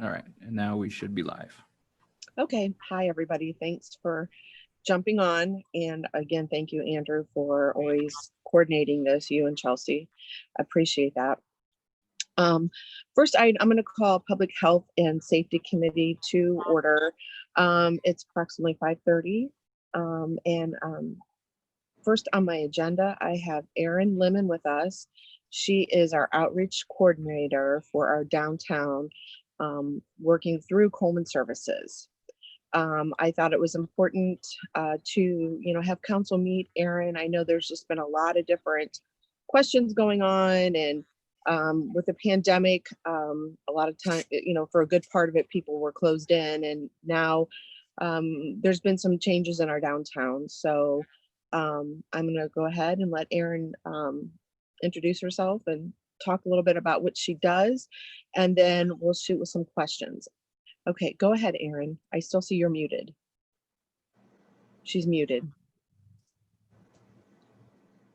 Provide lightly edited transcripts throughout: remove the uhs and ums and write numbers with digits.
All right, and now we should be live. Okay. Hi, everybody. Thanks for jumping on. And again, thank you, Andrew, for always coordinating this, you and Chelsea. I appreciate that. First, I'm going to call Public Health and Safety Committee to order. It's approximately 5:30. First on my agenda, I have Erin Lemon with us. She is our outreach coordinator for our downtown, working through Coleman Services. I thought it was important to, have council meet Erin. I know there's just been a lot of different questions going on, and with the pandemic, a lot of time, for a good part of it, people were closed in, and now there's been some changes in our downtown. So I'm going to go ahead and let Erin introduce herself and talk a little bit about what she does, and then we'll shoot with some questions. Okay, go ahead, Erin. I still see you're muted. She's muted.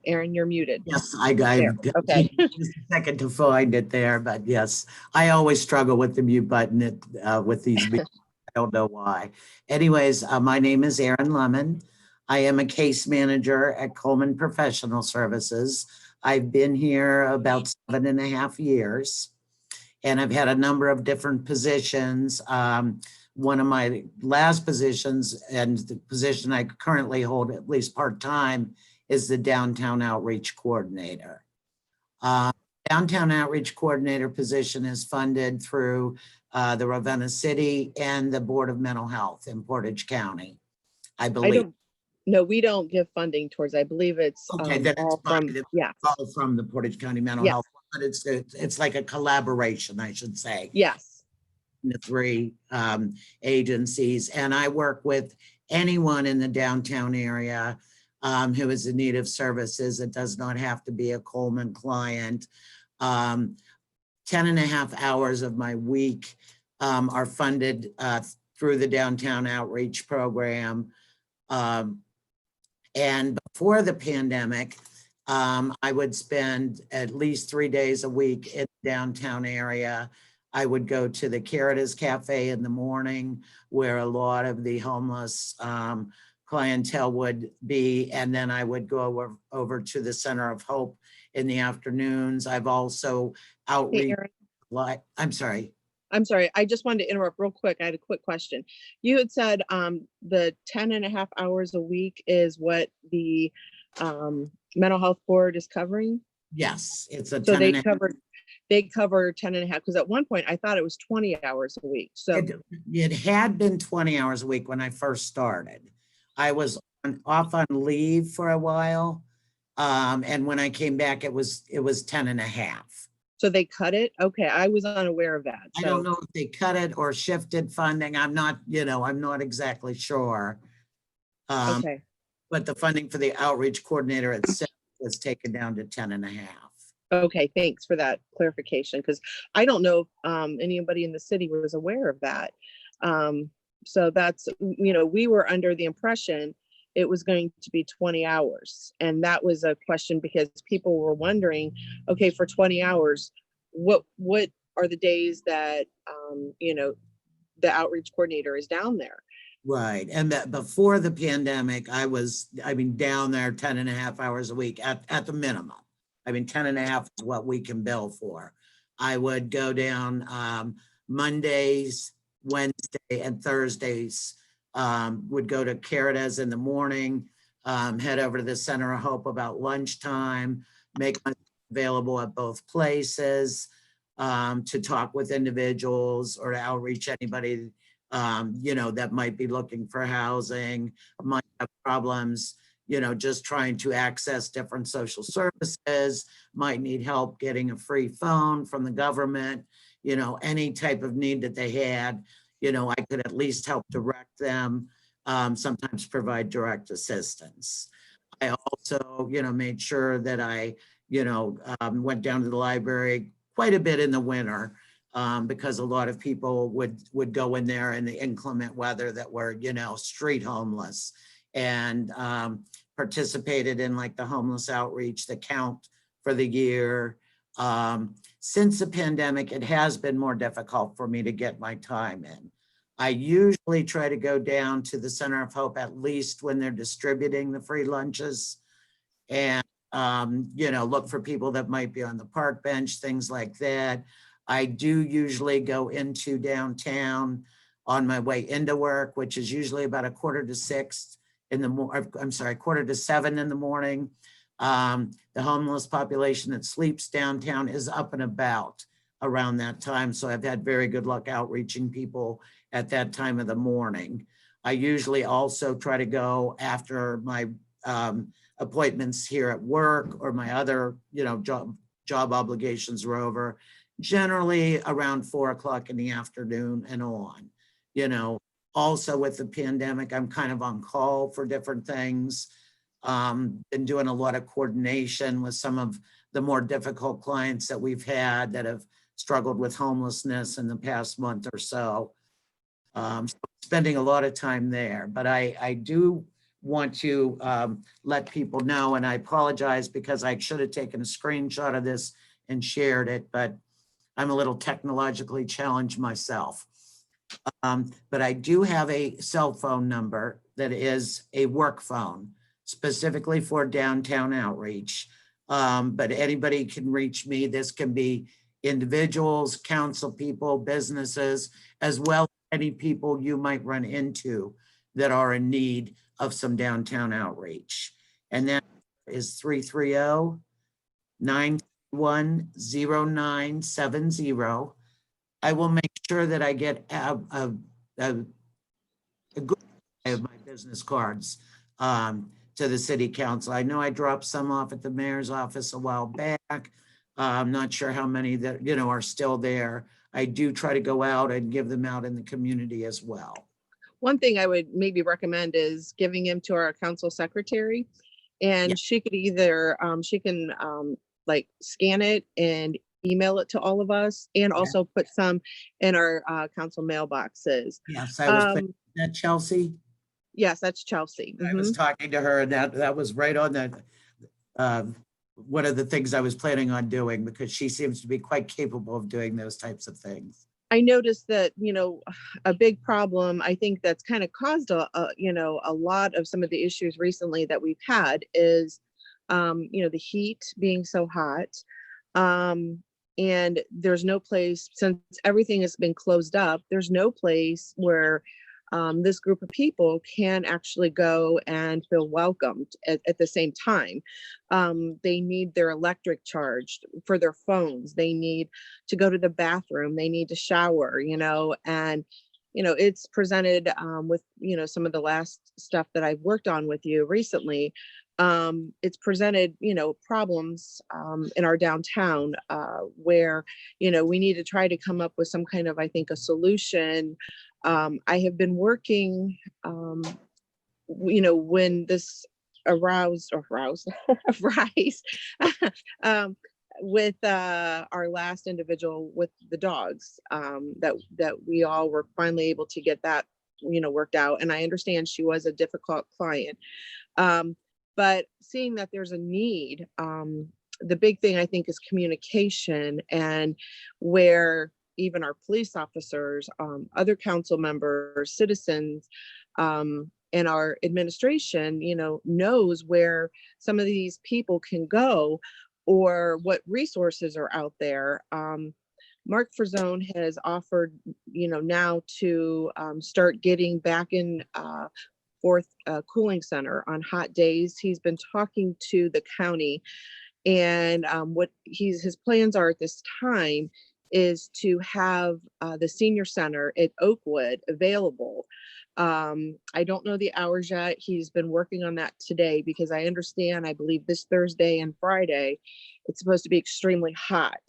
Erin, you're muted. Yes, okay. Just a second to find it there, but yes, I always struggle with the mute button with these meetings. I don't know why. Anyways, my name is Erin Lemon. I am a case manager at Coleman Professional Services. I've been here about 7.5 years, and I've had a number of different positions. One of my last positions, and the position I currently hold, at least part-time, is the Downtown Outreach Coordinator. Downtown Outreach Coordinator position is funded through the Ravenna City and the Board of Mental Health in Portage County, I believe. No, we don't give funding towards, I believe it's okay, all from, all from the Portage County Mental Health, but it's like a collaboration, I should say. Yes. The three agencies, and I work with anyone in the downtown area who is in need of services. It does not have to be a Coleman client. 10.5 hours of my week are funded through the Downtown Outreach Program. And before the pandemic, I would spend at least 3 days a week in the downtown area. I would go to the Caritas Cafe in the morning, where a lot of the homeless clientele would be, and then I would go over to the Center of Hope in the afternoons. I've also outreach. Hey, I'm sorry. I just wanted to interrupt real quick. I had a quick question. You had said the 10.5 hours a week is what the mental health board is covering? Yes, it's a so they cover 10.5, because at one point I thought it was 20 hours a week. So it had been 20 hours a week when I first started. I was off on leave for a while. And when I came back, it was 10.5. So they cut it? Okay, I was unaware of that. I don't know if they cut it or shifted funding. I'm not exactly sure. Okay. But the funding for the outreach coordinator itself was taken down to 10.5. Okay, thanks for that clarification, because I don't know if anybody in the city was aware of that. So that's, we were under the impression it was going to be 20 hours. And that was a question because people were wondering, okay, for 20 hours, what are the days that, the outreach coordinator is down there? Right. And that before the pandemic, I was down there 10.5 hours a week at the minimum. 10.5 is what we can bill for. I would go down Mondays, Wednesday, and Thursdays. Would go to Caritas in the morning, head over to the Center of Hope about lunchtime, make myself available at both places to talk with individuals or to outreach anybody that might be looking for housing, might have problems, just trying to access different social services, might need help getting a free phone from the government, any type of need that they had, I could at least help direct them, sometimes provide direct assistance. I also, made sure that I, went down to the library quite a bit in the winter, because a lot of people would go in there in the inclement weather that were, street homeless, and participated in like the homeless outreach, the count for the year, Since the pandemic, it has been more difficult for me to get my time in. I usually try to go down to the Center of Hope at least when they're distributing the free lunches and, look for people that might be on the park bench, things like that. I do usually go into downtown on my way into work, which is usually about 5:45 in the morning. I'm sorry, 6:45 in the morning. The homeless population that sleeps downtown is up and about around that time. So I've had very good luck outreaching people at that time of the morning. I usually also try to go after my appointments here at work or my other, job obligations are over, generally around 4 o'clock in the afternoon and on. Also with the pandemic, I'm kind of on call for different things. Been doing a lot of coordination with some of the more difficult clients that we've had that have struggled with homelessness in the past month or so. Spending a lot of time there, but I do want to let people know, and I apologize because I should have taken a screenshot of this and shared it, but I'm a little technologically challenged myself. But I do have a cell phone number that is a work phone specifically for downtown outreach. But anybody can reach me. This can be individuals, council people, businesses, as well as any people you might run into that are in need of some downtown outreach. And that is 330-921-0970. I will make sure that I get a good of my business cards to the city council. I know I dropped some off at the mayor's office a while back. I'm not sure how many that, are still there. I do try to go out and give them out in the community as well. One thing I would maybe recommend is giving him to our council secretary, and Yeah. she could either, she can like scan it and email it to all of us, and also put some in our council mailboxes. Yes, I was thinking that Chelsea. Yes, that's Chelsea. I was talking to her, and that was right on the one of the things I was planning on doing, because she seems to be quite capable of doing those types of things. I noticed that, a big problem, I think that's kind of caused a lot of some of the issues recently that we've had is, the heat being so hot. And there's no place, since everything has been closed up, there's no place where this group of people can actually go and feel welcomed at the same time. They need their electric charged for their phones. They need to go to the bathroom. They need to shower, and, it's presented with, some of the last stuff that I've worked on with you recently. It's presented, problems in our downtown where, we need to try to come up with some kind of, I think, a solution. I have been working, when this arise with our last individual with the dogs, that we all were finally able to get that, worked out. And I understand she was a difficult client. But seeing that there's a need, the big thing I think is communication, and where even our police officers, other council members, citizens, and our administration, knows where some of these people can go or what resources are out there. Mark Frazone has offered, now to start getting back in fourth cooling center on hot days. He's been talking to the county, and what his plans are at this time is to have the senior center at Oakwood available. I don't know the hours yet. He's been working on that today, because I understand, I believe this Thursday and Friday, it's supposed to be extremely hot.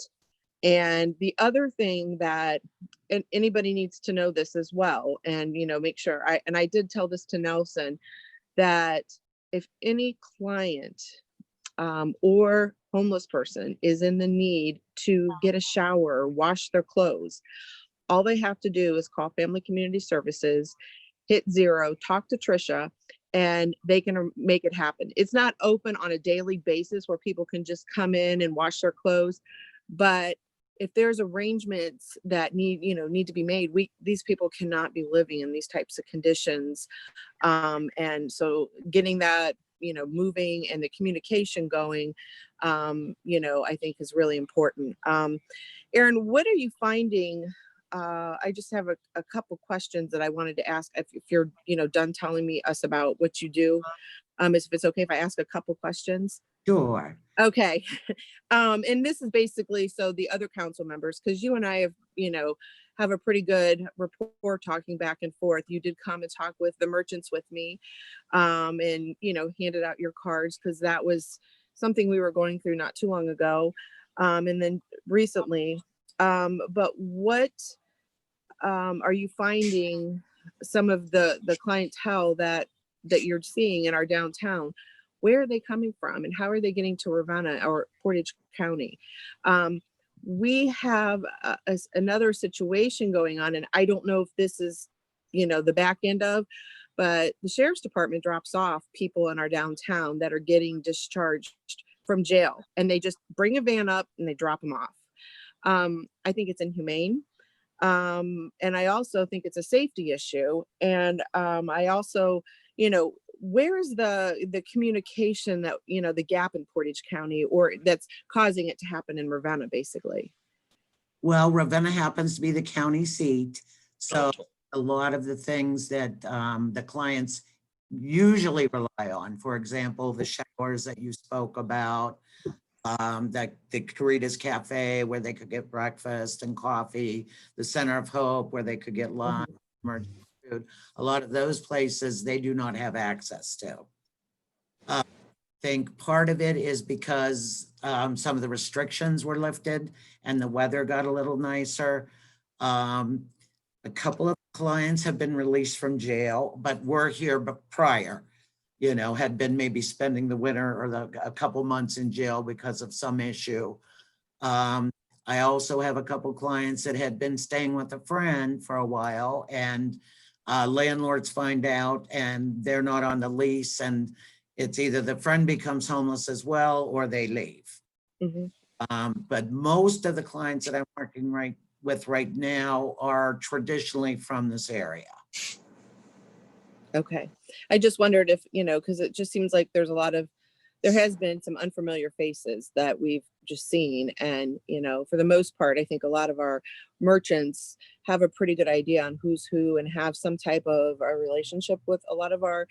And the other thing that, and anybody needs to know this as well, and, make sure I did tell this to Nelson, that if any client or homeless person is in the need to get a shower, wash their clothes, all they have to do is call Family Community Services, hit 0, talk to Trisha, and they can make it happen. It's not open on a daily basis where people can just come in and wash their clothes. But if there's arrangements that need to be made, these people cannot be living in these types of conditions. And so getting that, moving and the communication going, I think is really important. Erin, what are you finding? I just have a couple questions that I wanted to ask if you're, done telling me us about what you do. If it's okay if I ask a couple questions. Sure. Okay. And this is basically so the other council members, because you and I have a pretty good rapport talking back and forth. You did come and talk with the merchants with me, and handed out your cards because that was something we were going through not too long ago, and then recently. But what are you finding some of the clientele that you're seeing in our downtown? Where are they coming from and how are they getting to Ravenna or Portage County? We have another situation going on, and I don't know if this is, the back end of, but the sheriff's department drops off people in our downtown that are getting discharged from jail, and they just bring a van up and they drop them off. I think it's inhumane. And I also think it's a safety issue. And I also, where is the communication that, the gap in Portage County or that's causing it to happen in Ravenna, basically? Well, Ravenna happens to be the county seat. So a lot of the things that the clients usually rely on, for example, the showers that you spoke about, that the Caritas Cafe where they could get breakfast and coffee, the Center of Hope where they could get lunch, emergency food. A lot of those places they do not have access to. I think part of it is because some of the restrictions were lifted and the weather got a little nicer. A couple of clients have been released from jail, but were here prior. Had been maybe spending the winter or a couple months in jail because of some issue. I also have a couple clients that had been staying with a friend for a while, and landlords find out and they're not on the lease, and it's either the friend becomes homeless as well or they leave. Mm-hmm. But most of the clients that I'm working with right now are traditionally from this area. Okay. I just wondered if, because it just seems like there has been some unfamiliar faces that we've just seen. And, for the most part, I think a lot of our merchants have a pretty good idea on who's who and have some type of a relationship with a lot of our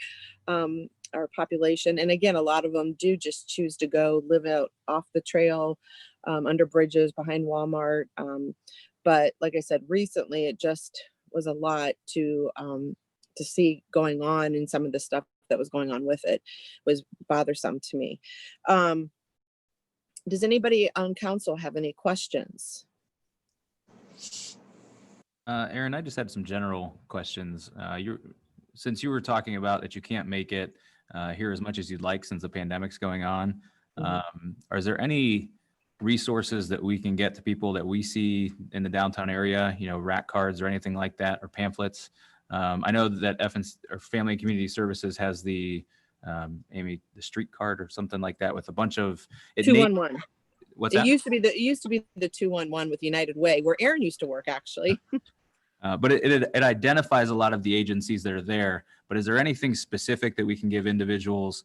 population. And again, a lot of them do just choose to go live out off the trail, under bridges, behind Walmart. But like I said, recently, it just was a lot to see going on, and some of the stuff that was going on with it was bothersome to me. Does anybody on council have any questions? Aaron, I just had some general questions. Since you were talking about that you can't make it here as much as you'd like since the pandemic's going on, is there any resources that we can get to people that we see in the downtown area, rack cards or anything like that, or pamphlets? I know that or Family and Community Services has the Amy, the street card or something like that with a bunch of 211. What's it that? used to be the 211 with United Way, where Aaron used to work, actually. But it identifies a lot of the agencies that are there. But is there anything specific that we can give individuals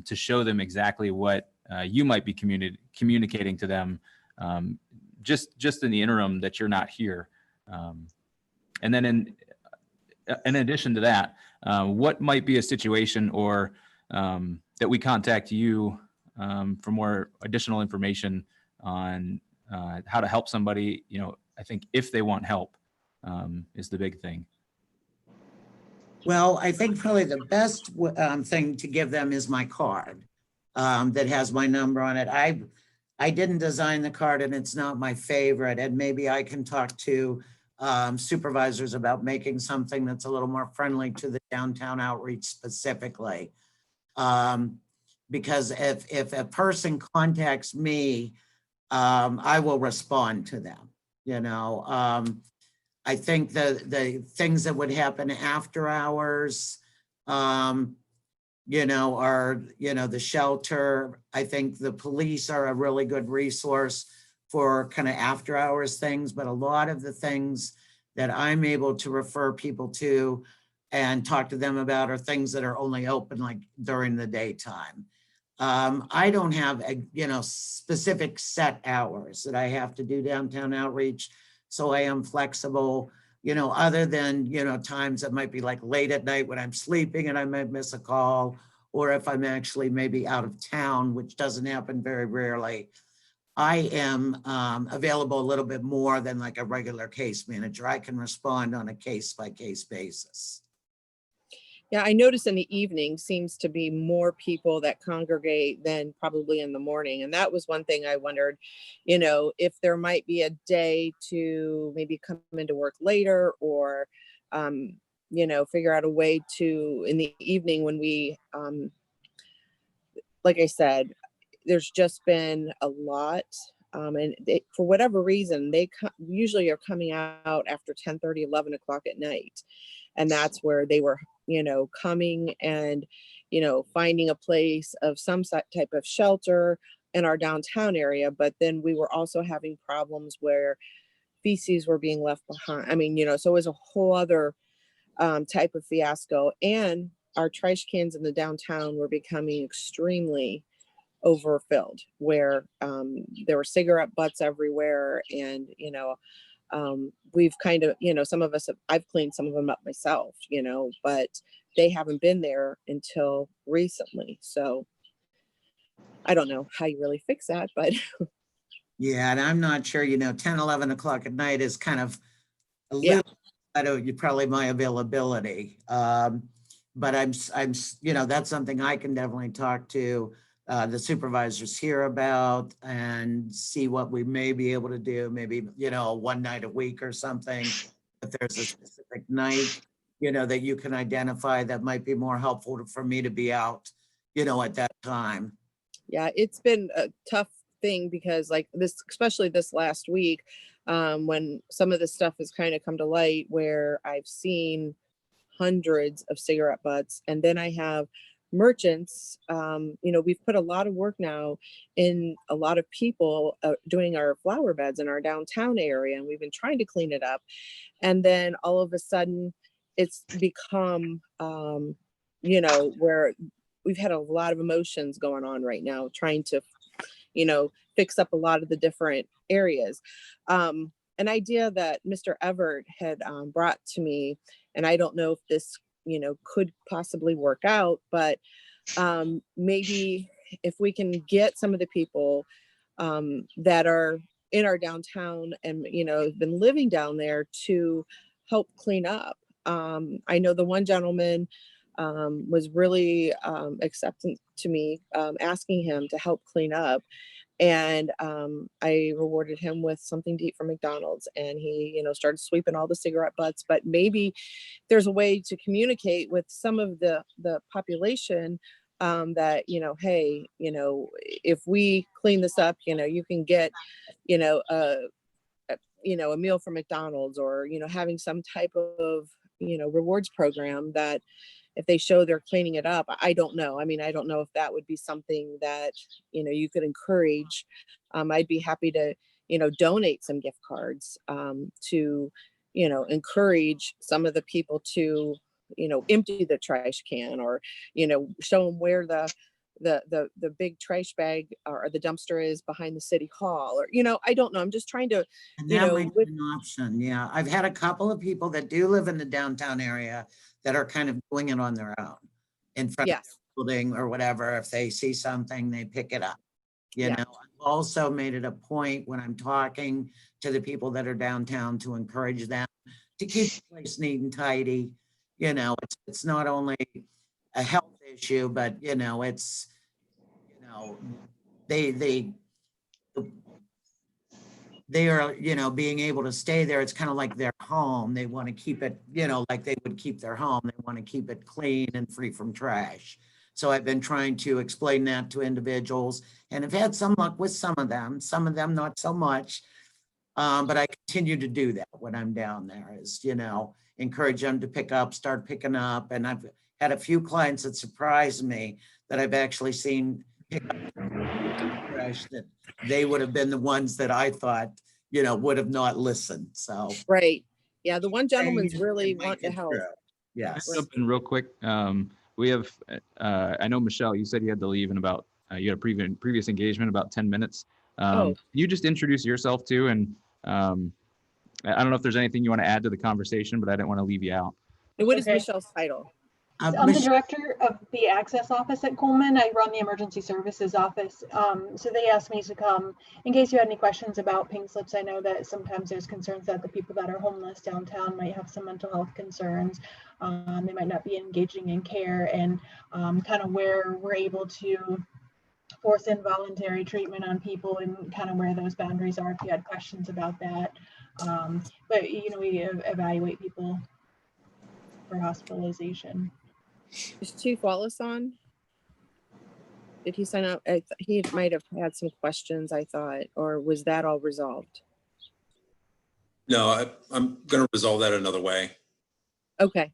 to show them exactly what you might be communicating to them, just in the interim that you're not here? And then in addition to that, what might be a situation or that we contact you for more additional information on how to help somebody? I think if they want help is the big thing. Well, I think probably the best thing to give them is my card that has my number on it. I didn't design the card and it's not my favorite, and maybe I can talk to supervisors about making something that's a little more friendly to the downtown outreach specifically. Because if a person contacts me, I will respond to them. I think the things that would happen after hours, are, the shelter. I think the police are a really good resource for kind of after hours things, but a lot of the things that I'm able to refer people to and talk to them about are things that are only open like during the daytime. I don't have, specific set hours that I have to do downtown outreach. So I am flexible, other than, times that might be like late at night when I'm sleeping and I might miss a call, or if I'm actually maybe out of town, which doesn't happen very rarely. I am available a little bit more than like a regular case manager. I can respond on a case by case basis. Yeah, I notice in the evening seems to be more people that congregate than probably in the morning. And that was one thing I wondered, if there might be a day to maybe come into work later, or, figure out a way to, in the evening when we, like I said, there's just been a lot. And for whatever reason, they usually are coming out after 10:30, 11 o'clock at night. And that's where they were, coming and, finding a place of some type of shelter in our downtown area. But then we were also having problems where feces were being left behind. I mean, so it was a whole other type of fiasco. And our trash cans in the downtown were becoming extremely overfilled, where there were cigarette butts everywhere. And, we've kind of, some of us have, I've cleaned some of them up myself, but they haven't been there until recently. So I don't know how you really fix that, but Yeah, and I'm not sure, 10, 11 o'clock at night is kind of a yeah, little, I don't, you probably my availability. But that's something I can definitely talk to the supervisors here about and see what we may be able to do, maybe, one night a week or something. If there's a specific night, that you can identify that might be more helpful for me to be out, at that time. yeah, it's been a tough thing because like this, especially this last week, when some of this stuff has kind of come to light, where I've seen hundreds of cigarette butts. And then I have merchants, we've put a lot of work now in a lot of people doing our flower beds in our downtown area, and we've been trying to clean it up. And then all of a sudden it's become, where we've had a lot of emotions going on right now, trying to, fix up a lot of the different areas. An idea that Mr. Everett had brought to me, and I don't know if this, could possibly work out, but maybe if we can get some of the people that are in our downtown and, have been living down there to help clean up. I know the one gentleman was really acceptant to me, asking him to help clean up. And I rewarded him with something to eat from McDonald's, and he, started sweeping all the cigarette butts. But maybe there's a way to communicate with some of the population that, hey, if we clean this up, you can get, a meal from McDonald's, or, having some type of, rewards program that if they show they're cleaning it up. I don't know. I mean, I don't know if that would be something that, you could encourage. I'd be happy to, donate some gift cards to, encourage some of the people to, empty the trash can, or, show them where the big trash bag or the dumpster is behind the city hall, or, I don't know. I'm just trying to, And that might be an option. Yeah. I've had a couple of people that do live in the downtown area that are kind of doing it on their own in front of yes, their building or whatever. If they see something, they pick it up. Yeah. I've also made it a point when I'm talking to the people that are downtown to encourage them to keep the place neat and tidy. It's not only a health issue, but it's, they are, being able to stay there. It's kind of like their home. They want to keep it, like they would keep their home. They want to keep it clean and free from trash. So I've been trying to explain that to individuals, and have had some luck with some of them not so much. But I continue to do that when I'm down there, is, encourage them to start picking up. And I've had a few clients that surprised me that I've actually seen pick up trash gosh, that they would have been the ones that I thought, would have not listened. So. Right. Yeah, the one gentleman's Change really and make wanting to it help. true. Yes. Jump in real quick. We have, I know, Michelle, you said you had to leave in about, you had a previous engagement, about 10 minutes. Oh. Can you just introduce yourself too? And I don't know if there's anything you want to add to the conversation, but I didn't want to leave you out. And what is Okay. Michelle's title? I'm the director of the access office at Coleman. I run the emergency services office. So they asked me to come in case you had any questions about pink slips. I know that sometimes there's concerns that the people that are homeless downtown might have some mental health concerns. They might not be engaging in care, and kind of where we're able to force involuntary treatment on people and kind of where those boundaries are if you had questions about that. But we evaluate people for hospitalization. Is Chief Wallace on? Did he sign up? He might have had some questions, I thought, or was that all resolved? No, I'm going to resolve that another way. Okay.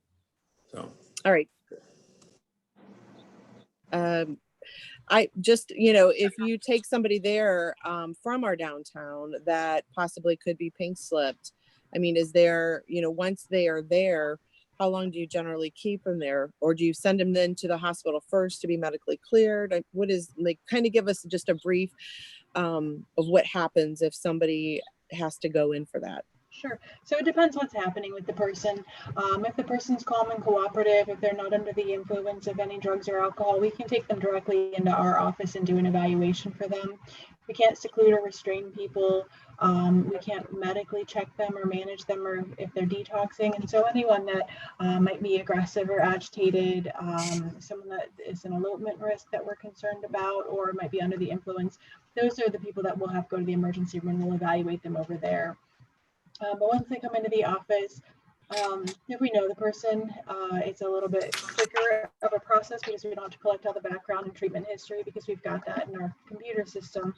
So. All right. I just, if you take somebody there from our downtown that possibly could be pink slipped, I mean, is there, once they are there, how long do you generally keep them there? Or do you send them then to the hospital first to be medically cleared? What is, kind of give us just a brief of what happens if somebody has to go in for that? Sure. So it depends what's happening with the person. If the person's calm and cooperative, if they're not under the influence of any drugs or alcohol, we can take them directly into our office and do an evaluation for them. We can't seclude or restrain people. We can't medically check them or manage them, or if they're detoxing. And so anyone that might be aggressive or agitated, someone that is an elopement risk that we're concerned about, or might be under the influence, those are the people that we'll have go to the emergency room. We'll evaluate them over there. But once they come into the office, if we know the person, it's a little bit quicker of a process because we don't have to collect all the background and treatment history because we've got that in our computer system.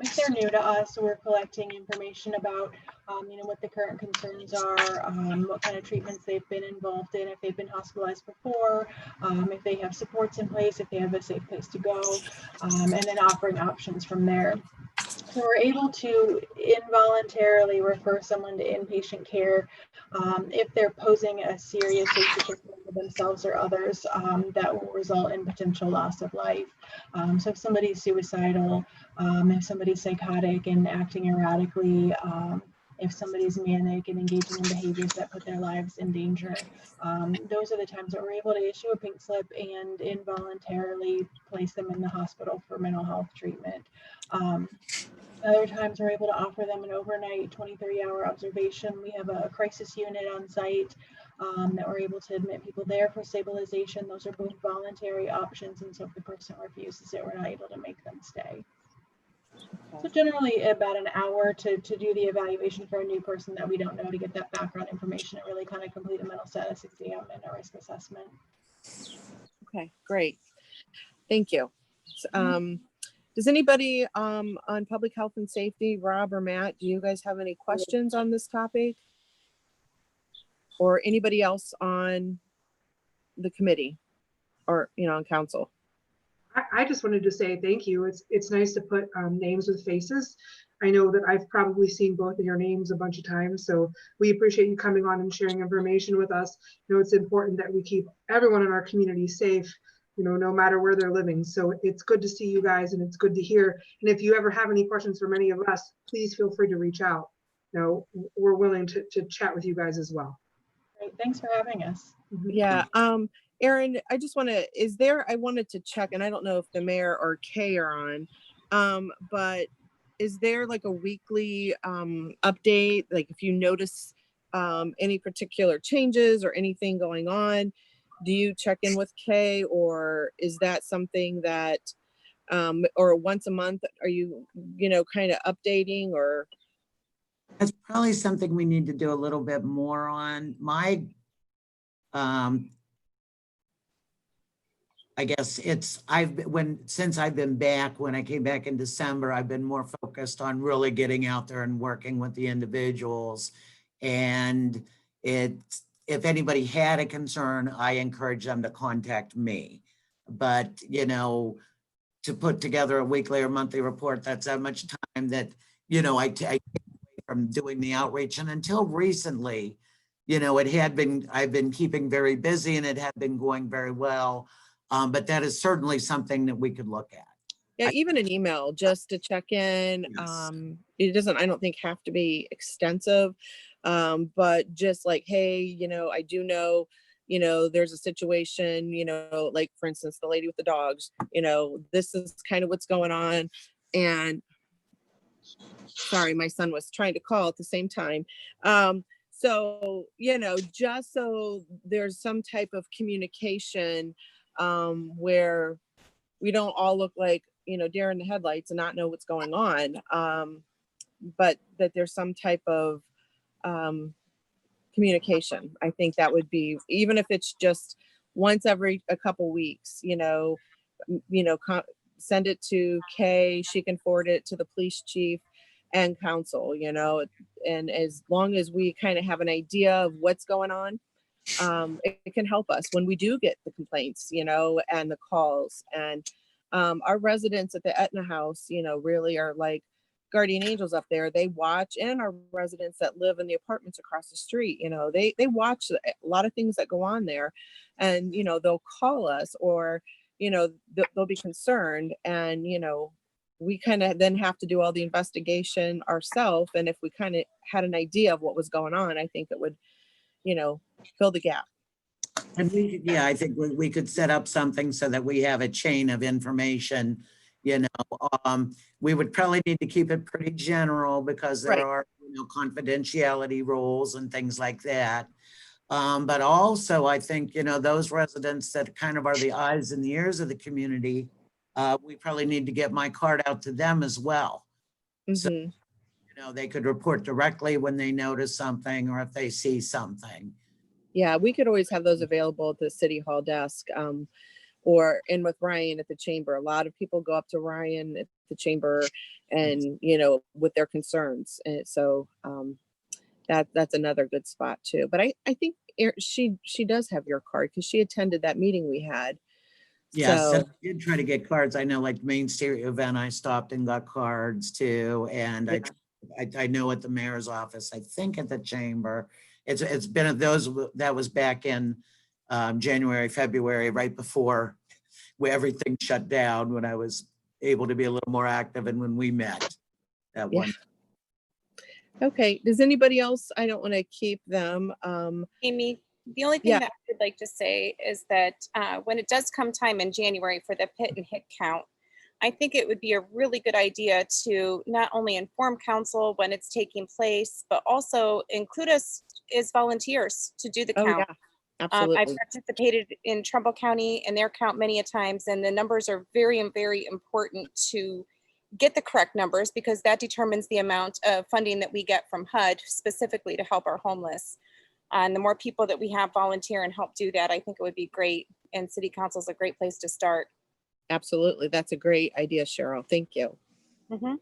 If they're new to us, we're collecting information about, what the current concerns are, what kind of treatments they've been involved in, if they've been hospitalized before, if they have supports in place, if they have a safe place to go, and then offering options from there. So we're able to involuntarily refer someone to inpatient care if they're posing a serious safety concern for themselves or others that will result in potential loss of life. So if somebody's suicidal, if somebody's psychotic and acting erratically, if somebody's manic and engaging in behaviors that put their lives in danger, those are the times that we're able to issue a pink slip and involuntarily place them in the hospital for mental health treatment. Other times we're able to offer them an overnight 23-hour observation. We have a crisis unit on site that we're able to admit people there for stabilization. Those are both voluntary options. And so if the person refuses it, we're not able to make them stay. Okay. So generally about an hour to do the evaluation for a new person that we don't know, to get that background information and really kind of complete a mental status exam and a risk assessment. Okay, great. Thank you. Does anybody on public health and safety, Rob or Matt, do you guys have any questions on this topic? Or anybody else on the committee or, on council? I just wanted to say thank you. It's nice to put names with faces. I know that I've probably seen both of your names a bunch of times, so we appreciate you coming on and sharing information with us. It's important that we keep everyone in our community safe, no matter where they're living. So it's good to see you guys, and it's good to hear. And if you ever have any questions from any of us, please feel free to reach out. We're willing to chat with you guys as well. Great, thanks for having us. Yeah, Erin, I just I wanted to check, and I don't know if the mayor or Kay are on, but is there like a weekly update? Like if you notice any particular changes or anything going on, do you check in with Kay, or is that something that, or once a month, are you, kind of updating, or? That's probably something we need to do a little bit more on. I guess since I've been back, when I came back in December, I've been more focused on really getting out there and working with the individuals. And if anybody had a concern, I encourage them to contact me. But, to put together a weekly or monthly report. That's that much time that, you know, I take away from doing the outreach. And until recently, you know, I've been keeping very busy and it had been going very well. But that is certainly something that we could look at. Yeah, even an email just to check in. Yes. It doesn't, I don't think, have to be extensive. But just like, hey, you know, I do know, you know, there's a situation, you know, like for instance, the lady with the dogs, you know, this is kind of what's going on. And sorry, my son was trying to call at the same time. So, you know, just so there's some type of communication where we don't all look like, you know, deer in the headlights and not know what's going on. But that there's some type of communication. I think that would be, even if it's just once every a couple weeks, you know, send it to Kay, she can forward it to the police chief and council, you know, and as long as we kind of have an idea of what's going on, it can help us when we do get the complaints, you know, and the calls. And our residents at the Etna House, you know, really are like guardian angels up there. They watch, and our residents that live in the apartments across the street, you know, they watch a lot of things that go on there. And, you know, they'll call us, or, you know, they'll be concerned. And, you know, we kind of then have to do all the investigation ourselves. And if we kind of had an idea of what was going on, I think it would, you know, fill the gap. And yeah, I think we could set up something so that we have a chain of information, you know. We would probably need to keep it pretty general because there Right. are, you know, confidentiality rules and things like that. But also I think, you know, those residents that kind of are the eyes and the ears of the community, we probably need to get my card out to them as well. So, Mhm. you know, they could report directly when they notice something or if they see something. Yeah, we could always have those available at the city hall desk, or in with Ryan at the chamber. A lot of people go up to Ryan at the chamber and, you know, with their concerns. And so that's another good spot too. But I think she does have your card because she attended that meeting we had. Yes, and So I did try to get cards. I know like Main Stereo event, I stopped and got cards too. And I know at the mayor's office, I think at the chamber, it's been at those, that was back in January, February, right before where everything shut down, when I was able to be a little more active and when we met at Yeah. one. okay. Does anybody else? I don't want to keep them. Amy, the only thing Yeah. that I would like to say is that when it does come time in January for the pit and hit count, I think it would be a really good idea to not only inform council when it's taking place, but also include us as volunteers to do the Oh count. yeah, absolutely. I've participated in Trumbull County in their count many a times, and the numbers are very, very important to get the correct numbers because that determines the amount of funding that we get from HUD specifically to help our homeless. And the more people that we have volunteer and help do that, I think it would be great. And city council is a great place to start. Absolutely. That's a great idea, Cheryl. Thank you. Mhm.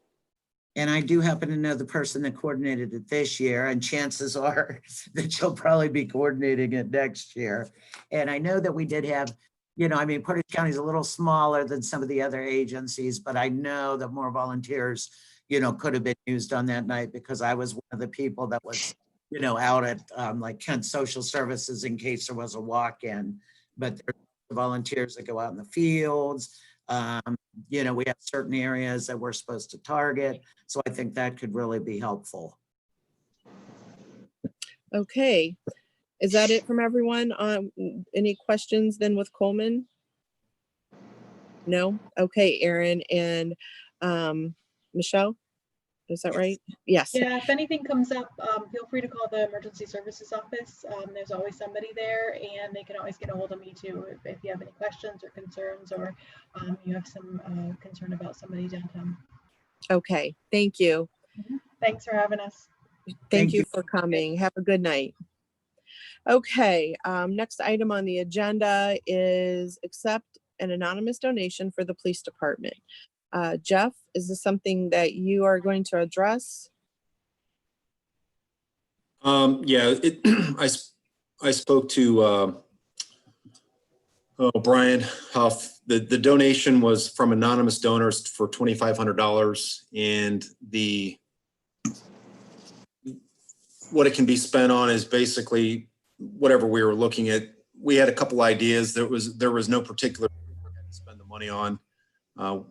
And I do happen to know the person that coordinated it this year, and chances are that she'll probably be coordinating it next year. And I know that we did have, you know, I mean, Portage County is a little smaller than some of the other agencies, but I know that more volunteers, you know, could have been used on that night because I was one of the people that was, you know, out at like Kent Social Services in case there was a walk-in. But there's volunteers that go out in the fields. You know, we have certain areas that we're supposed to target. So I think that could really be helpful. Okay. Is that it from everyone? Any questions then with Coleman? No? Okay, Aaron and Michelle, is that right? Yes. Yeah, if anything comes up, feel free to call the emergency services office. There's always somebody there, and they can always get a hold of me too if you have any questions or concerns, or you have some concern about somebody downtown. Okay, thank you. Thanks for having us. Thank you for coming. Have a good night. Okay, next item on the agenda is accept an anonymous donation for the police department. Jeff, is this something that you are going to address? Yeah, I spoke to Oh, Brian, the donation was from anonymous donors for $2,500, and what it can be spent on is basically whatever we were looking at. We had a couple ideas. There was no particular thing we had to spend the money on.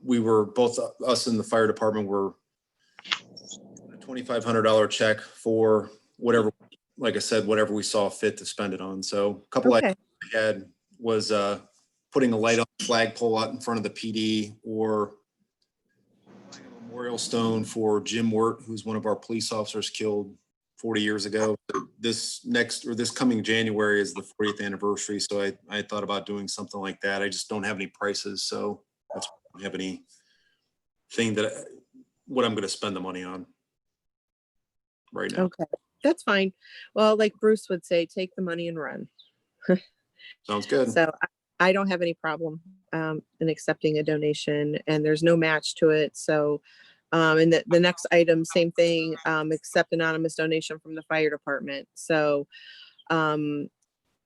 We were both, us and the fire department, were a $2,500 check for whatever, like I said, whatever we saw fit to spend it on. So a couple Okay. ideas we had was putting a light on the flagpole out in front of the PD, or buying a memorial stone for Jim Wirt, who's one of our police officers killed 40 years ago. This coming January is the 40th anniversary. So I thought about doing something like that. I just don't have any prices. So that's why I don't have anything what I'm going to spend the money on right now. Okay, that's fine. Well, like Bruce would say, take the money and run. Sounds good. So I don't have any problem in accepting a donation, and there's no match to it. So, and the next item, same thing, accept anonymous donation from the fire department. So,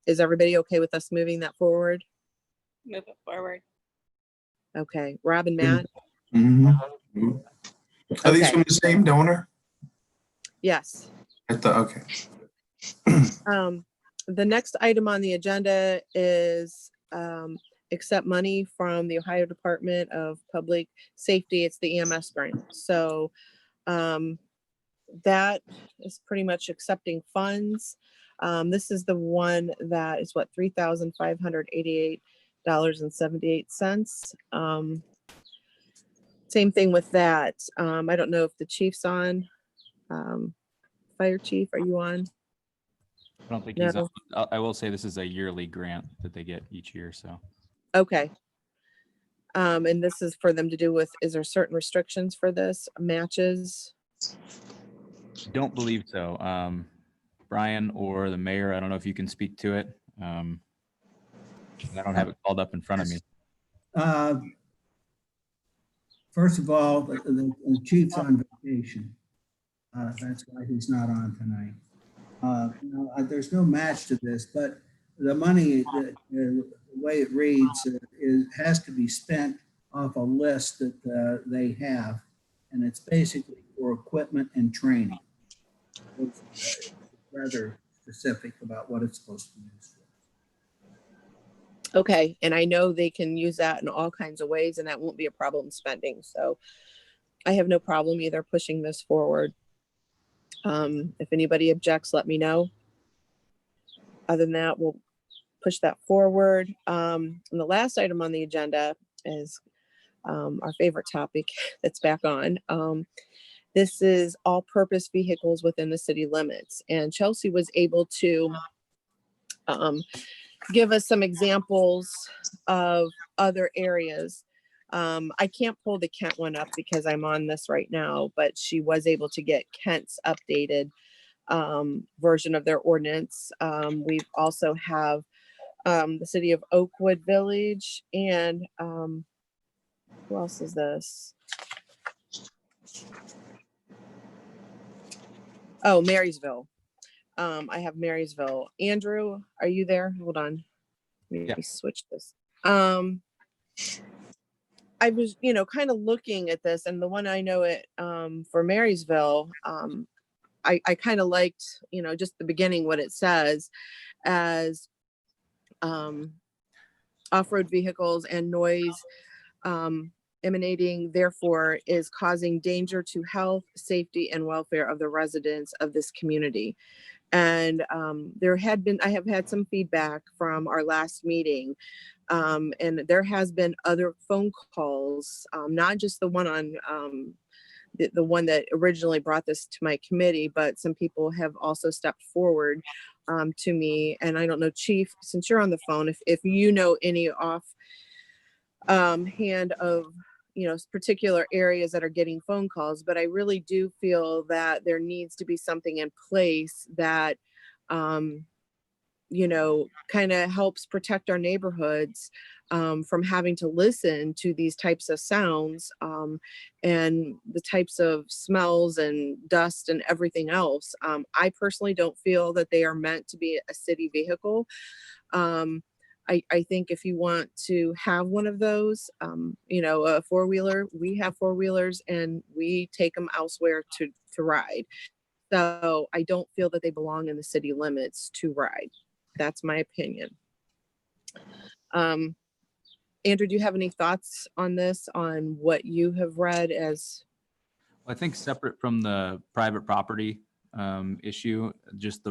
is everybody okay with us moving that forward? Move it forward. Okay, Rob and Matt? Mhm. Are these Okay. from the same donor? Yes. I thought, okay. The next item on the agenda is accept money from the Ohio Department of Public Safety. It's the EMS grant. So that is pretty much accepting funds. This is the one that is what, $3,588.78. Same thing with that. I don't know if the chief's on. Fire chief, are you on? I don't think he's No. on. I will say this is a yearly grant that they get each year, so. Okay. And this is for them to do with, is there certain restrictions for this, matches? Don't believe so. Brian or the mayor, I don't know if you can speak to it. I don't have it called up in front of me. First of all, the chief's on vacation. That's why he's not on tonight. There's no match to this, but the money, the way it reads, has to be spent off a list that they have, and it's basically for equipment and training. It's rather specific about what it's supposed to be used for. Okay, and I know they can use that in all kinds of ways, and that won't be a problem spending. So I have no problem either pushing this forward. If anybody objects, let me know. Other than that, we'll push that forward. And the last item on the agenda is our favorite topic that's back on. This is all-purpose vehicles within the city limits. And Chelsea was able to give us some examples of other areas. I can't pull the Kent one up because I'm on this right now, but she was able to get Kent's updated version of their ordinance. We also have the city of Oakwood Village, and who else is this? Oh, Marysville. I have Marysville. Andrew, are you there? Hold on. Let me Yeah. switch this. I was, kind of looking at this, and the one I know it for Marysville, I kind of liked, just the beginning, what it says as off-road vehicles and noise emanating, therefore, is causing danger to health, safety, and welfare of the residents of this community. And I have had some feedback from our last meeting, and there has been other phone calls, not just the one on the one that originally brought this to my committee, but some people have also stepped forward to me. And I don't know, Chief, since you're on the phone, if you know any off hand of particular areas that are getting phone calls, but I really do feel that there needs to be something in place that kind of helps protect our neighborhoods from having to listen to these types of sounds and the types of smells and dust and everything else. I personally don't feel that they are meant to be a city vehicle. I think if you want to have one of those, you know, a four-wheeler, we have four-wheelers and we take them elsewhere to ride. So I don't feel that they belong in the city limits to ride. That's my opinion. Andrew, do you have any thoughts on this, on what you have read as? I think separate from the private property issue, just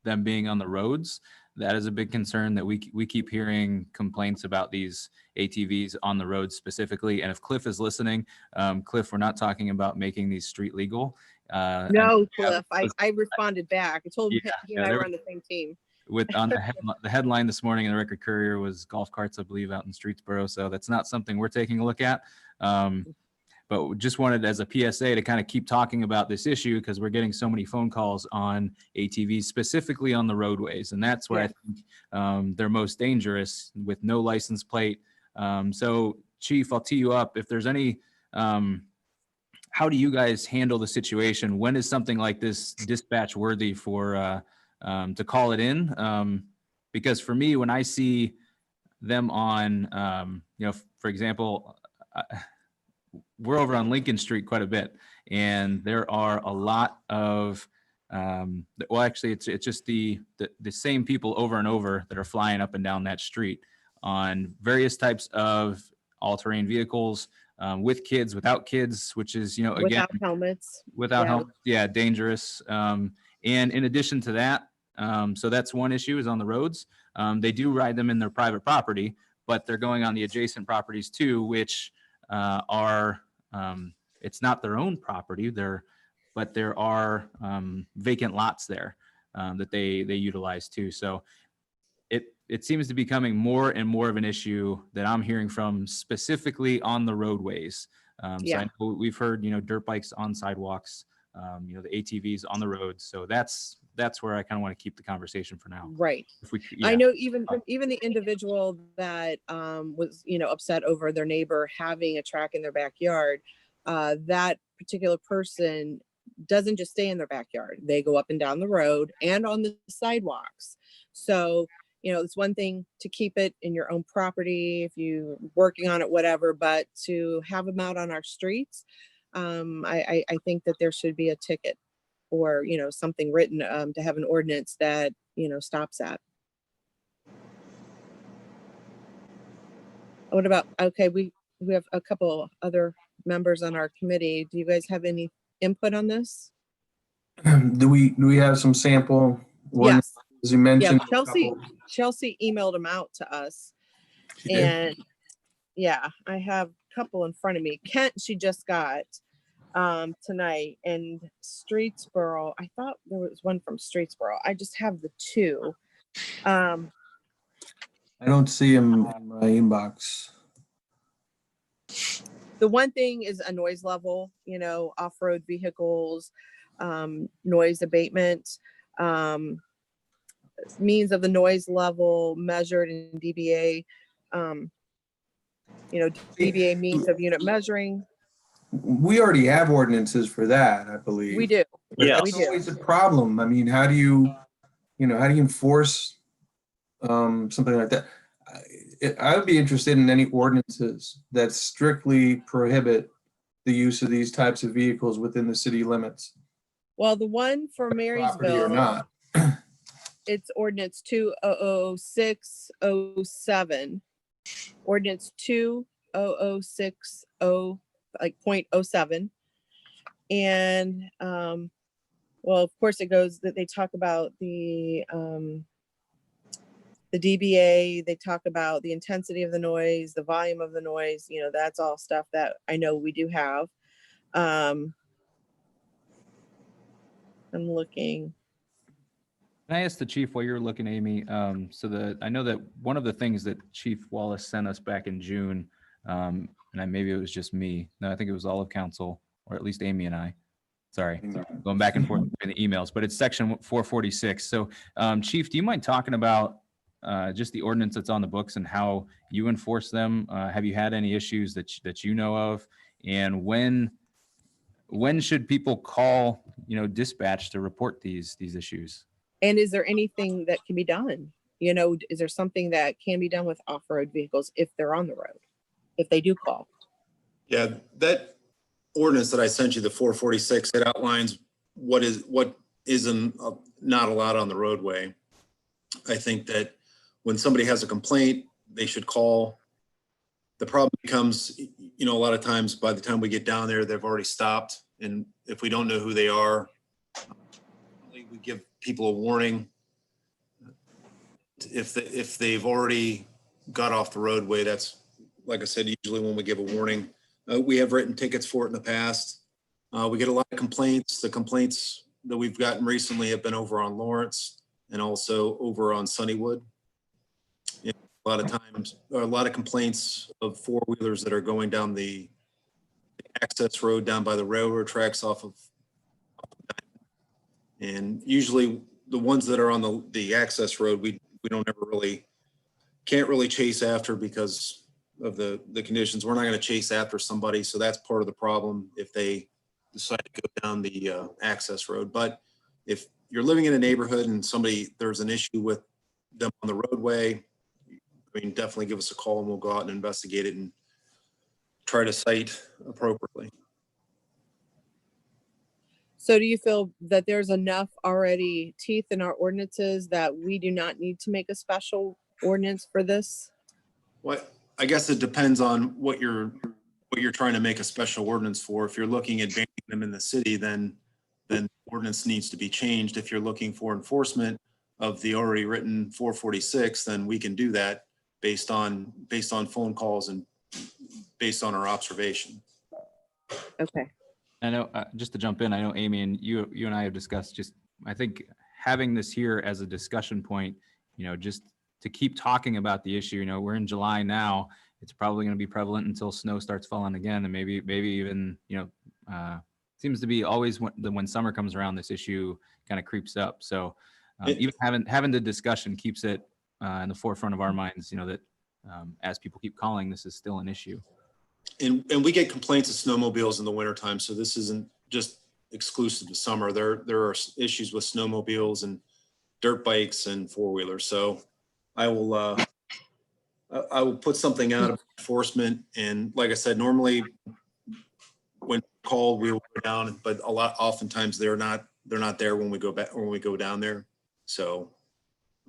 them being on the roads, that is a big concern that we keep hearing complaints about these ATVs on the roads specifically. And if Cliff is listening, Cliff, we're not talking about making these street legal. No, Cliff, I responded back. I told him Yeah, he and I were on the same team. On the headline this morning in the Record Courier was golf carts, I believe, out in Streetsboro. So that's not something we're taking a look at. But just wanted as a PSA to kind of keep talking about this issue because we're getting so many phone calls on ATVs, specifically on the roadways. And that's where I think they're most dangerous with no license plate. So Chief, I'll tee you up. If there's any, how do you guys handle the situation? When is something like this dispatch worthy for to call it in? Because for me, when I see them on, you know, for example, we're over on Lincoln Street quite a bit, and there are a lot of, well, actually, it's just the same people over and over that are flying up and down that street on various types of all-terrain vehicles, with kids, without kids, which is, you know, again, Without helmets. without Yeah. help, yeah, dangerous. And in addition to that, so that's one issue is on the roads. They do ride them in their private property, but they're going on the adjacent properties too, which are it's not their own property, but there are vacant lots there that they utilize too. So it seems to be becoming more and more of an issue that I'm hearing from specifically on the roadways. So I know we've heard, you know, dirt bikes on sidewalks, you know, the ATVs on the roads. So that's where I kind of want to keep the conversation for now. Right. If we, I know even the individual that was, you know, upset over their neighbor having a track in their backyard, that particular person doesn't just stay in their backyard. They go up and down the road and on the sidewalks. So, you know, it's one thing to keep it in your own property if you're working on it, whatever, but to have them out on our streets, I think that there should be a ticket or, you know, something written to have an ordinance that, you know, stops that. What about, okay, we have a couple other members on our committee. Do you guys have any input on this? Do we have some sample one, Yes. as you Yeah, mentioned? Chelsea emailed them out to us. She did? And yeah, I have a couple in front of me. Kent, she just got tonight, and Streetsboro, I thought there was one from Streetsboro. I just have the two. I don't see him in my inbox. The one thing is a noise level, you know, off-road vehicles, noise abatement, means of the noise level measured in dBA, you know, dBA means of unit measuring. We already have ordinances for that, I believe. We do. But Yeah, that's always a problem. I mean, how do you enforce something like that? I would be interested in any ordinances that strictly prohibit the use of these types of vehicles within the city limits. Well, the one for Property or Marysville, not. it's ordinance 200607. Ordinance 2006 like 0.07. And well, of course it goes that they talk about the DBA, they talk about the intensity of the noise, the volume of the noise, you know, that's all stuff that I know we do have. I'm looking. Can I ask the chief while you're looking, Amy? So I know that one of the things that Chief Wallace sent us back in June, and maybe it was just me. No, I think it was all of council, or at least Amy and I. Sorry, going back and forth in the emails, but it's section 446. So, Chief, do you mind talking about just the ordinance that's on the books and how you enforce them? Have you had any issues that you know of? And when should people call, you know, dispatch to report these issues? And is there anything that can be done? You know, is there something that can be done with off-road vehicles if they're on the road, if they do call? Yeah, that ordinance that I sent you, the 446, it outlines what isn't not allowed on the roadway. I think that when somebody has a complaint, they should call. The problem becomes, you know, a lot of times by the time we get down there, they've already stopped. And if we don't know who they are, we give people a warning. If they've already got off the roadway, that's, like I said, usually when we give a warning. We have written tickets for it in the past. We get a lot of complaints. The complaints that we've gotten recently have been over on Lawrence and also over on Sunnywood. And a lot of times, a lot of complaints of four-wheelers that are going down the access road down by the railroad tracks off of. And usually the ones that are on the access road, we don't ever really, can't really chase after because of the conditions. We're not going to chase after somebody. So that's part of the problem if they decide to go down the access road. But if you're living in a neighborhood and there's an issue with them on the roadway, I mean, definitely give us a call and we'll go out and investigate it and try to cite appropriately. So do you feel that there's enough already teeth in our ordinances that we do not need to make a special ordinance for this? Well, I guess it depends on what you're trying to make a special ordinance for. If you're looking at banning them in the city, then the ordinance needs to be changed. If you're looking for enforcement of the already written 446, then we can do that based on phone calls and based on our observation. Okay. I know, just to jump in, I know Amy and you and I have discussed just, I think having this here as a discussion point, you know, just to keep talking about the issue. You know, we're in July now. It's probably going to be prevalent until snow starts falling again, and maybe even, you know, seems to be always when summer comes around, this issue kind of creeps up. So even having the discussion keeps it in the forefront of our minds. You know that as people keep calling, this is still an issue. And we get complaints of snowmobiles in the wintertime, so this isn't just exclusive to summer. There are issues with snowmobiles and dirt bikes and four-wheelers. So I will put something out of enforcement. And like I said, normally when called, we will go down, but oftentimes they're not there when we go down there. So.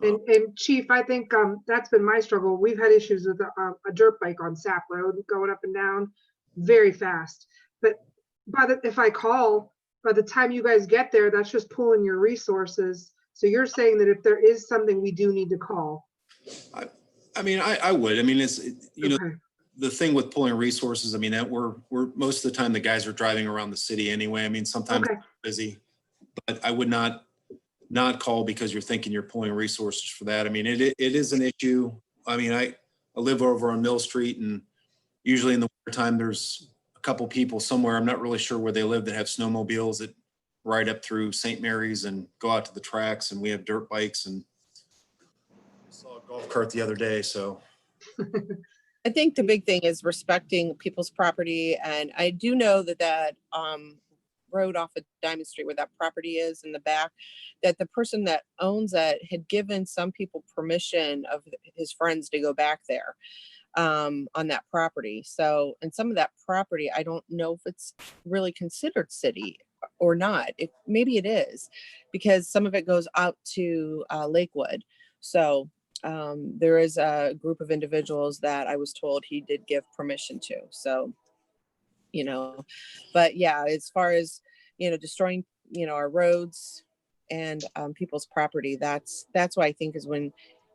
And Chief, I think that's been my struggle. We've had issues with a dirt bike on Sapp Road going up and down very fast. But if I call, by the time you guys get there, that's just pulling your resources. So you're saying that if there is something we do need to call. I mean, I would. I mean, you know, Okay. the thing with pulling resources, I mean, that we're most of the time the guys are driving around the city anyway. I mean, sometimes Okay. it's busy, but I would not call because you're thinking you're pulling resources for that. I mean, it is an issue. I mean, I live over on Mill Street, and usually in the wintertime, there's a couple people somewhere, I'm not really sure where they live, that have snowmobiles that ride up through St. Mary's and go out to the tracks, and we have dirt bikes, and I saw a golf cart the other day, so. I think the big thing is respecting people's property. And I do know that road off of Diamond Street where that property is in the back, that the person that owns it had given some people permission of his friends to go back there on that property. So, and some of that property, I don't know if it's really considered city or not. Maybe it is, because some of it goes out to Lakewood. So there is a group of individuals that I was told he did give permission to. So, you know, but yeah, as far as, you know, destroying, you know, our roads and people's property, that's what I think is when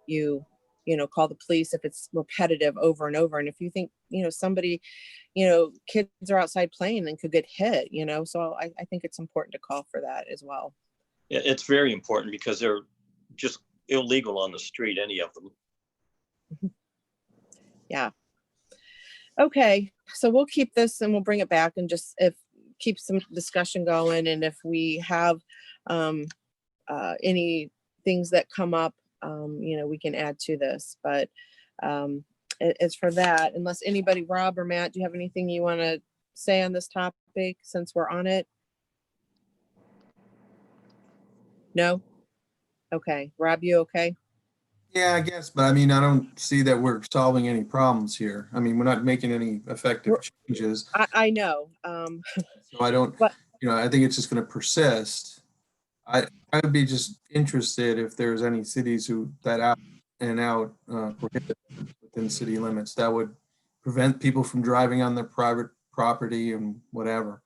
you know, call the police if it's repetitive over and over. And if you think, you know, somebody, you know, kids are outside playing and could get hit, you know, so I think it's important to call for that as well. Yeah, it's very important because they're just illegal on the street, any of them. Yeah. Okay, so we'll keep this and we'll bring it back and just keep some discussion going. And if we have any things that come up, you know, we can add to this. But as for that, unless anybody, Rob or Matt, do you have anything you want to say on this topic since we're on it? No? Okay. Rob, you okay? Yeah, I guess, but I mean, I don't see that we're solving any problems here. I mean, we're not making any effective changes. I know. So I don't, But I think it's just going to persist. I would be just interested if there's any cities who that out and out prohibit within city limits that would prevent people from driving on their private property and whatever.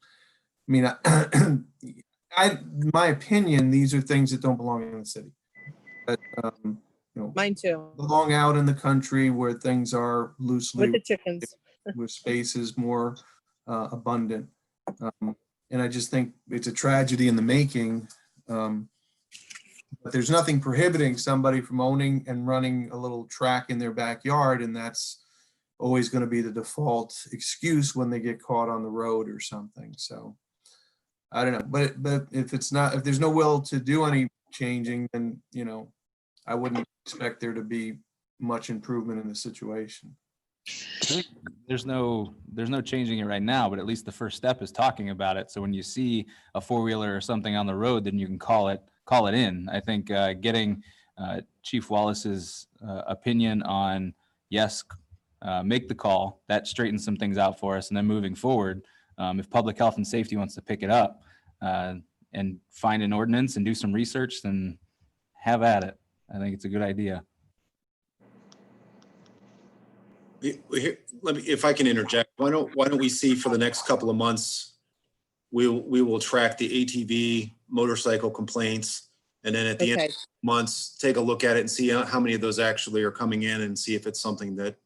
I mean, in my opinion, these are things that don't belong in the city. But mine too, belong out in the country where things are with loosely, the chickens. where space is more abundant. And I just think it's a tragedy in the making. But there's nothing prohibiting somebody from owning and running a little track in their backyard, and that's always going to be the default excuse when they get caught on the road or something. So I don't know, but if there's no will to do any changing, then I wouldn't expect there to be much improvement in the situation. I think there's no changing it right now, but at least the first step is talking about it. So when you see a four-wheeler or something on the road, then you can call it in. I think getting Chief Wallace's opinion on, yes, make the call, that straightens some things out for us. And then moving forward, if public health and safety wants to pick it up and find an ordinance and do some research, then have at it. I think it's a good idea. Let me, if I can interject, why don't we see for the next couple of months, we will track the ATV motorcycle complaints, and then at the end Okay, of months, take a look at it and see how many of those actually are coming in, and see if it's something that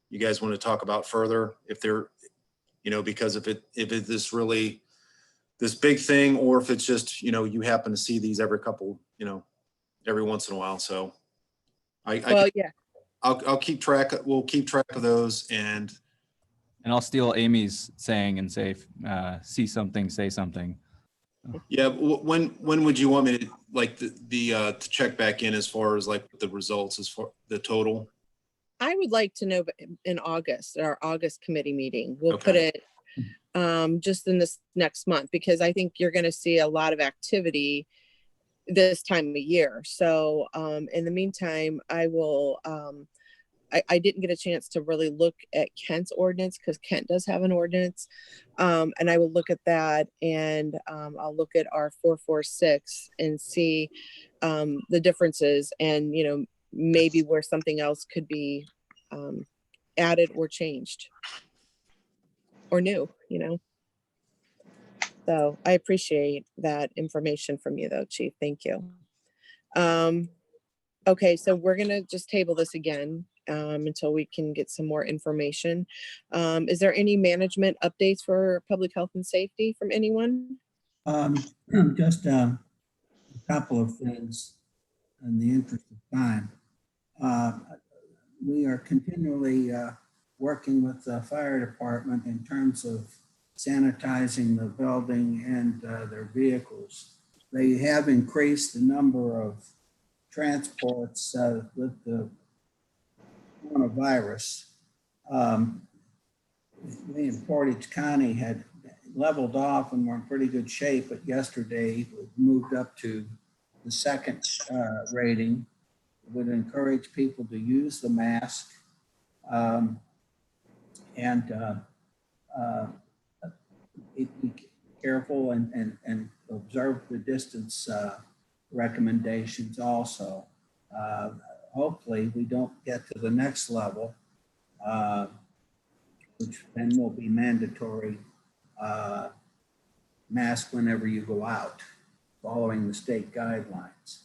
you guys want to talk about further, if they're, because if it is really this big thing, or if it's just, you happen to see these every couple, every once in a while. So well, yeah, I'll keep track. We'll keep track of those, and And I'll steal Amy's saying and say, see something, say something. yeah. When would you want me to to check back in as far as like the results, as far the total? I would like to know in August, our August committee meeting. We'll put Okay. it just in this next month, because I think you're going to see a lot of activity this time of year. So in the meantime, I will, I didn't get a chance to really look at Kent's ordinance, because Kent does have an ordinance. And I will look at that, and I'll look at our 446 and see the differences, and, maybe where something else could be added or changed or new. So I appreciate that information from you though, Chief. Thank you. Okay, so we're gonna just table this again until we can get some more information. Is there any management updates for public health and safety from anyone? Just a couple of things in the interest of time. We are continually working with the fire department in terms of sanitizing the building and their vehicles. They have increased the number of transports with the coronavirus. We in Portage County had leveled off and were in pretty good shape, but yesterday we moved up to the second rating. Would encourage people to use the mask and be careful and observe the distance recommendations also. Hopefully we don't get to the next level, which then will be mandatory mask whenever you go out, following the state guidelines.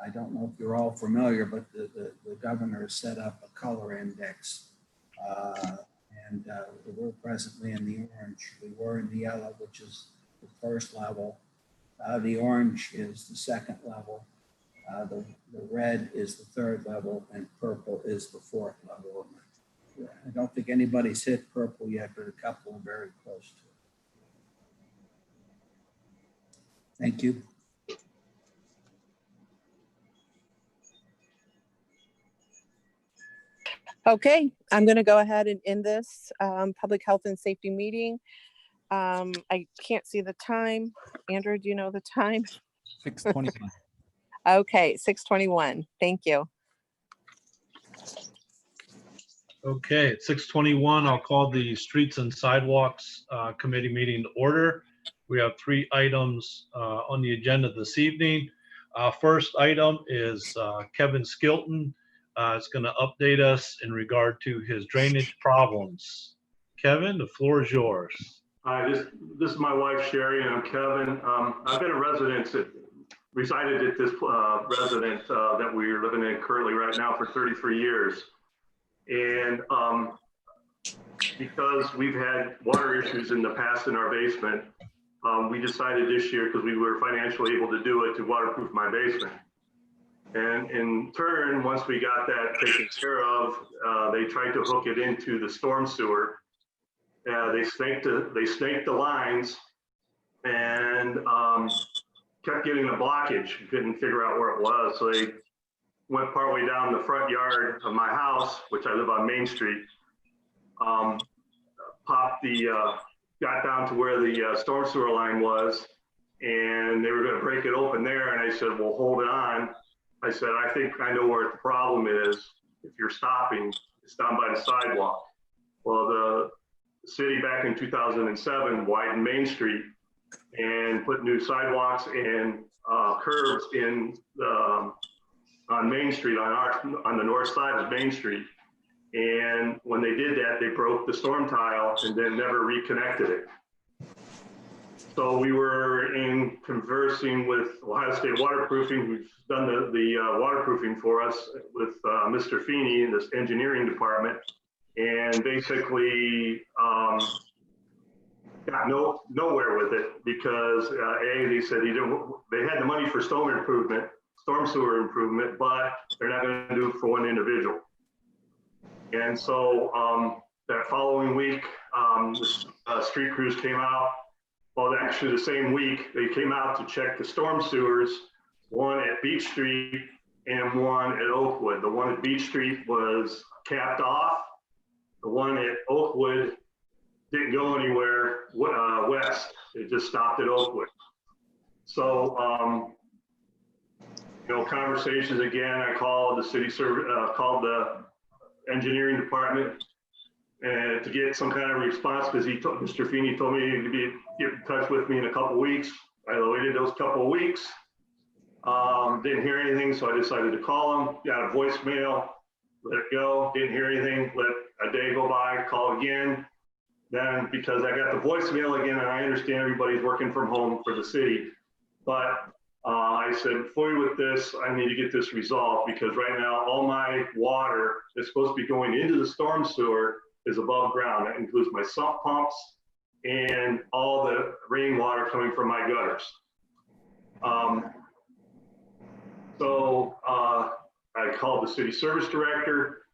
I don't know if you're all familiar, but the governor has set up a color index. And we're presently in the orange. We were in the yellow, which is the first level. The orange is the second level. The red is the third level, and purple is the fourth level. I don't think anybody's hit purple yet, but a couple are very close to it. Thank you. Okay, I'm going to go ahead and end this public health and safety meeting. I can't see the time. Andrew, do you know the time? 6:21. Okay, 6:21. Thank you. Okay, at 6:21, I'll call the Streets and Sidewalks Committee meeting to order. We have 3 items on the agenda this evening. First item is Kevin Skilton is going to update us in regard to his drainage problems. Kevin, the floor is yours. Hi, this is my wife Sherry, and I'm Kevin. I've been a resident, resided at this residence that we're living in currently right now for 33 years. And because we've had water issues in the past in our basement, we decided this year, because we were financially able to do it, to waterproof my basement. And in turn, once we got that taken care of, they tried to hook it into the storm sewer. They snaked the lines and kept getting a blockage. Couldn't figure out where it was. So they went partway down the front yard of my house, which I live on Main Street, got down to where the storm sewer line was, and they were going to break it open there. And I said, well, hold it on. I said, I think I know where the problem is. If you're stopping, it's down by the sidewalk. Well, the city back in 2007 widened Main Street and put new sidewalks and curbs in on Main Street, on the north side of Main Street. And when they did that, they broke the storm tile and then never reconnected it. So we were in conversing with Ohio State Waterproofing, who's done the waterproofing for us, with Mr. Feeney in this engineering department, and basically got nowhere with it because they said they had the money for storm sewer improvement, but they're not going to do it for one individual. And so that following week, the street crews came out. Well, actually the same week, they came out to check the storm sewers, one at Beach Street and one at Oakwood. The one at Beach Street was capped off. The one at Oakwood didn't go anywhere west. It just stopped at Oakwood. So, conversations again. I called the city service, called the engineering department, and to get some kind of response, because Mr. Feeney told me to get in touch with me in a couple weeks. I waited those couple of weeks, didn't hear anything, so I decided to call him. Got a voicemail, let it go. Didn't hear anything. Let a day go by, call again. Then, because I got the voicemail again, and I understand everybody's working from home for the city, but I said, before you with this, I need to get this resolved, because right now all my water that's supposed to be going into the storm sewer is above ground. That includes my sump pumps and all the rainwater coming from my gutters. So I called the city service director,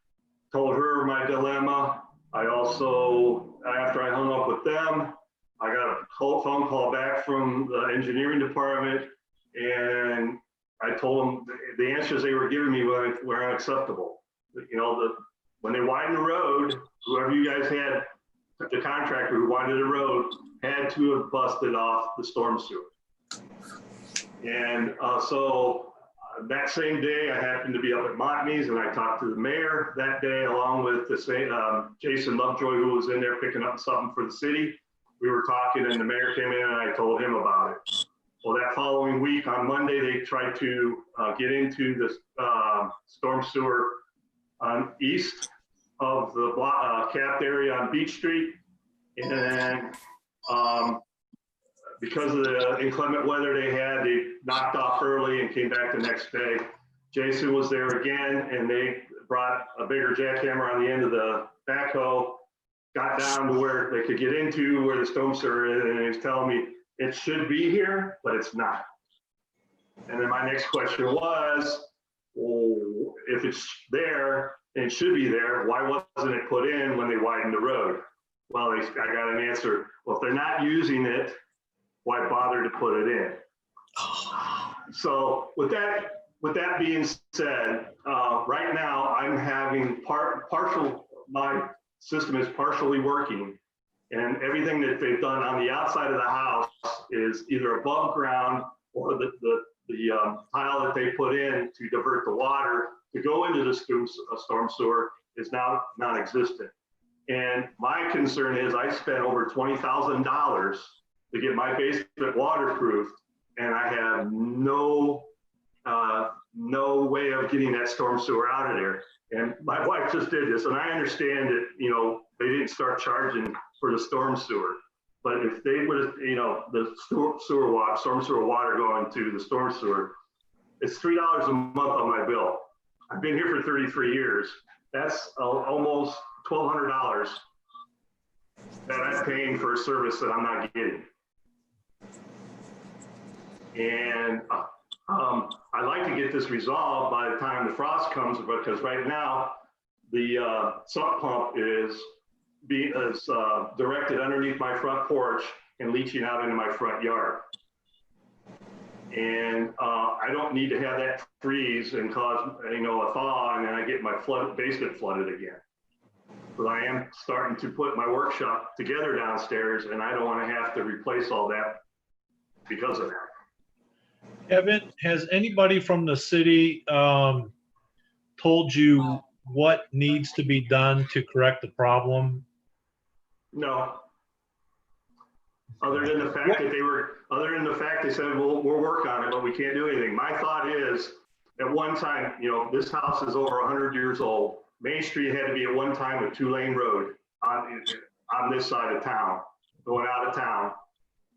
told her my dilemma. I also, after I hung up with them, I got a phone call back from the engineering department, and I told them the answers they were giving me were unacceptable. When they widened the road, whoever you guys had, the contractor who widened the road, had to have busted off the storm sewer. And so that same day, I happened to be up at Montney's, and I talked to the mayor that day, along with Jason Lovejoy, who was in there picking up something for the city. We were talking, and the mayor came in, and I told him about it. Well, that following week, on Monday, they tried to get into the storm sewer east of the capped area on Beach Street. And then because of the inclement weather they knocked off early and came back the next day. Jason was there again, and they brought a bigger jackhammer on the end of the backhoe, got down to where they could get into where the storm sewer is, and he was telling me, it should be here, but it's not. And then my next question was, well, if it's there and it should be there, why wasn't it put in when they widened the road? Well, I got an answer. Well, if they're not using it, why bother to put it in? So with that being said, right now I'm having my system is partially working, and everything that they've done on the outside of the house is either above ground, or the tile that they put in to divert the water to go into the storm sewer is now non-existent. And my concern is I spent over $20,000 to get my basement waterproofed, and I have no way of getting that storm sewer out of there. And my wife just did this, and I understand that, you know, they didn't start charging for the storm sewer. But if they would have, you know, the storm sewer water going to the storm sewer, it's $3 a month on my bill. I've been here for 33 years. That's almost $1,200 that I'm paying for a service that I'm not getting. And I'd like to get this resolved by the time the frost comes, because right now the sump pump is directed underneath my front porch and leaching out into my front yard. And I don't need to have that freeze and cause, you know, a thaw, and then I get my basement flooded again. But I am starting to put my workshop together downstairs, and I don't want to have to replace all that because of that. Kevin, has anybody from the city told you what needs to be done to correct the problem? No. Other than the fact that they said, we'll work on it, but we can't do anything. My thought is, at one time, you know, this house is over 100 years old. Main Street had to be at one time a 2-lane road on this side of town, going out of town.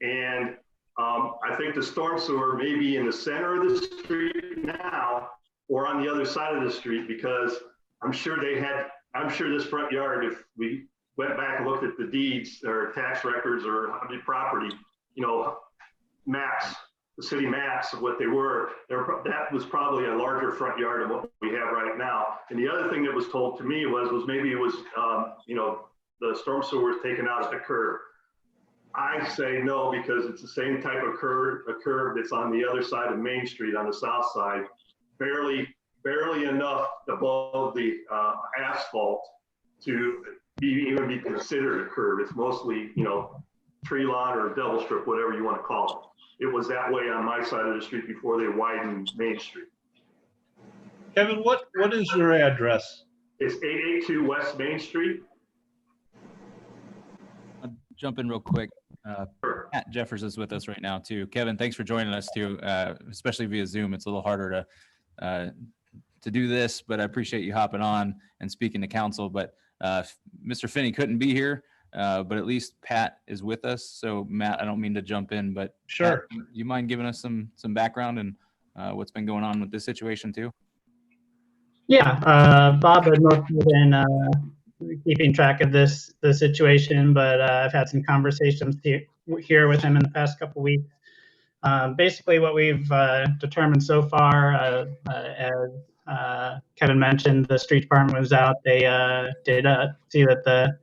And I think the storm sewer may be in the center of the street now or on the other side of the street, because I'm sure this front yard, if we went back and looked at the deeds or tax records or the property, you know, maps, the city maps of what they were, that was probably a larger front yard than what we have right now. And the other thing that was told to me was maybe it was, you know, the storm sewer was taken out at the curb. I say no, because it's the same type of curve that's on the other side of Main Street on the south side, barely enough above the asphalt to even be considered a curve. It's mostly, you know, tree lawn or double strip, whatever you want to call it. It was that way on my side of the street before they widened Main Street. Kevin, what is your address? It's 882 West Main Street. I'll jump in real quick. Pat Jeffers is with us right now too. Kevin, thanks for joining us too, especially via Zoom. It's a little harder to do this, but I appreciate you hopping on and speaking to council. But Mr. Finney couldn't be here, but at least Pat is with us. So Matt, I don't mean to jump in, but sure. Pat, you mind giving us some background and what's been going on with this situation too? Yeah, Bob had mostly been keeping track of the situation, but I've had some conversations here with him in the past couple of weeks. Basically, what we've determined so far, as Kevin mentioned, the street department was out. They did see that the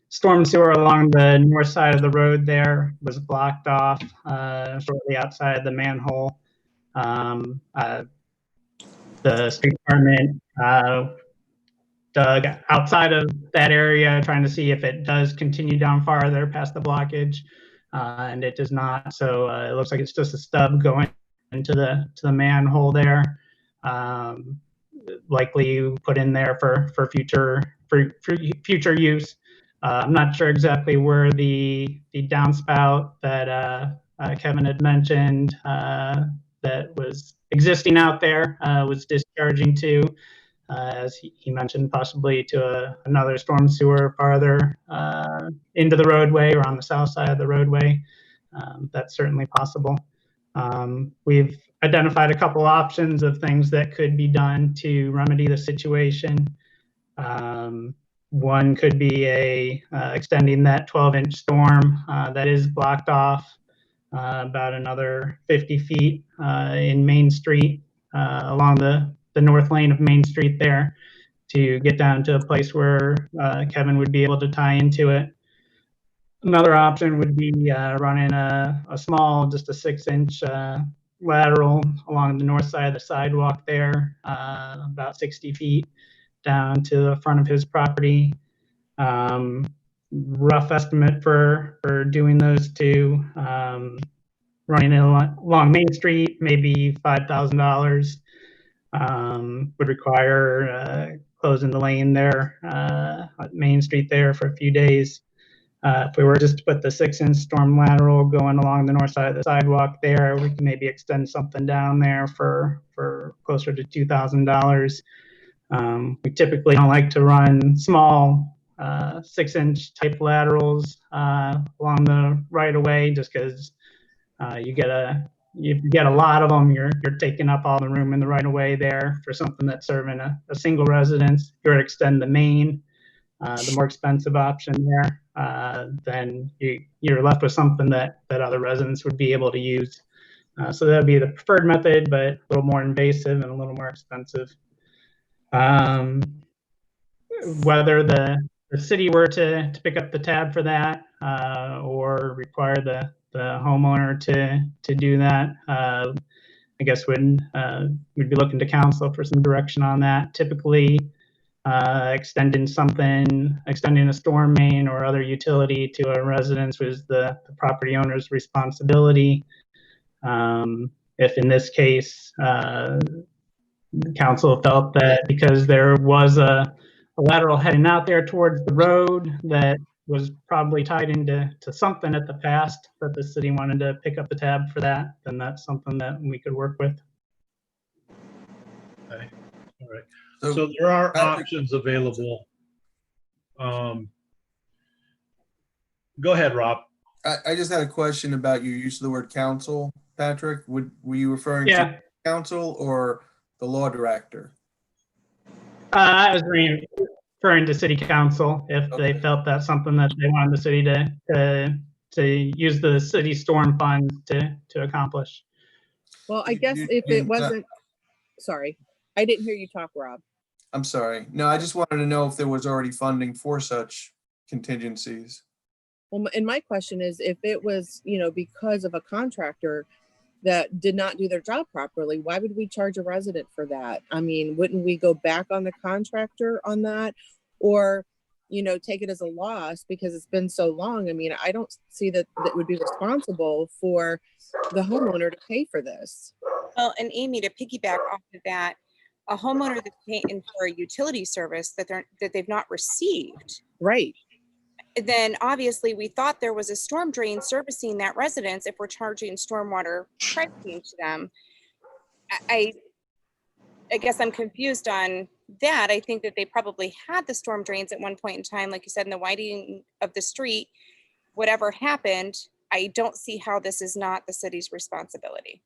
storm sewer along the north side of the road there was blocked off shortly outside the manhole. The street department dug outside of that area, trying to see if it does continue down farther past the blockage, and it does not. So it looks like it's just a stub going into the manhole there, likely put in there for future use. I'm not sure exactly where the downspout that Kevin had mentioned that was existing out there was discharging to. As he mentioned, possibly to another storm sewer farther into the roadway or on the south side of the roadway. That's certainly possible. We've identified a couple options of things that could be done to remedy the situation. One could be extending that 12-inch storm that is blocked off about another 50 feet in Main Street along the north lane of Main Street there, to get down to a place where Kevin would be able to tie into it. Another option would be running a small, just a 6-inch lateral along the north side of the sidewalk there, about 60 feet down to the front of his property. Rough estimate for doing those two, running it along Main Street, maybe $5,000. Would require closing the lane there, on Main Street there for a few days. If we were just to put the 6-inch storm lateral going along the north side of the sidewalk there, we can maybe extend something down there for closer to $2,000. We typically don't like to run small 6-inch type laterals along the right of way, just because you get a lot of them. You're taking up all the room in the right of way there for something that's serving a single residence. If you were to extend the main, the more expensive option there, then you're left with something that other residents would be able to use. So that would be the preferred method, but a little more invasive and a little more expensive. Whether the city were to pick up the tab for that, or require the homeowner to do that, I guess we'd be looking to council for some direction on that. Typically, extending a storm main or other utility to a residence was the property owner's responsibility. If in this case, council felt that because there was a lateral heading out there towards the road that was probably tied into something at the past, that the city wanted to pick up the tab for that, then that's something that we could work with. Okay. All right. So there are options available. Go ahead, Rob. I just had a question about your use of the word council, Patrick. Were you referring to council or the law director? I was referring to city council if they felt that's something that they wanted the city to use the city storm funds to accomplish. Well, I guess if it wasn't, sorry, I didn't hear you talk, Rob. I'm sorry. No, I just wanted to know if there was already funding for such contingencies. Well, and my question is, if it was, because of a contractor that did not do their job properly, why would we charge a resident for that? I mean, wouldn't we go back on the contractor on that, or, take it as a loss because it's been so long? I mean, I don't see that would be responsible for the homeowner to pay for this. Well, and Amy, to piggyback off of that, a homeowner that's paying for a utility service that they've not received. Right. Then obviously we thought there was a storm drain servicing that residence if we're charging stormwater pricing to them. I guess I'm confused on that. I think that they probably had the storm drains at one point in time, like you said, in the widening of the street. Whatever happened, I don't see how this is not the city's responsibility.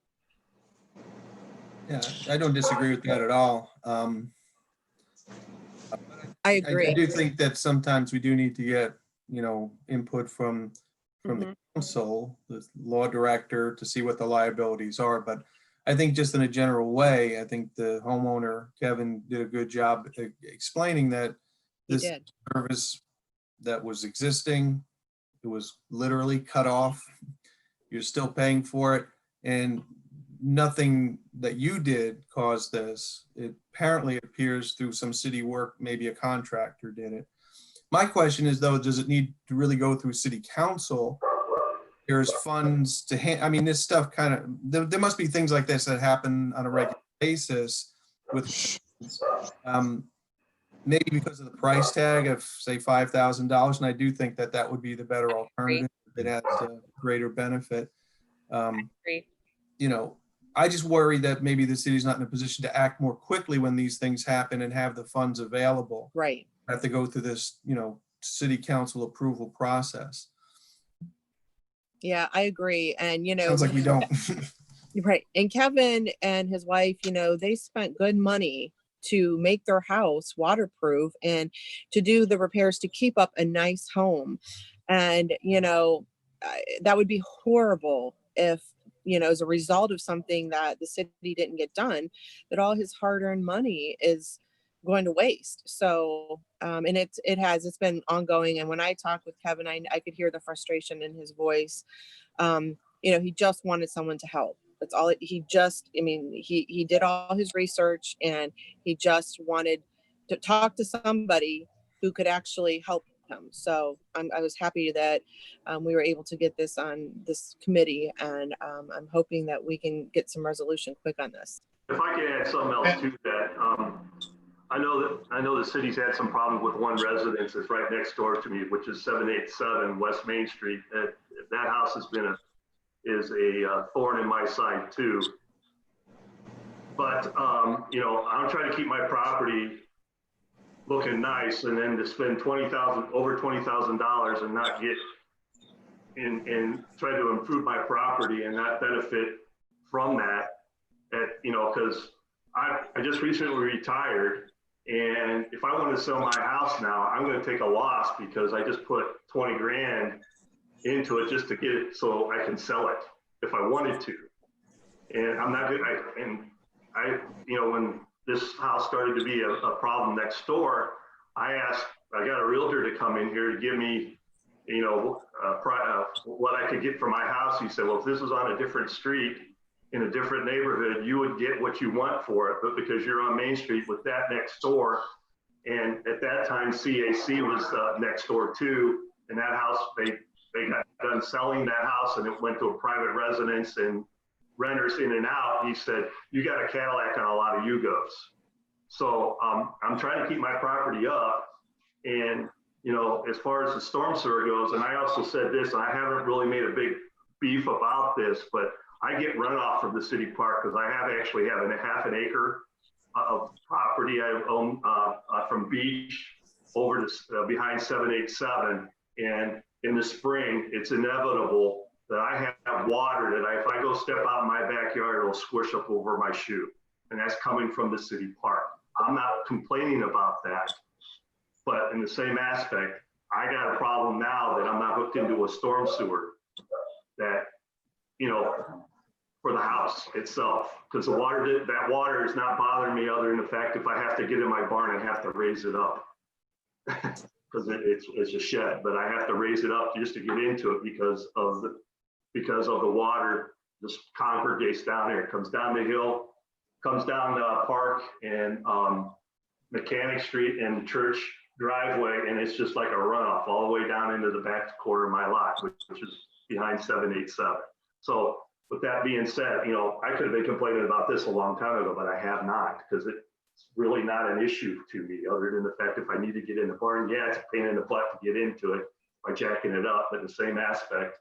Yeah, I don't disagree with that at all. I agree. I do think that sometimes we do need to get, input from the council, the law director, to see what the liabilities are. But I think just in a general way, I think the homeowner, Kevin, did a good job explaining that this service that was existing, it was literally cut off. You're still paying for it, and nothing that you did caused this. It apparently appears through some city work, maybe a contractor did it. My question is, though, does it need to really go through city council? There's funds to this stuff kind of, there must be things like this that happen on a regular basis with, maybe because of the price tag of, say, $5,000. And I do think that would be the better alternative. It has a greater benefit. I agree. I just worry that maybe the city's not in a position to act more quickly when these things happen and have the funds available. Right. Have to go through this, city council approval process. Yeah, I agree. And, Sounds like we don't. Right. And Kevin and his wife, they spent good money to make their house waterproof and to do the repairs to keep up a nice home. And, that would be horrible if, as a result of something that the city didn't get done, that all his hard-earned money is going to waste. So, and it's been ongoing. And when I talked with Kevin, I could hear the frustration in his voice. He just wanted someone to help. That's all. He did all his research, and he just wanted to talk to somebody who could actually help him. So I was happy that we were able to get this on this committee, and I'm hoping that we can get some resolution quick on this. If I could add something else to that, I know the city's had some problems with one residence that's right next door to me, which is 787 West Main Street. That house has been a thorn in my side too. But, you know, I'm trying to keep my property looking nice, and then to spend over $20,000 and not get and try to improve my property and not benefit from that, you know, because I just recently retired, and if I want to sell my house now, I'm going to take a loss because I just put 20 grand into it just to get it so I can sell it if I wanted to. And I'm not good. You know, when this house started to be a problem next door, I got a realtor to come in here to give me, you know, what I could get for my house. He said, well, if this was on a different street in a different neighborhood, you would get what you want for it. But because you're on Main Street with that next door, and at that time, CAC was next door too, and that house, they got done selling that house and it went to a private residence and renters in and out. He said, you got a Cadillac on a lot of Yugos. So I'm trying to keep my property up. And, you know, as far as the storm sewer goes, and I also said this, and I haven't really made a big beef about this, but I get runoff from the city park because I actually have a half an acre of property I own from Beach over to behind 787. And in the spring, it's inevitable that I have water that if I go step out in my backyard, it'll squish up over my shoe. And that's coming from the city park. I'm not complaining about that. But in the same aspect, I got a problem now that I'm not hooked into a storm sewer that, you know, for the house itself, because that water is not bothering me other than the fact if I have to get in my barn and have to raise it up because it's a shed, but I have to raise it up just to get into it because of the water just congregates down there. It comes down the hill, comes down the park and Mechanic Street and the church driveway, and it's just like a runoff all the way down into the back quarter of my lot, which is behind 787. So with that being said, you know, I could have been complaining about this a long time ago, but I have not, because it's really not an issue to me other than the fact if I need to get in the barn, yeah, it's a pain in the butt to get into it by jacking it up, but in the same aspect,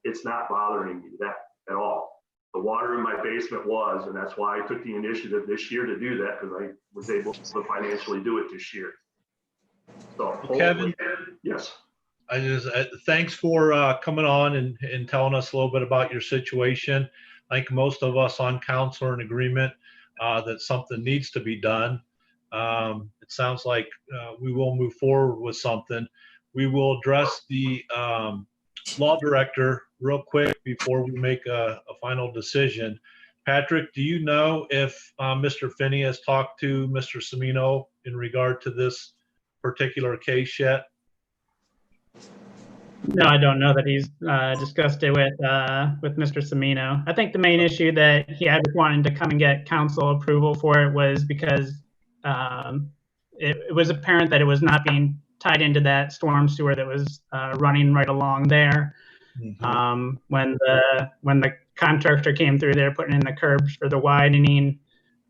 it's not bothering me that at all. The water in my basement was, and that's why I took the initiative this year to do that, because I was able to financially do it this year. So Kevin, yes. Thanks for coming on and telling us a little bit about your situation. I think most of us on council are in agreement that something needs to be done. It sounds like we will move forward with something. We will address the law director real quick before we make a final decision. Patrick, do you know if Mr. Finney has talked to Mr. Semino in regard to this particular case yet? No, I don't know that he's discussed it with Mr. Semino. I think the main issue that he had with wanting to come and get council approval for it was because it was apparent that it was not being tied into that storm sewer that was running right along there. Mm-hmm. When the contractor came through there putting in the curbs for the widening,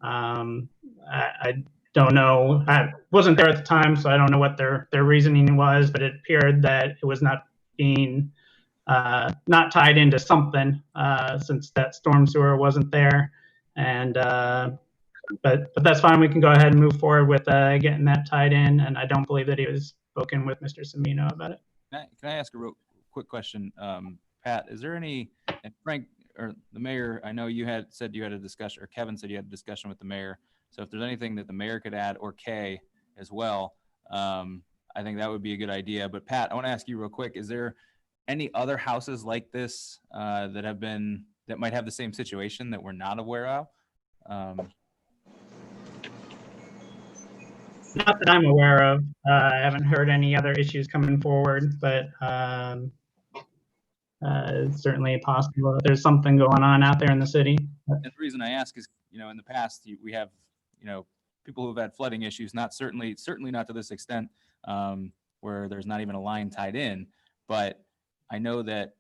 I don't know. I wasn't there at the time, so I don't know what their reasoning was, but it appeared that it was not being not tied into something since that storm sewer wasn't there. And but that's fine. We can go ahead and move forward with getting that tied in. And I don't believe that he was spoken with Mr. Semino about it. Can I ask a real quick question? Pat, is there any, and Frank or the mayor, I know you had said you had a discussion, or Kevin said you had a discussion with the mayor. So if there's anything that the mayor could add, or Kay as well, I think that would be a good idea. But Pat, I want to ask you real quick, is there any other houses like this that might have the same situation that we're not aware of? Not that I'm aware of. I haven't heard any other issues coming forward, but it's certainly possible that there's something going on out there in the city. And the reason I ask is, you know, in the past we have, you know, people who've had flooding issues, certainly not to this extent, where there's not even a line tied in, but I know that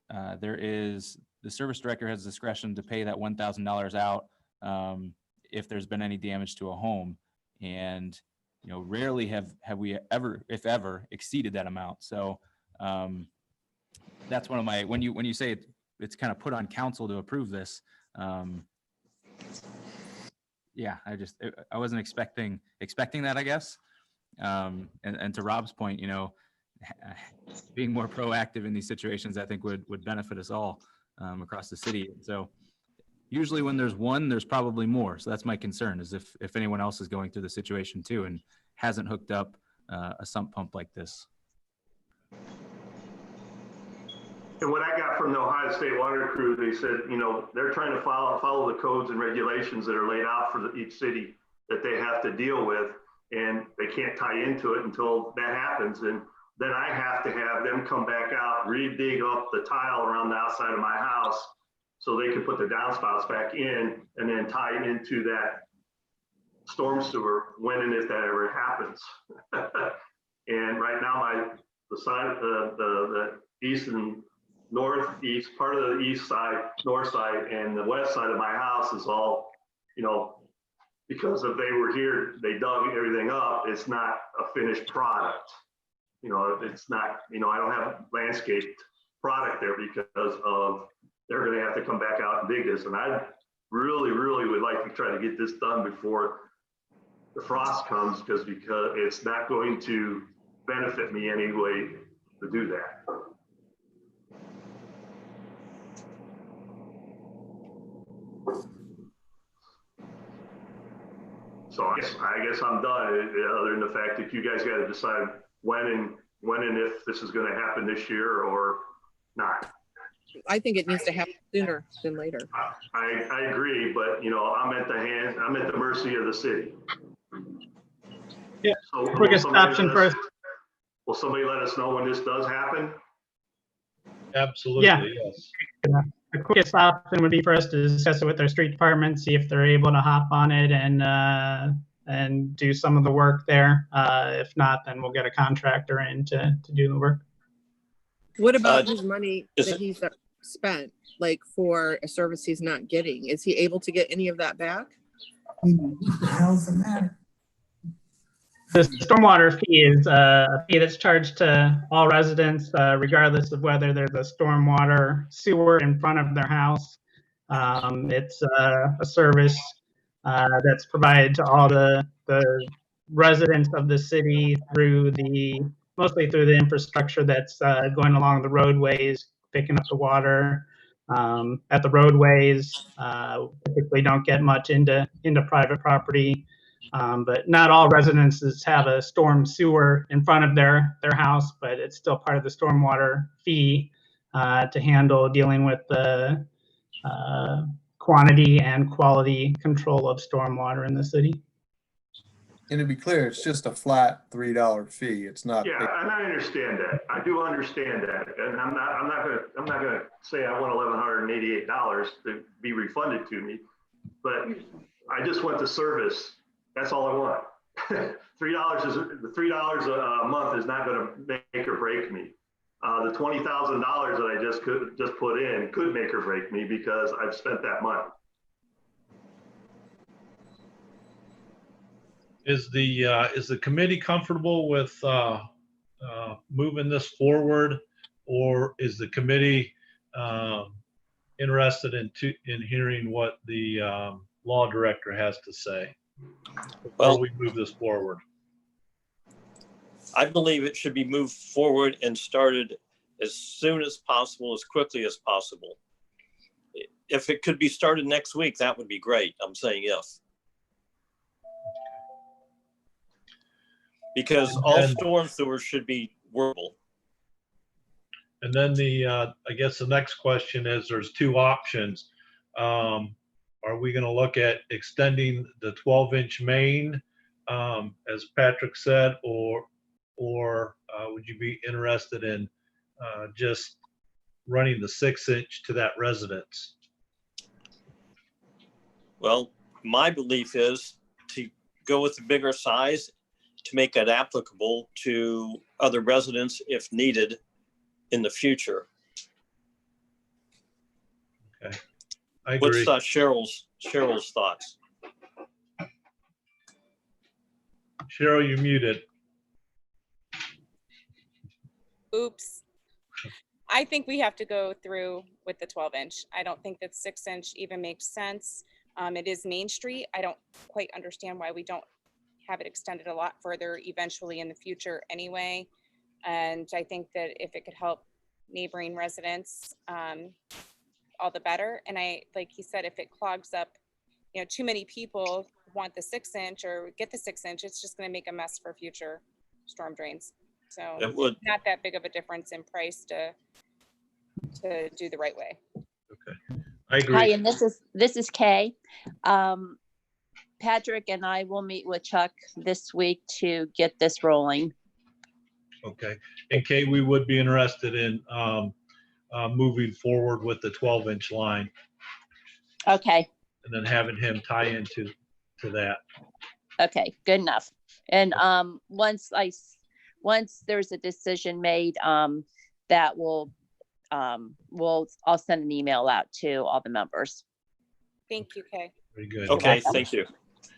the service director has discretion to pay that $1,000 out if there's been any damage to a home. and rarely have we ever, if ever, exceeded that amount. So that's one of my, when you say it's kind of put on council to approve this. Yeah, I wasn't expecting that, I guess. And to Rob's point, being more proactive in these situations, I think would benefit us all across the city. So usually when there's one, there's probably more. So that's my concern, is if anyone else is going through the situation too and hasn't hooked up a sump pump like this. And what I got from the Ohio State Water Crew, they said, they're trying to follow the codes and regulations that are laid out for each city that they have to deal with, and they can't tie into it until that happens. And then I have to have them come back out, re-dig up the tile around the outside of my house so they can put the downspouts back in and then tie it into that storm sewer when and if that ever happens. And right now, the side of the east and northeast, part of the east side, north side, and the west side of my house is all, because if they were here, they dug everything up. It's not a finished product. It's not, I don't have landscaped product there because of, they're going to have to come back out and dig this. And I really, really would like to try to get this done before the frost comes, because it's not going to benefit me anyway to do that. So I guess I'm done, other than the fact that you guys got to decide when and if this is going to happen this year or not. I think it needs to happen sooner than later. I agree, but I'm at the mercy of the city. Yeah. So Quickest option first. Will somebody let us know when this does happen? Absolutely, Yeah. yes. The quickest option would be for us to discuss it with our street department, see if they're able to hop on it and do some of the work there. If not, then we'll get a contractor in to do the work. What about his money is that it- he's spent, like for a service he's not getting? Is he able to get any of that back? What the hell's the matter? The stormwater fee is a fee that's charged to all residents, regardless of whether there's a stormwater sewer in front of their house. It's a service that's provided to all the residents of the city mostly through the infrastructure that's going along the roadways, picking up the water. At the roadways, typically don't get much into private property. But not all residences have a storm sewer in front of their house, but it's still part of the stormwater fee to handle dealing with the quantity and quality control of stormwater in the city. And to be clear, it's just a flat $3 fee. It's not. Yeah, and I understand that. I do understand that, and I'm not gonna say I want $1,188 to be refunded to me, but I just want the service. That's all I want. $3 a month is not going to make or break me. The $20,000 that I just put in could make or break me because I've spent that money. Is the committee comfortable with moving this forward, or is the committee interested in hearing what the law director has to say before we move this forward? I believe it should be moved forward and started as soon as possible, as quickly as possible. If it could be started next week, that would be great. I'm saying yes. Because all storm sewers should be workable. And then I guess the next question is, there's two options. Are we going to look at extending the 12-inch main, as Patrick said, or would you be interested in just running the 6-inch to that residence? Well, my belief is to go with the bigger size to make it applicable to other residents if needed in the future. Okay, I agree. What's Cheryl's thoughts? Cheryl, you're muted. Oops. I think we have to go through with the 12-inch. I don't think that 6-inch even makes sense. It is Main Street. I don't quite understand why we don't have it extended a lot further eventually in the future anyway. And I think that if it could help neighboring residents, all the better. And like he said, if it clogs up, too many people want the 6-inch or get the 6-inch, it's just going to make a mess for future storm drains. So It would. not that big of a difference in price to do the right way. Okay, I agree. Hi, and this is Kay. Patrick and I will meet with Chuck this week to get this rolling. Okay, and Kay, we would be interested in moving forward with the 12-inch line. Okay. And then having him tie into that. Okay, good enough. And once there's a decision made, that I'll send an email out to all the members. Thank you, Kay. Very good. Okay, thank you.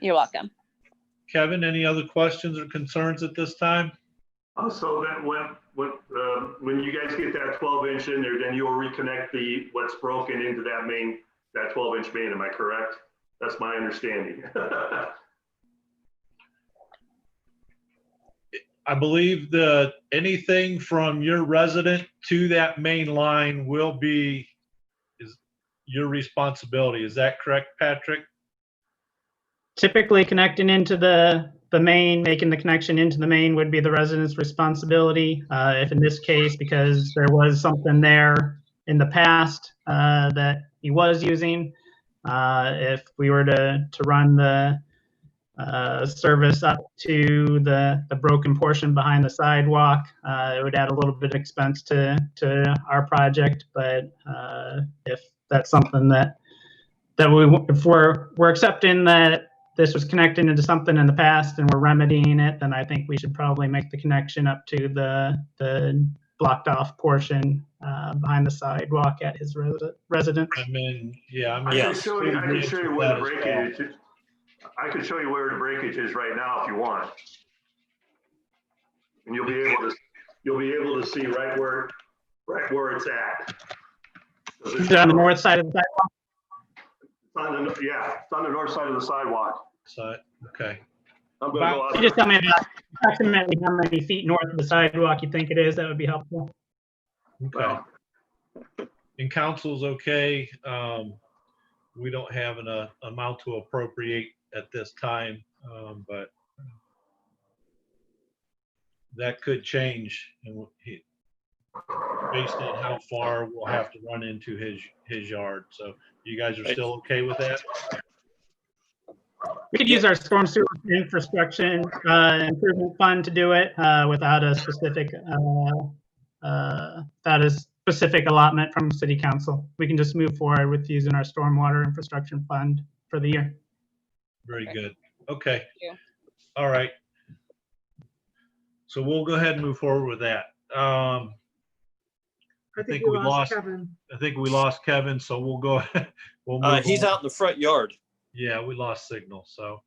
You're welcome. Kevin, any other questions or concerns at this time? So that when you guys get that 12-inch in there, then you'll reconnect what's broken into that 12-inch main. Am I correct? That's my understanding. I believe that anything from your resident to that main line is your responsibility. Is that correct, Patrick? Typically connecting into the main, making the connection into the main would be the resident's responsibility. If in this case, because there was something there in the past that he was using, if we were to run the service up to the broken portion behind the sidewalk, it would add a little bit of expense to our project. But if that's something that if we're accepting that this was connected into something in the past and we're remedying it, then I think we should probably make the connection up to the blocked off portion behind the sidewalk at his residence. I can show you where the breakage is. I can show you where the breakage is right now if you want, and you'll be able to see right where it's at. Is it on the north side of the sidewalk? It's on the north side of the sidewalk. Okay. I'm gonna go out. Can you just tell me about approximately how many feet north of the sidewalk you think it is? That would be helpful. Okay. And council's okay. We don't have an amount to appropriate at this time, but that could change, and based on how far we'll have to run into his yard. So you guys are still okay with that? We could use our storm sewer infrastructure improvement fund to do it without a specific allotment from city council. We can just move forward with using our stormwater infrastructure fund for the year. Very good. Okay. All right. So we'll go ahead and move forward with that. I think we lost Kevin. I think we lost Kevin. So we'll go. We'll move he's on. out in the front yard. Yeah, we lost signal. So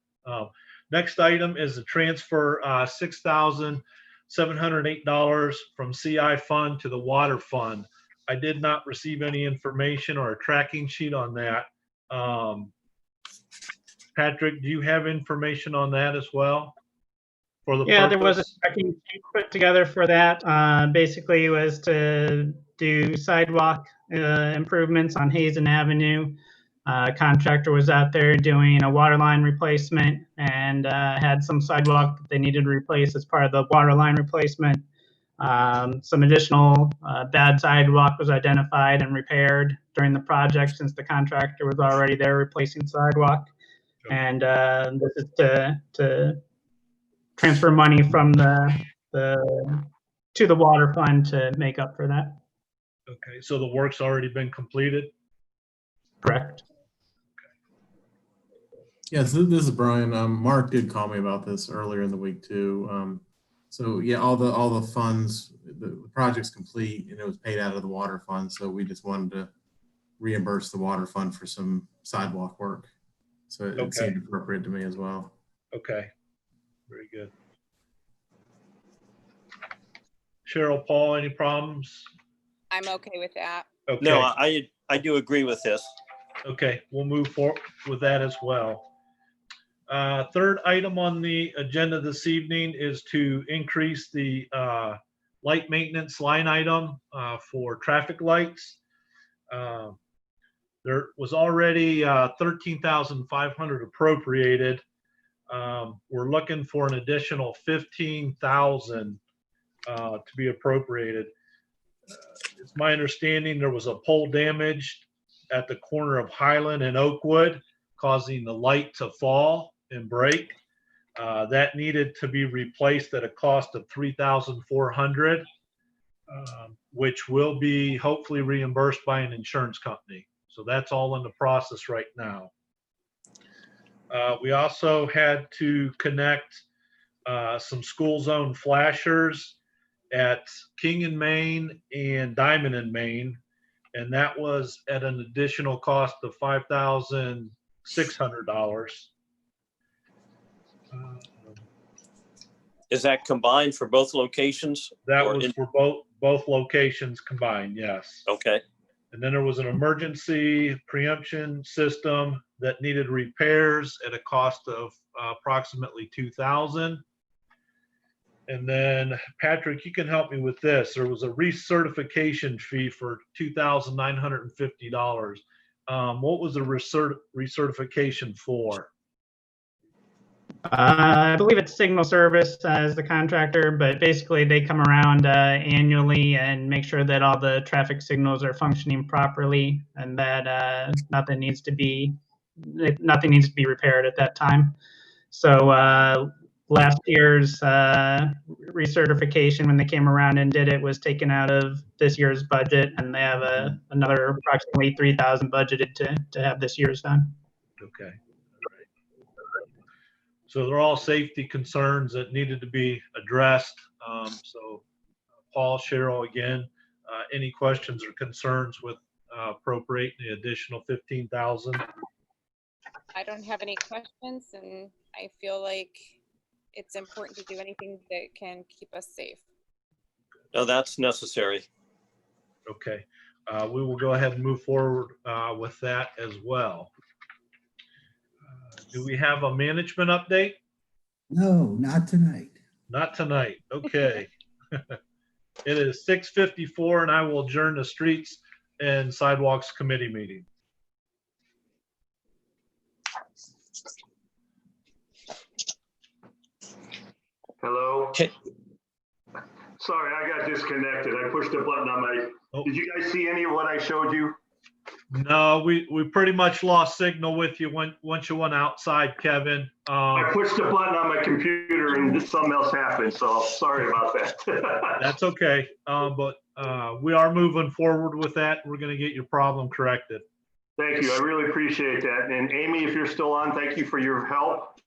next item is the transfer $6,708 from CI fund to the water fund. I did not receive any information or a tracking sheet on that. Patrick, do you have information on that as well? For the there was a purpose? tracking sheet put together for that. Basically, it was to do sidewalk improvements on Hazen Avenue. Contractor was out there doing a water line replacement and had some sidewalk that they needed to replace as part of the water line replacement. Some additional bad sidewalk was identified and repaired during the project since the contractor was already there replacing sidewalk. And this is to transfer money from to the water fund to make up for that. Okay, so the work's already been completed? Correct. Yeah, so this is Brian. Mark did call me about this earlier in the week too. So yeah, all the funds, the project's complete and it was paid out of the water fund. So we just wanted to reimburse the water fund for some sidewalk work. So it seemed appropriate to me as well. Okay, Very good. Cheryl, Paul, any problems? I'm okay with that. Okay. No, I do agree with this. Okay, we'll move forward with that as well. Third item on the agenda this evening is to increase the light maintenance line item for traffic lights. There was already 13,500 appropriated. We're looking for an additional 15,000 to be appropriated. It's my understanding there was a pole damaged at the corner of Highland and Oakwood, causing the light to fall and break. That needed to be replaced at a cost of $3,400, which will be hopefully reimbursed by an insurance company. So that's all in the process right now. We also had to connect some school zone flashers at King and Main and Diamond and Main, and that was at an additional cost of $5,600. Is that combined for both locations? That or was in- for both locations combined, yes. Okay. And then there was an emergency preemption system that needed repairs at a cost of approximately $2,000. And then Patrick, you can help me with this. There was a recertification fee for $2,950. What was the recertification for? I believe it's Signal Service as the contractor, but basically they come around annually and make sure that all the traffic signals are functioning properly and that nothing needs to be repaired at that time. So last year's recertification, when they came around and did it, was taken out of this year's budget, and they have another approximately $3,000 budgeted to have this year's done. Okay. So they're all safety concerns that needed to be addressed. So Paul, Cheryl, again, any questions or concerns with appropriating the additional 15,000? I don't have any questions, and I feel like it's important to do anything that can keep us safe. No, that's necessary. Okay. We will go ahead and move forward with that as well. Do we have a management update? No, not tonight. Not tonight. Okay. It is 6:54 and I will adjourn the Streets and Sidewalks Committee meeting. Hello? Okay. Sorry, I got disconnected. I pushed a button on my, Oh. did you guys see any of what I showed you? No, we pretty much lost signal with you once you went outside, Kevin. I pushed a button on my computer and something else happened, so sorry about that. That's okay. But we are moving forward with that. We're going to get your problem corrected. Thank you. I really appreciate that. And Amy, if you're still on, thank you for your help.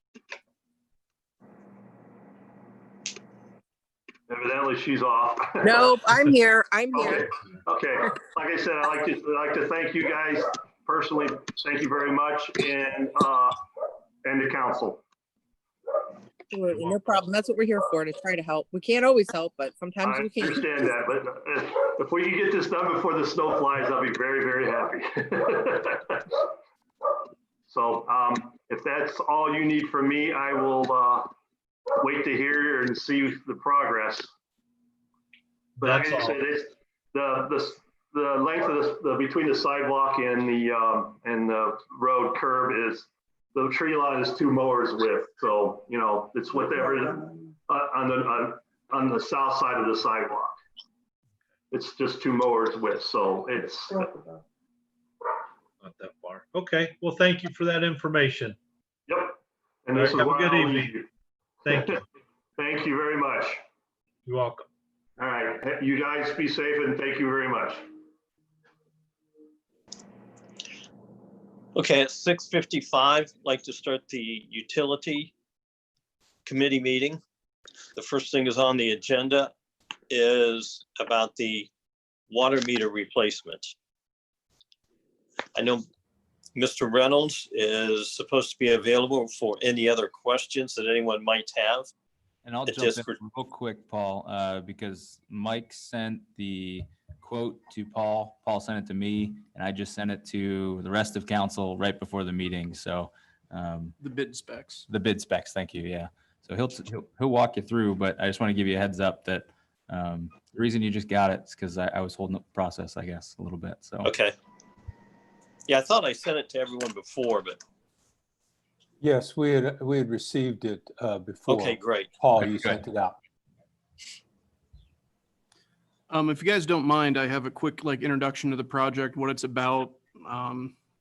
Evidently, she's off. Nope, I'm here. I'm Okay, here. okay. Like I said, I'd like to thank you guys personally. Thank you very much, and the council. Absolutely, no problem. That's what we're here for, to try to help. We can't always help, but sometimes I we can. understand that, but if we can get this done before the snow flies, I'll be very, very happy. So if that's all you need from me, I will wait to hear and see the progress. But That's like I all. said, the length of the between the sidewalk and the road curb is, the tree line is 2 mowers width. So, you know, it's whatever on the south side of the sidewalk. It's just 2 mowers width. So it's, Not that far. Okay. Well, thank you for that information. yep. And All this right, is have a why good I'll evening. leave you. Thank you. Thank you very much. You're welcome. All right. You guys be safe and thank you very much. Okay, at 6:55, I'd like to start the utility committee meeting. The first thing is on the agenda is about the water meter replacement. I know Mr. Reynolds is supposed to be available for any other questions that anyone might have. And I'll It jump just- in real quick, Paul, because Mike sent the quote to Paul. Paul sent it to me, and I just sent it to the rest of council right before the meeting. So The bid specs. the bid specs, thank you. Yeah. So he'll walk you through, but I just want to give you a heads up that the reason you just got it is because I was holding up the process, I guess, a little bit. So Okay. Yeah, I thought I sent it to everyone before, but Yes, we had received it before. okay, great. Paul, Okay, you good. sent it out. If you guys don't mind, I have a quick introduction to the project, what it's about,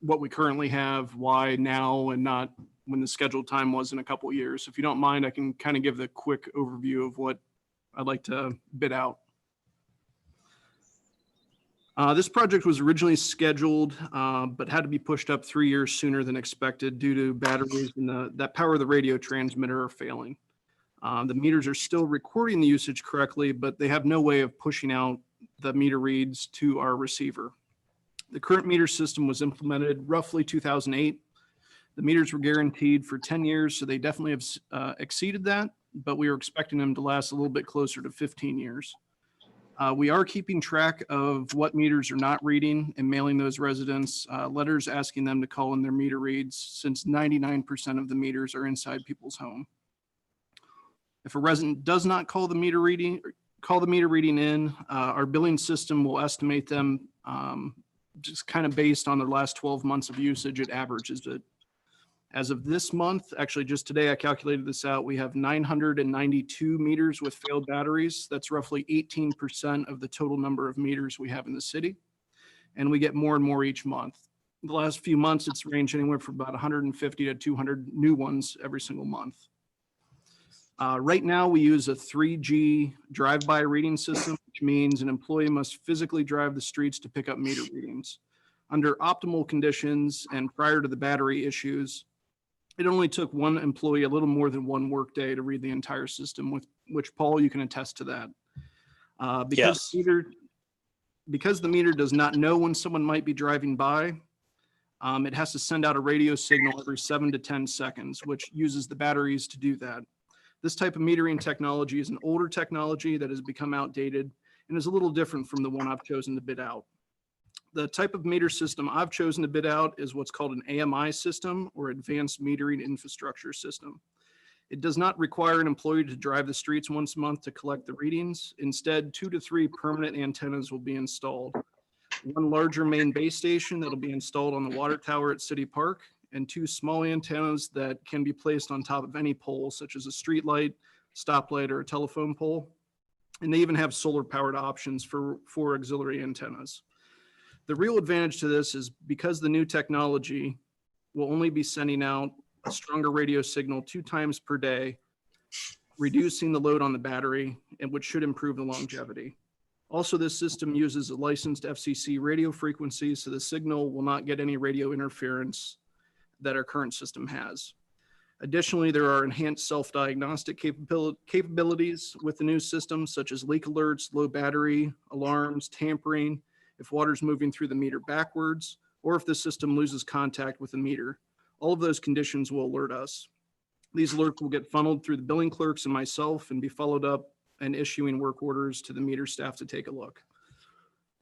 what we currently have, why now and not when the scheduled time was in a couple of years. If you don't mind, I can kind of give the quick overview of what I'd like to bid out. This project was originally scheduled, but had to be pushed up 3 years sooner than expected due to batteries that power the radio transmitter are failing. The meters are still recording the usage correctly, but they have no way of pushing out the meter reads to our receiver. The current meter system was implemented roughly 2008. The meters were guaranteed for 10 years, so they definitely have exceeded that, but we were expecting them to last a little bit closer to 15 years. We are keeping track of what meters are not reading and mailing those residents letters asking them to call in their meter reads, since 99% of the meters are inside people's home. If a resident does not call the meter reading in, our billing system will estimate them just kind of based on the last 12 months of usage. It averages it. As of this month, actually just today, I calculated this out. We have 992 meters with failed batteries. That's roughly 18% of the total number of meters we have in the city. And we get more and more each month. The last few months, it's ranged anywhere from about 150 to 200 new ones every single month. Right now, we use a 3G drive-by reading system, which means an employee must physically drive the streets to pick up meter readings. Under optimal conditions and prior to the battery issues, it only took one employee a little more than one workday to read the entire system, with which, Paul, you can attest to that. Because the meter does not know when someone might be driving by, it has to send out a radio signal every 7 to 10 seconds, which uses the batteries to do that. This type of metering technology is an older technology that has become outdated and is a little different from the one I've chosen to bid out. The type of meter system I've chosen to bid out is what's called an AMI system, or Advanced Metering Infrastructure System. It does not require an employee to drive the streets once a month to collect the readings. Instead, 2 to 3 permanent antennas will be installed. One larger main base station that'll be installed on the water tower at City Park, and 2 small antennas that can be placed on top of any pole, such as a street light, stoplight, or a telephone pole. And they even have solar powered options for auxiliary antennas. The real advantage to this is because the new technology will only be sending out a stronger radio signal 2 times per day, reducing the load on the battery, and which should improve the longevity. Also, this system uses a licensed FCC radio frequency, so the signal will not get any radio interference that our current system has. Additionally, there are enhanced self-diagnostic capabilities with the new system, such as leak alerts, low battery, alarms, tampering, if water's moving through the meter backwards, or if the system loses contact with the meter. All of those conditions will alert us. These alerts will get funneled through the billing clerks and myself and be followed up and issuing work orders to the meter staff to take a look.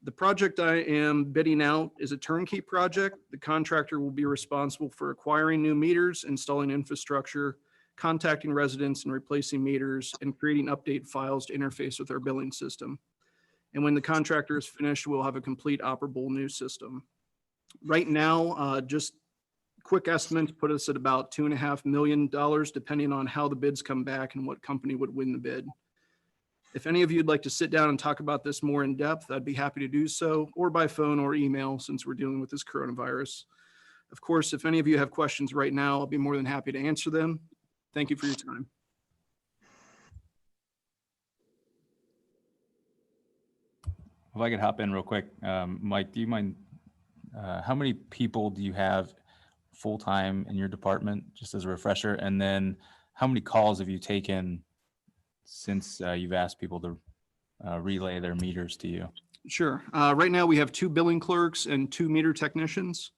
The project I am bidding out is a turnkey project. The contractor will be responsible for acquiring new meters, installing infrastructure, contacting residents and replacing meters, and creating update files to interface with our billing system. And when the contractor is finished, we'll have a complete operable new system. Right now, just quick estimates put us at about $2.5 million, depending on how the bids come back and what company would win the bid. If any of you would like to sit down and talk about this more in depth, I'd be happy to do so, or by phone or email, since we're dealing with this coronavirus. Of course, if any of you have questions right now, I'll be more than happy to answer them. Thank you for your time. if I could hop in real quick, Mike, do you mind, how many people do you have full-time in your department, just as a refresher? And then how many calls have you taken since you've asked people to relay their meters to you? Sure. Right now we have 2 billing clerks and 2 meter technicians.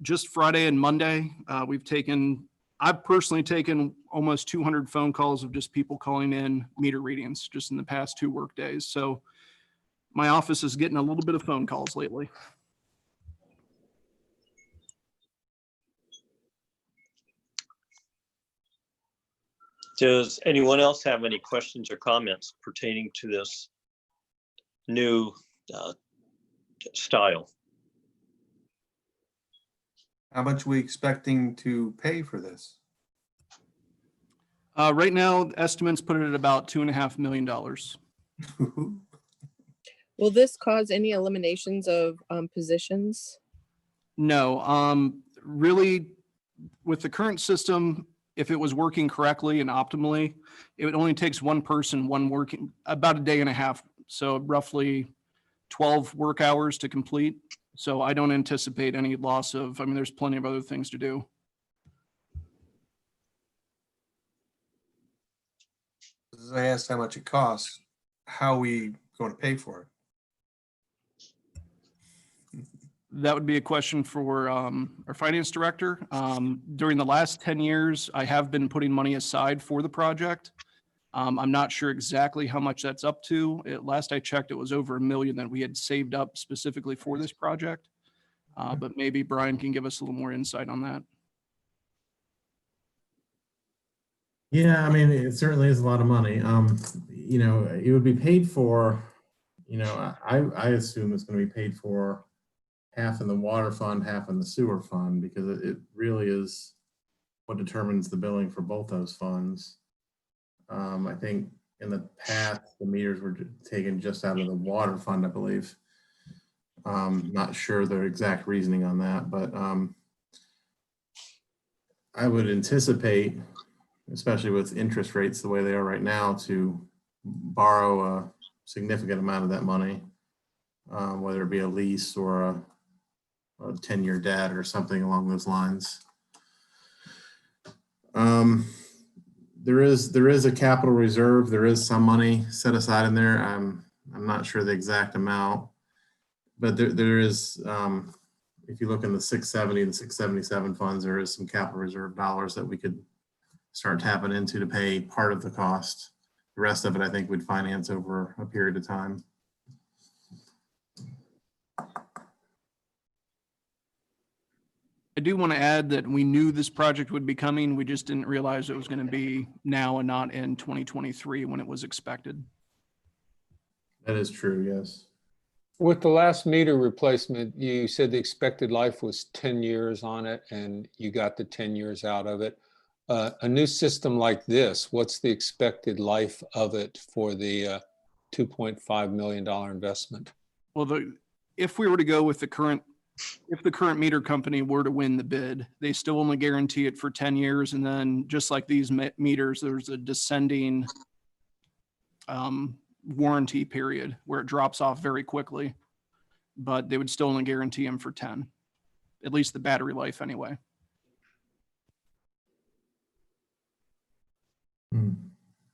Just Friday and Monday, I've personally taken almost 200 phone calls of just people calling in meter readings just in the past 2 work days. So my office is getting a little bit of phone calls lately. Does anyone else have any questions or comments pertaining to this new style? How much are we expecting to pay for this? Right now, estimates put it at about $2.5 million. Will this cause any eliminations of positions? No, really, with the current system, if it was working correctly and optimally, it only takes one person, about a day and a half. So roughly 12 work hours to complete. So I don't anticipate any loss of, there's plenty of other things to do. As I asked how much it costs, how are we going to pay for it? That would be a question for our finance director. During the last 10 years, I have been putting money aside for the project. I'm not sure exactly how much that's up to. Last I checked, it was over $1 million that we had saved up specifically for this project. But maybe Brian can give us a little more insight on that. Yeah, I mean, it certainly is a lot of money. You know, it would be paid for, you know, I assume it's going to be paid for half in the water fund, half in the sewer fund, because it really is what determines the billing for both those funds. I think in the past, the meters were taken just out of the water fund, I believe. Not sure the exact reasoning on that, but I would anticipate, especially with interest rates the way they are right now, to borrow a significant amount of that money, whether it be a lease or a 10-year debt or something along those lines. There is a capital reserve. There is some money set aside in there. I'm not sure the exact amount, but there is, if you look in the 670 and 677 funds, there is some capital reserve dollars that we could start tapping into to pay part of the cost. The rest of it, I think, we'd finance over a period of time. I do want to add that we knew this project would be coming. We just didn't realize it was going to be now and not in 2023 when it was expected. That is true, yes. With the last meter replacement, you said the expected life was 10 years on it and you got the 10 years out of it. A new system like this, what's the expected life of it for the $2.5 million investment? Well, if we were to go with if the current meter company were to win the bid, they still only guarantee it for 10 years. And then just like these meters, there's a descending warranty period where it drops off very quickly, but they would still only guarantee them for 10, at least the battery life anyway.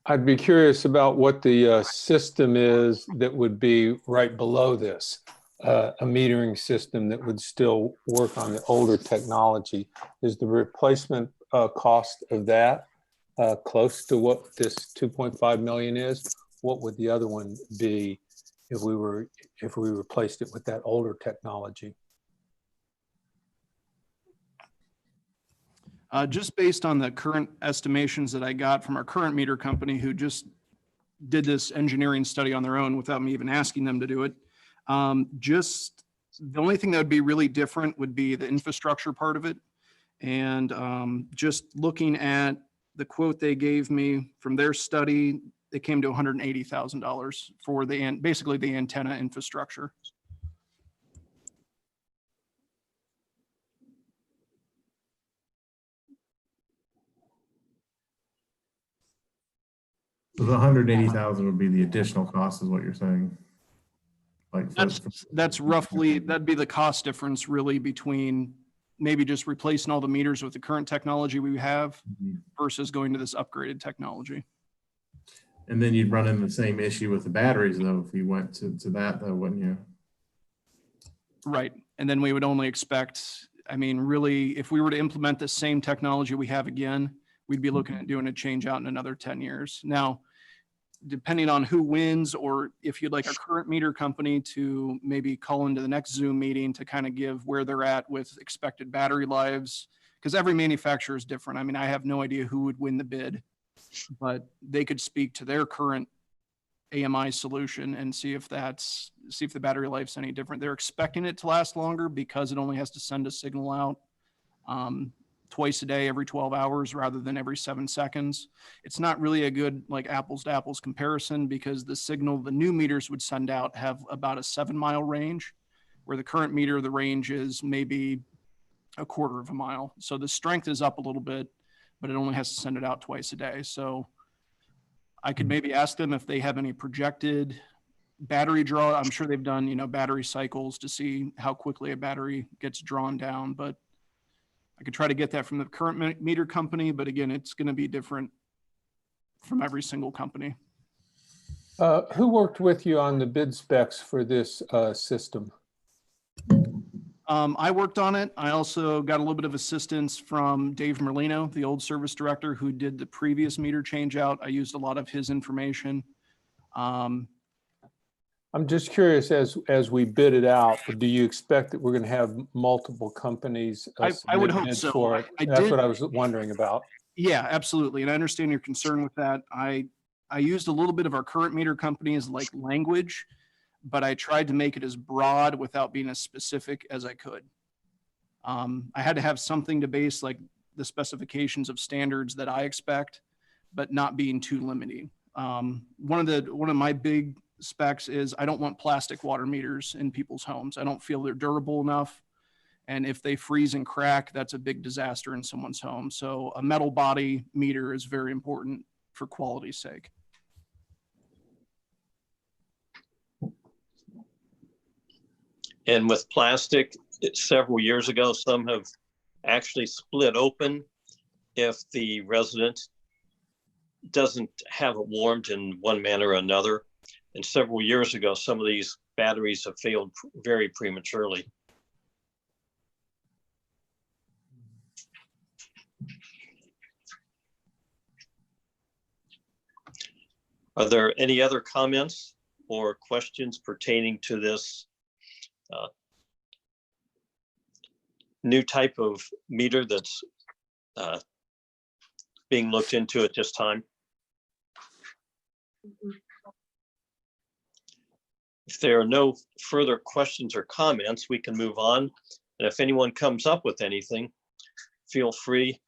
I'd be curious about what the system is that would be right below this. A metering system that would still work on the older technology. Is the replacement cost of that close to what this 2.5 million is? What would the other one be if we replaced it with that older technology? Just based on the current estimations that I got from our current meter company, who just did this engineering study on their own without me even asking them to do it. Just the only thing that would be really different would be the infrastructure part of it. And just looking at the quote they gave me from their study, it came to $180,000 for basically the antenna infrastructure. So the 180,000 would be the additional cost, is what you're saying? Like that's roughly, that'd be the cost difference really between maybe just replacing all the meters with the current technology we have versus going to this upgraded technology. And then you'd run into the same issue with the batteries though, if you went to that though, wouldn't you? Right. And then we would only expect, I mean, really, if we were to implement the same technology we have again, we'd be looking at doing a change out in another 10 years. Now, depending on who wins, or if you'd like our current meter company to maybe call into the next Zoom meeting to kind of give where they're at with expected battery lives, because every manufacturer is different. I mean, I have no idea who would win the bid, but they could speak to their current AMI solution and see if the battery life's any different. They're expecting it to last longer because it only has to send a signal out twice a day, every 12 hours, rather than every 7 seconds. It's not really a good like apples to apples comparison, because the signal the new meters would send out have about a 7-mile range, where the current meter, the range is maybe a quarter of a mile. So the strength is up a little bit, but it only has to send it out twice a day. So I could maybe ask them if they have any projected battery draw. I'm sure they've done, battery cycles to see how quickly a battery gets drawn down, but I could try to get that from the current meter company, but again, it's going to be different from every single company. Who worked with you on the bid specs for this system? I worked on it. I also got a little bit of assistance from Dave Merlino, the old service director who did the previous meter change out. I used a lot of his information. I'm just curious, as we bid it out, do you expect that we're going to have multiple companies I would hope bids so. for it? That's what I was wondering about. Yeah, absolutely. And I understand your concern with that. I used a little bit of our current meter company's like language, but I tried to make it as broad without being as specific as I could. I had to have something to base like the specifications of standards that I expect, but not being too limiting. One of my big specs is I don't want plastic water meters in people's homes. I don't feel they're durable enough. And if they freeze and crack, that's a big disaster in someone's home. So a metal body meter is very important for quality's sake. And with plastic, several years ago, some have actually split open if the resident doesn't have it warmed in one manner or another. And several years ago, some of these batteries have failed very prematurely. Are there any other comments or questions pertaining to this new type of meter that's being looked into at this time? If there are no further questions or comments, we can move on. And if anyone comes up with anything, feel free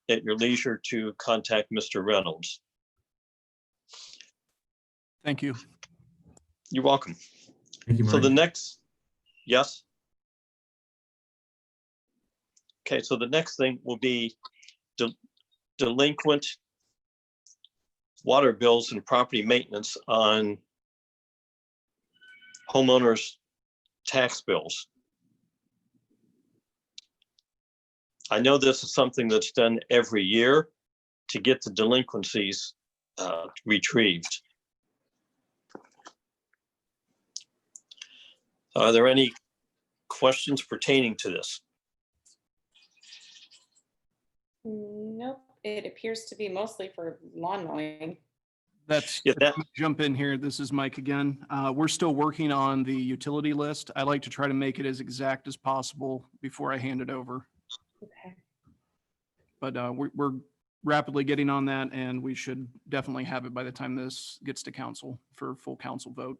at your leisure to contact Mr. Reynolds. Thank you. You're welcome. Thank you, So Mike. the next, yes? Okay, so the next thing will be delinquent water bills and property maintenance on homeowners' tax bills. I know this is something that's done every year to get the delinquencies retrieved. Are there any questions pertaining to this? Nope, it appears to be mostly for lawn mowing. That's jump in here. This is Mike again. We're still working on the utility list. I like to try to make it as exact as possible before I hand it over. Okay. But we're rapidly getting on that, and we should definitely have it by the time this gets to council for full council vote.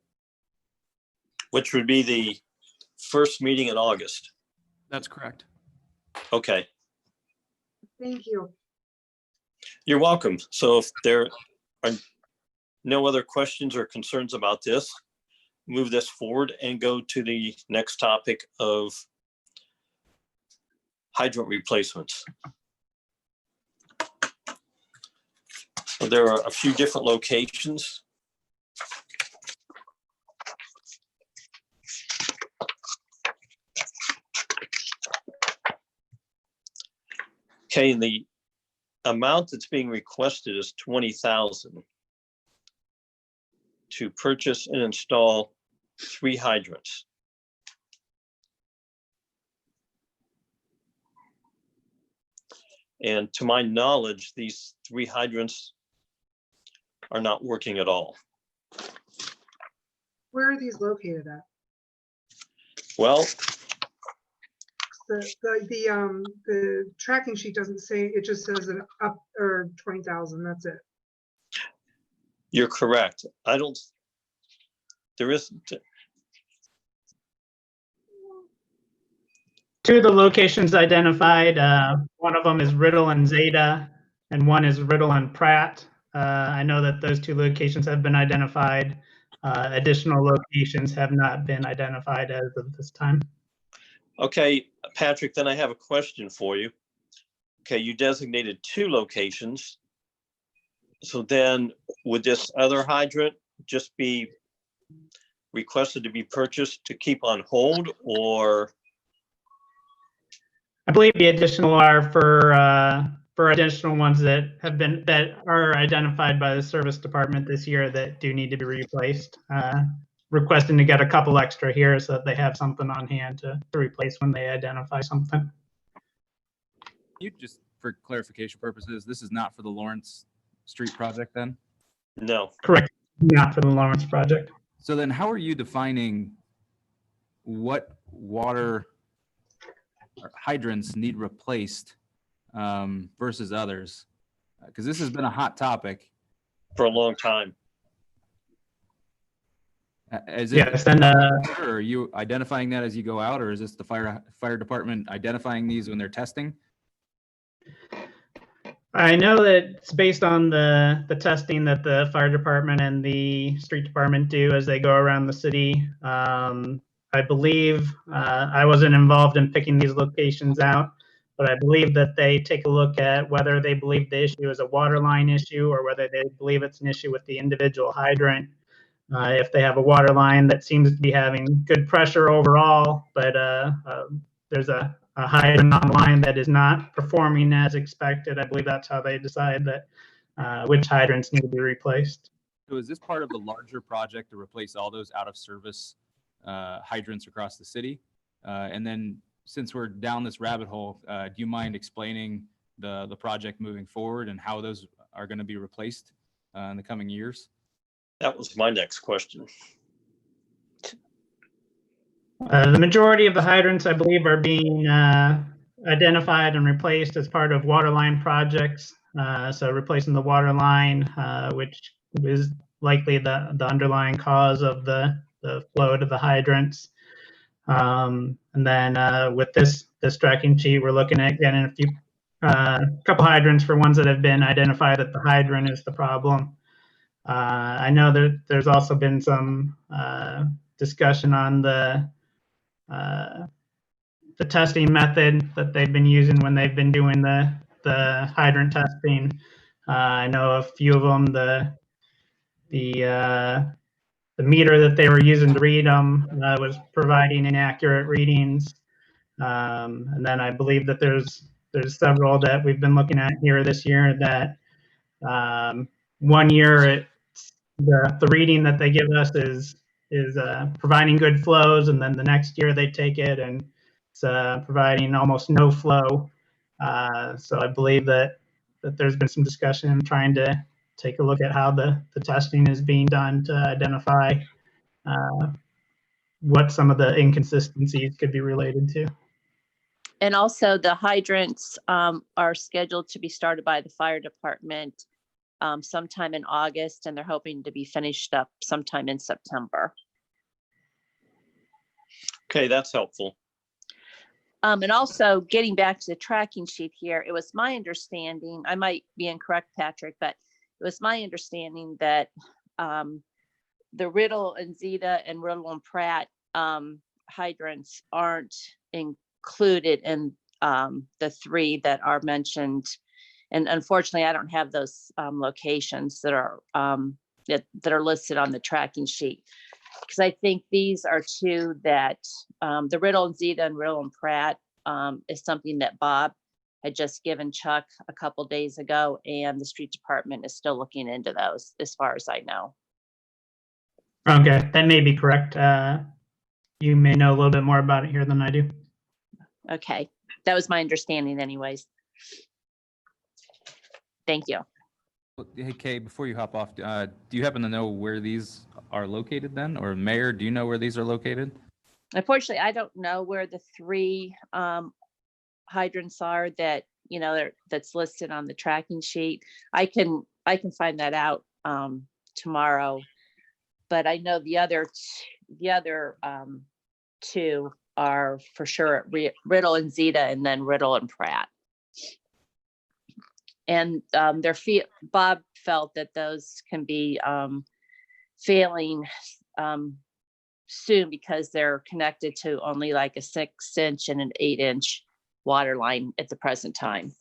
Which would be the first meeting in August. That's correct. Okay, Thank you. you're welcome. So if there are no other questions or concerns about this, move this forward and go to the next topic of hydrant replacements. So there are a few different locations. Okay, and the amount that's being requested is $20,000 to purchase and install 3 hydrants. And to my knowledge, these 3 hydrants are not working at all. Where are these located at? Well, The tracking sheet doesn't say, it just says an up or 20,000, that's it. you're correct. There isn't. 2 of the locations identified, one of them is Riddle and Zeta, and one is Riddle and Pratt. I know that those 2 locations have been identified. Additional locations have not been identified as of this time. Okay, Patrick, then I have a question for you. Okay, you designated 2 locations. So then would this other hydrant just be requested to be purchased to keep on hold, or? I believe the additional are for additional ones that are identified by the service department this year that do need to be replaced. Requesting to get a couple extra here so that they have something on hand to replace when they identify something. You just, for clarification purposes, this is not for the Lawrence Street project then? No. Correct. Not for the Lawrence project. So then how are you defining what water hydrants need replaced versus others? Because this has been a hot topic For a long time. Yes, and or are you identifying that as you go out, or is this the fire department identifying these when they're testing? I know that it's based on the testing that the fire department and the street department do as they go around the city. I believe I wasn't involved in picking these locations out, but I believe that they take a look at whether they believe the issue is a water line issue or whether they believe it's an issue with the individual hydrant. If they have a water line that seems to be having good pressure overall, but there's a hydrant on the line that is not performing as expected, I believe that's how they decide that which hydrants need to be replaced. So is this part of the larger project to replace all those out of service hydrants across the city? And then since we're down this rabbit hole, do you mind explaining the project moving forward and how those are going to be replaced in the coming years? That was my next question. The majority of the hydrants, I believe, are being identified and replaced as part of water line projects. So replacing the water line, which is likely the underlying cause of the flow to the hydrants. And then with this tracking sheet, we're looking at getting a couple hydrants for ones that have been identified that the hydrant is the problem. I know that there's also been some discussion on the testing method that they've been using when they've been doing the hydrant testing. I know a few of them, the meter that they were using to read them was providing inaccurate readings. And then I believe that there's several that we've been looking at here this year that 1 year the reading that they give us is providing good flows, and then the next year they take it and it's providing almost no flow. So I believe that there's been some discussion trying to take a look at how the testing is being done to identify what some of the inconsistencies could be related to. And also the hydrants are scheduled to be started by the fire department sometime in August, and they're hoping to be finished up sometime in September. Okay, that's helpful. And also getting back to the tracking sheet here, it was my understanding, I might be incorrect, Patrick, but it was my understanding that the Riddle and Zeta and Riddle and Pratt hydrants aren't included in the 3 that are mentioned. And unfortunately, I don't have those locations that are listed on the tracking sheet, because I think these are 2 that the Riddle and Zeta and Riddle and Pratt is something that Bob had just given Chuck a couple days ago, and the street department is still looking into those, as far as I know. Okay, that may be correct. You may know a little bit more about it here than I do. Okay, that was my understanding anyways. Thank you. Well, hey, Kay, before you hop off, do you happen to know where these are located then? Or Mayor, do you know where these are located? Unfortunately, I don't know where the 3 hydrants are that, that's listed on the tracking sheet. I can find that out tomorrow, but I know the other 2 are for sure at Riddle and Zeta, and then Riddle and Pratt. And Bob felt that those can be failing soon because they're connected to only like a 6-inch and an 8-inch water line at the present time.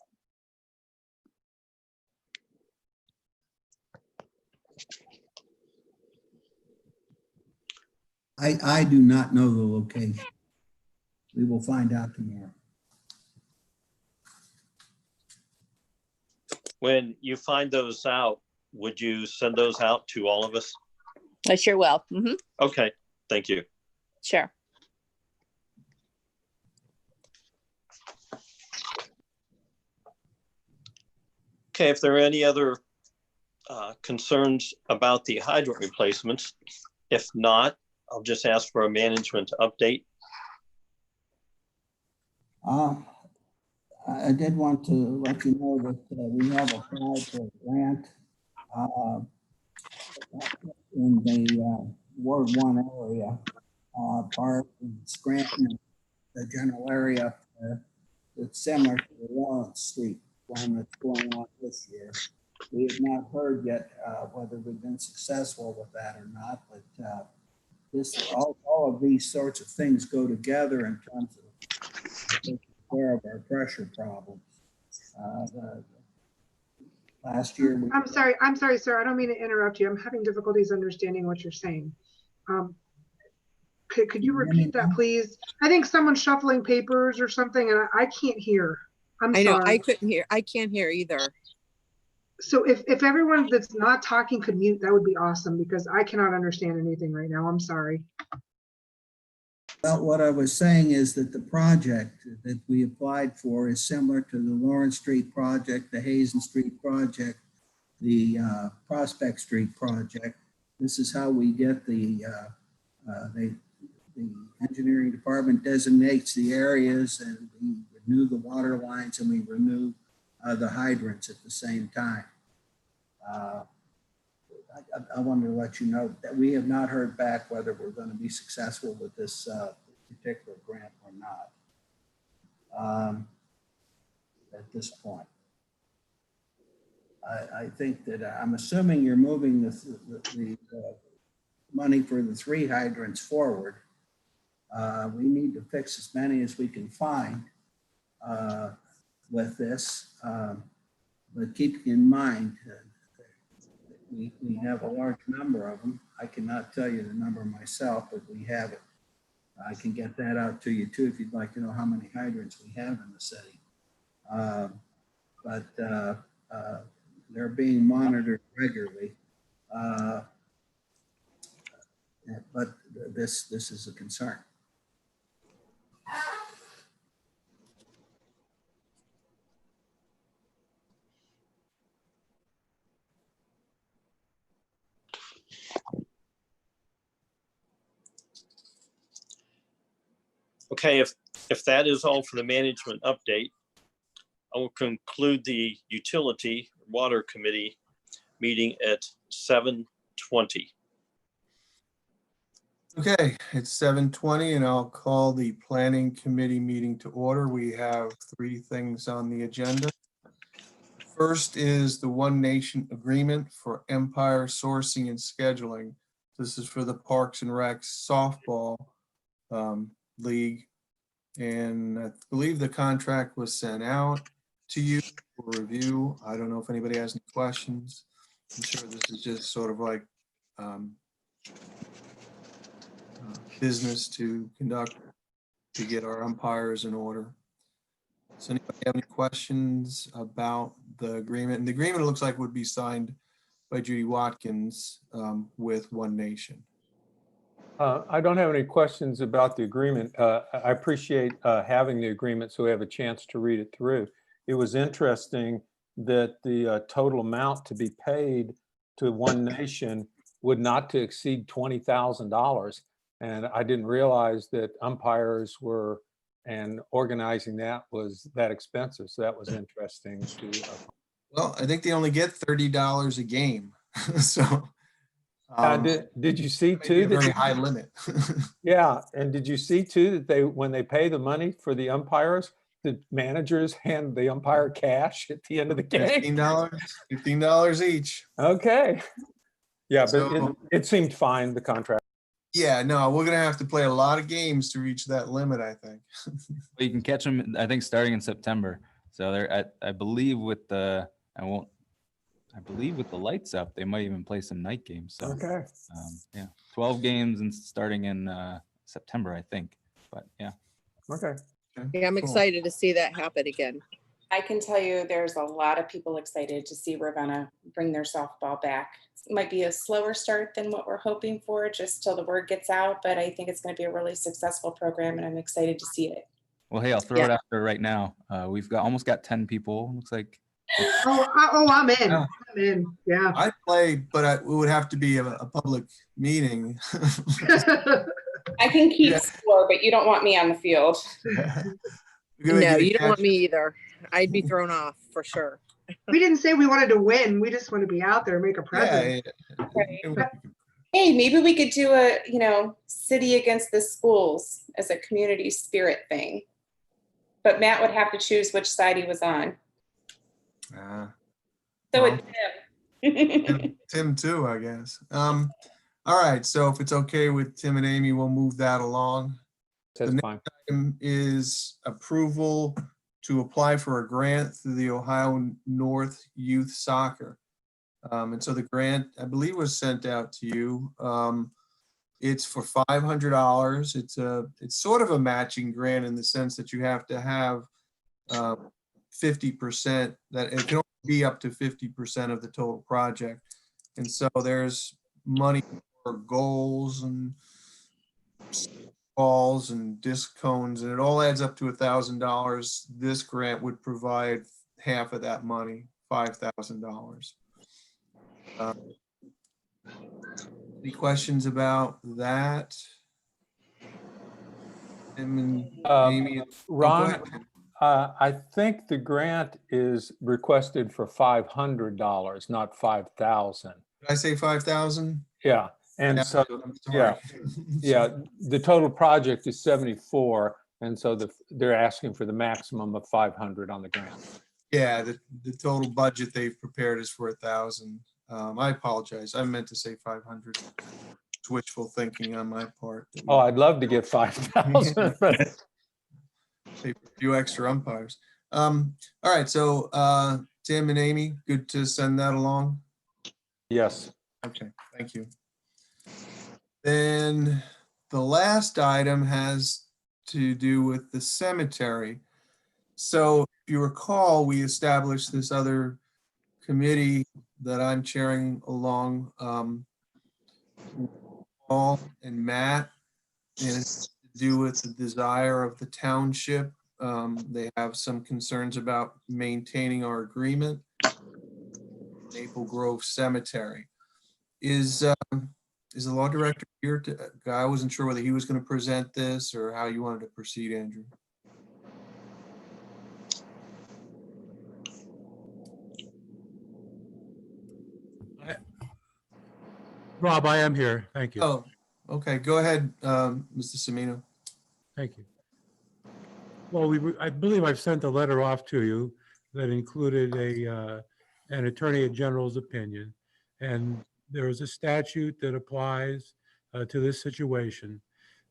I do not know the location. We will find out tomorrow. When you find those out, would you send those out to all of us? I sure will. Okay, thank you. Sure. Okay, if there are any other concerns about the hydrant replacements, if not, I'll just ask for a management update. I did want to let you know that we have applied for a grant in the Ward 1 area, part of Scranton, the general area up there. It's similar to the Lawrence Street one that's going on this year. We have not heard yet whether we've been successful with that or not, but all of these sorts of things go together in terms of taking care of our pressure problems. Last year, I'm sorry, sir. I don't mean to interrupt you. I'm having difficulties understanding what you're saying. Could you repeat that, please? I think someone's shuffling papers or something, and I can't hear. I'm sorry. I know, I couldn't hear. I can't hear either. So if everyone that's not talking could mute, that would be awesome, because I cannot understand anything right now. I'm sorry. Well, what I was saying is that the project that we applied for is similar to the Lawrence Street project, the Hazen Street project, the Prospect Street project. This is how we get the engineering department designates the areas, and we renew the water lines, and we renew the hydrants at the same time. I wanted to let you know that we have not heard back whether we're going to be successful with this particular grant or not at this point. I think that I'm assuming you're moving the money for the 3 hydrants forward. We need to fix as many as we can find with this, but keep in mind we have a large number of them. I cannot tell you the number myself, but we have it. I can get that out to you too if you'd like to know how many hydrants we have in the city. But they're being monitored regularly. But this is a concern. Okay, if that is all for the management update, I will conclude the utility water committee meeting at 7:20. Okay, it's 7:20 and I'll call the planning committee meeting to order. We have 3 things on the agenda. First is the One Nation Agreement for Empire Sourcing and Scheduling. This is for the Parks and Recs softball league. And I believe the contract was sent out to you for review. I don't know if anybody has any questions. I'm sure this is just sort of like business to conduct to get our umpires in order. Does anybody have any questions about the agreement? And the agreement, it looks like, would be signed by Judy Watkins with One Nation. I don't have any questions about the agreement. I appreciate having the agreement so we have a chance to read it through. It was interesting that the total amount to be paid to One Nation would not to exceed $20,000. And I didn't realize that umpires were, and organizing that was that expensive. So that was interesting to. Well, I think they only get $30 a game. So did you see maybe too? a very high limit. Yeah, and did you see too that when they pay the money for the umpires, the managers hand the umpire cash at the end of the game? $15 each. Okay. Yeah, but So, it seemed fine, the contract. yeah, no, we're gonna have to play a lot of games to reach that limit, I think. You can catch them, I think, starting in September. So they're, I believe with the, I believe with the lights up, they might even play some night games. So, okay. Yeah, 12 games and starting in September, I think. But yeah. Okay. Yeah, I'm excited to see that happen again. I can tell you there's a lot of people excited to see Ravenna bring their softball back. It might be a slower start than what we're hoping for just till the word gets out, but I think it's going to be a really successful program and I'm excited to see it. Well, hey, I'll throw it out there right now. We've almost got 10 people. Looks like. I'm in. Yeah. I'm in. Yeah. I'd play, but it would have to be a public meeting. I can keep Yeah. score, but you don't want me on the field. No, you don't want me either. I'd be thrown off for sure. We didn't say we wanted to win. We just want to be out there and make a presence. Right. Hey, maybe we could do a, city against the schools as a community spirit thing. But Matt would have to choose which side he was on. So well, it's him. Tim too, I guess. All right, so if it's okay with Tim and Amy, we'll move that along. That's the fine. next item is approval to apply for a grant through the Ohio North Youth Soccer. And so the grant, I believe, was sent out to you. It's for $500. It's sort of a matching grant in the sense that you have to have 50%, that it can only be up to 50% of the total project. And so there's money for goals and balls and disc cones, and it all adds up to $1,000. This grant would provide half of that money, $5,000. Any questions about that? Amy, Ron, I think the grant is requested for $500, not $5,000. Did I say 5,000? Yeah, and Yeah, so I'm sorry. yeah, the total project is 74, and so they're asking for the maximum of 500 on the grant. Yeah, the total budget they've prepared is for 1,000. I apologize. I meant to say 500. It's wishful thinking on my part. Oh, I'd love to get 5,000. But a few extra umpires. All right, so Tim and Amy, good to send that along? yes. Okay, thank you. Then the last item has to do with the cemetery. So if you recall, we established this other committee that I'm chairing along Paul and Matt, and it's to do with the desire of the township. They have some concerns about maintaining our agreement. Maple Grove Cemetery. Is the law director here? I wasn't sure whether he was going to present this or how you wanted to proceed, Andrew. Rob, I am here. Thank you. Oh, okay. Go ahead, Mr. Semino. Thank you. Well, I believe I've sent a letter off to you that included an Attorney General's opinion. And there is a statute that applies to this situation.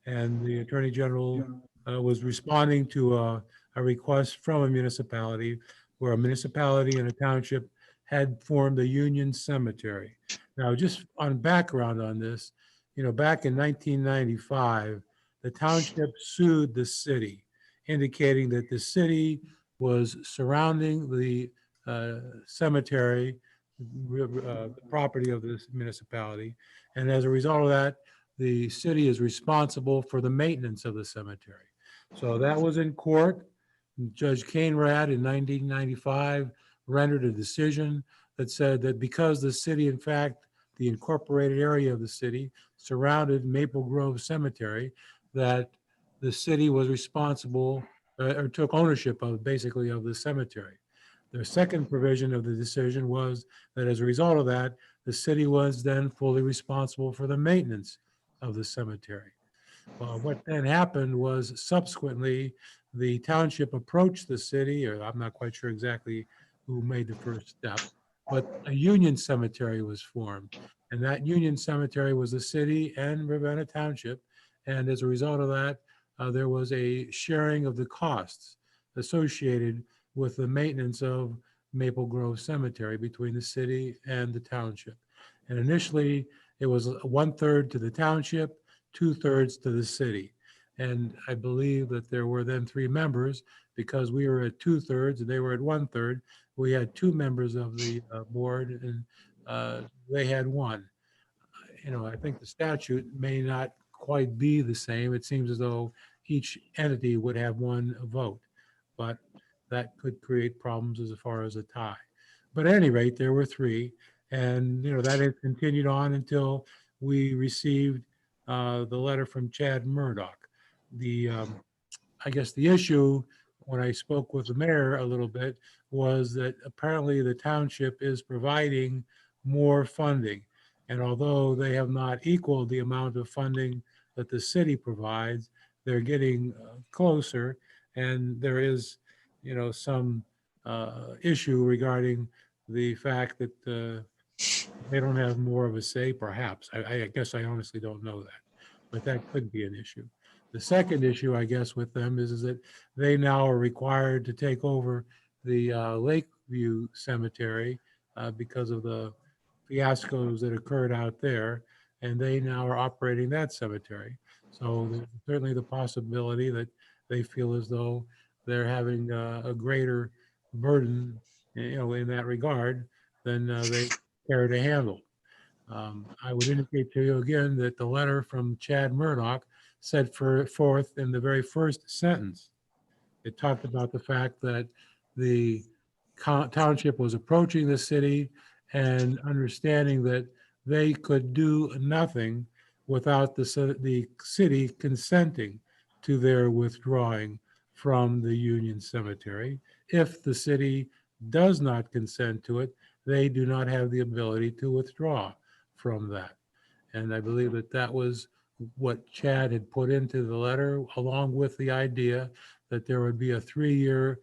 And the Attorney General was responding to a request from a municipality where a municipality and a township had formed a union cemetery. Now, just on background on this, back in 1995, the township sued the city, indicating that the city was surrounding the cemetery, the property of this municipality. And as a result of that, the city is responsible for the maintenance of the cemetery. So that was in court. Judge Cainrad in 1995 rendered a decision that said that because the city, in fact, the incorporated area of the city surrounded Maple Grove Cemetery, that the city was responsible or took ownership of basically of the cemetery. The second provision of the decision was that as a result of that, the city was then fully responsible for the maintenance of the cemetery. Well, what then happened was subsequently the township approached the city, or I'm not quite sure exactly who made the first step, but a union cemetery was formed. And that union cemetery was the city and Ravenna Township. And as a result of that, there was a sharing of the costs associated with the maintenance of Maple Grove Cemetery between the city and the township. And initially, it was 1/3 to the township, 2/3 to the city. And I believe that there were then 3 members, because we were at 2/3 and they were at 1/3. We had 2 members of the board, and they had 1. You know, I think the statute may not quite be the same. It seems as though each entity would have 1 vote, but that could create problems as far as a tie. But at any rate, there were 3, and that had continued on until we received the letter from Chad Murdoch. I guess the issue, when I spoke with the mayor a little bit, was that apparently the township is providing more funding. And although they have not equaled the amount of funding that the city provides, they're getting closer. And there is, some issue regarding the fact that they don't have more of a say, perhaps. I guess I honestly don't know that, but that could be an issue. The second issue, I guess, with them is that they now are required to take over the Lakeview Cemetery because of the fiascos that occurred out there, and they now are operating that cemetery. So there's certainly the possibility that they feel as though they're having a greater burden, in that regard than they care to handle. I would indicate to you again that the letter from Chad Murdoch set forth in the very first sentence. It talked about the fact that the township was approaching the city and understanding that they could do nothing without the city consenting to their withdrawing from the Union Cemetery. If the city does not consent to it, they do not have the ability to withdraw from that. And I believe that that was what Chad had put into the letter, along with the idea that there would be a 3-year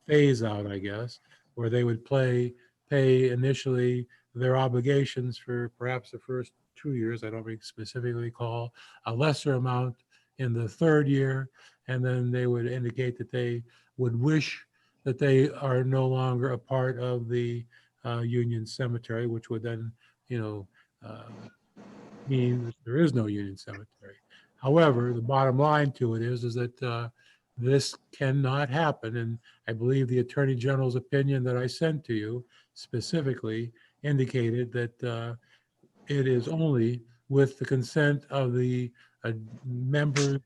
phase out, I guess, where they would pay initially their obligations for perhaps the first 2 years. I don't specifically recall, a lesser amount in the 3rd year. And then they would indicate that they would wish that they are no longer a part of the Union Cemetery, which would then, mean that there is no Union Cemetery. However, the bottom line to it is that this cannot happen. And I believe the Attorney General's opinion that I sent to you specifically indicated that it is only with the consent of the members,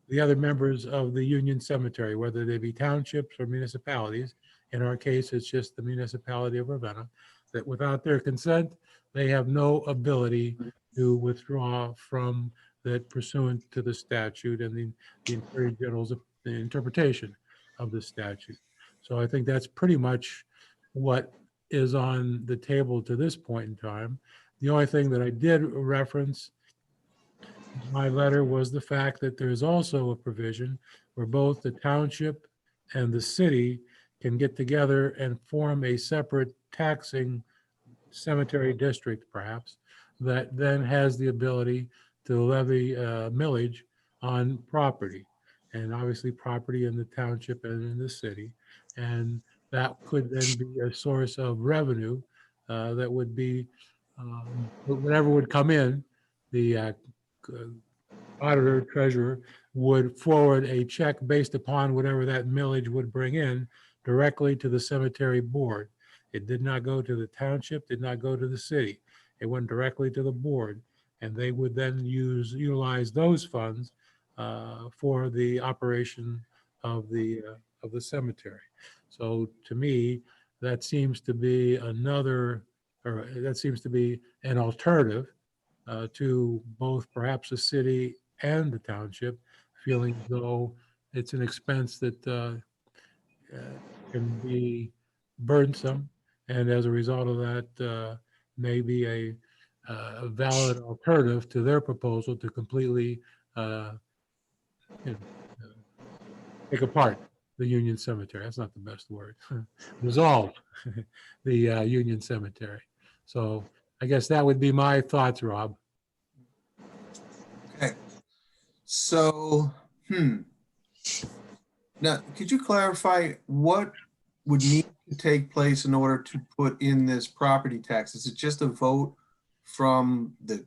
the other members of the Union Cemetery, whether they be townships or municipalities. In our case, it's just the municipality of Ravenna, that without their consent, they have no ability to withdraw from that pursuant to the statute and the Attorney General's interpretation of the statute. So I think that's pretty much what is on the table to this point in time. The only thing that I did reference in my letter was the fact that there is also a provision where both the township and the city can get together and form a separate taxing cemetery district, perhaps, that then has the ability to levy millage on property, and obviously property in the township and in the city. And that could then be a source of revenue that would be whatever would come in, the auditor, treasurer would forward a check based upon whatever that millage would bring in directly to the cemetery board. It did not go to the township, did not go to the city. It went directly to the board, and they would then utilize those funds for the operation of the cemetery. So to me, that seems to be another, or that seems to be an alternative to both perhaps the city and the township, feeling as though it's an expense that can be burdensome, and as a result of that, may be a valid alternative to their proposal to completely you know, take apart the Union Cemetery. That's not the best word. Dissolve the Union Cemetery. So I guess that would be my thoughts, Rob. Okay. So, now, could you clarify what would need to take place in order to put in this property tax? Is it just a vote from the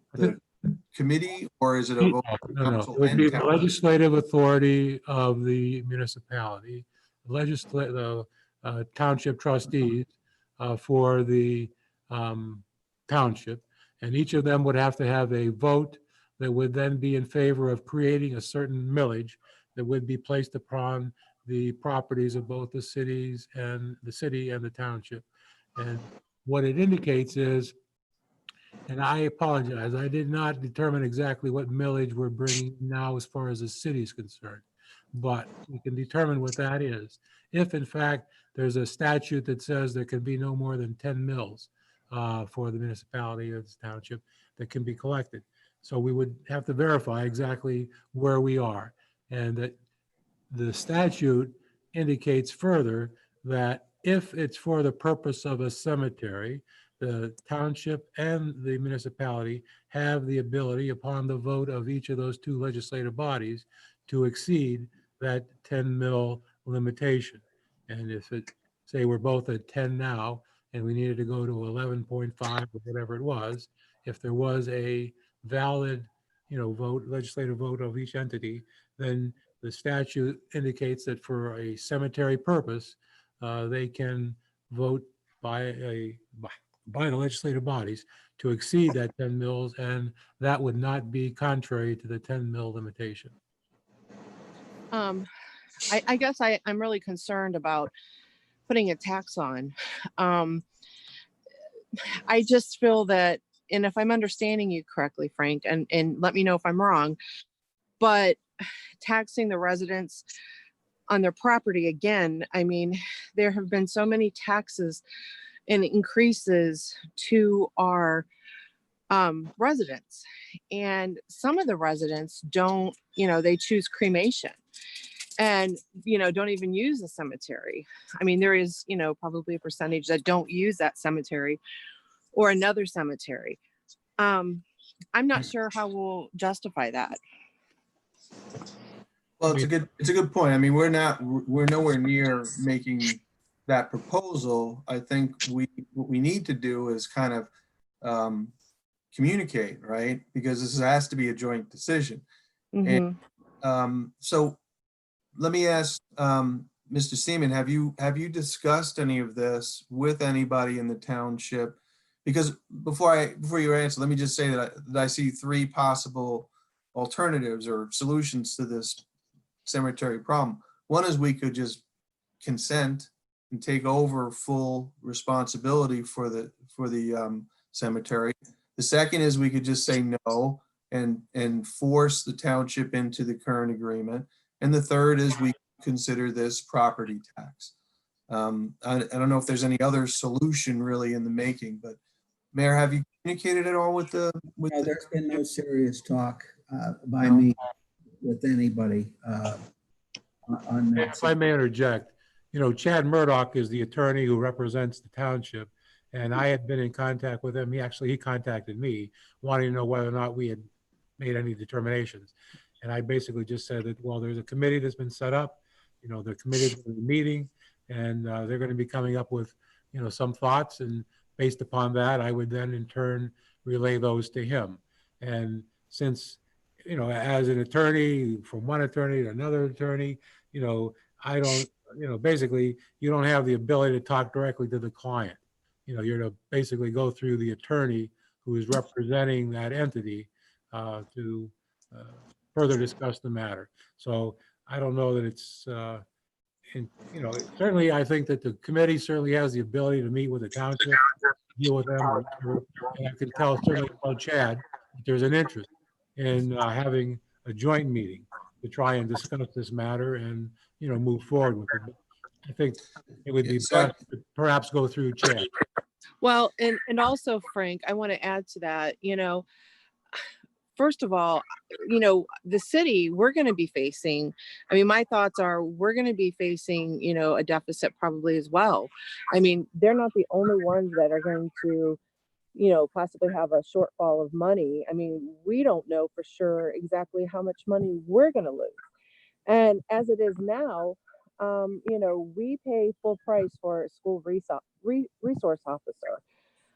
committee, or is it a vote from No, council it would and be the town? legislative authority of the municipality, the township trustees for the township, and each of them would have to have a vote that would then be in favor of creating a certain millage that would be placed upon the properties of both the cities and the city and the township. And what it indicates is, and I apologize, I did not determine exactly what millage we're bringing now as far as the city is concerned, but we can determine what that is. If in fact there's a statute that says there can be no more than 10 mills for the municipality or the township that can be collected. So we would have to verify exactly where we are, and that the statute indicates further that if it's for the purpose of a cemetery, the township and the municipality have the ability, upon the vote of each of those two legislative bodies, to exceed that 10 mil limitation. And if it, say we're both at 10 now, and we needed to go to 11.5 or whatever it was, if there was a valid, vote, legislative vote of each entity, then the statute indicates that for a cemetery purpose, they can vote by the legislative bodies to exceed that 10 mils, and that would not be contrary to the 10 mil limitation. I guess I'm really concerned about putting a tax on. I just feel that, and if I'm understanding you correctly, Frank, and let me know if I'm wrong, but taxing the residents on their property again, I mean, there have been so many taxes and increases to our residents, and some of the residents don't, they choose cremation and don't even use a cemetery. I mean, there is probably a percentage that don't use that cemetery or another cemetery. I'm not sure how we'll justify that. Well, it's a good point. I mean, we're nowhere near making that proposal. I think what we need to do is kind of communicate, right? Because this has to be a joint decision. Mhm. And so let me ask Mr. Seaman, have you discussed any of this with anybody in the township? Because before you answer, let me just say that I see three possible alternatives or solutions to this cemetery problem. One is we could just consent and take over full responsibility for the cemetery. The second is we could just say no and force the township into the current agreement. And the third is we consider this property tax. I don't know if there's any other solution really in the making, but Mayor, have you communicated at all with No, the there's been no serious talk by me with anybody on that. If I may interject, Chad Murdoch is the attorney who represents the township, and I had been in contact with him. He contacted me wanting to know whether or not we had made any determinations. And I basically just said that, well, there's a committee that's been set up, the committee's going to be meeting, and they're going to be coming up with, some thoughts, and based upon that, I would then in turn relay those to him. And since, as an attorney, from one attorney to another attorney, I don't, basically, you don't have the ability to talk directly to the client. You're to basically go through the attorney who is representing that entity to further discuss the matter. So I don't know that it's and, you know, certainly I think that the committee certainly has the ability to meet with the township, deal with them or whatever. And I can tell certainly tell Chad that there's an interest in having a joint meeting to try and discuss this matter and, you know, move forward with it. But I think it would be best to perhaps go through Chad. Well, and also, Frank, I want to add to that, you know, first of all, you know, the city, we're going to be facing, I mean, my thoughts are we're going to be facing, you know, a deficit probably as well. I mean, they're not the only ones that are going to, you know, possibly have a shortfall of money. I mean, we don't know for sure exactly how much money we're going to lose. And as it is now, you know, we pay full price for a school resource officer.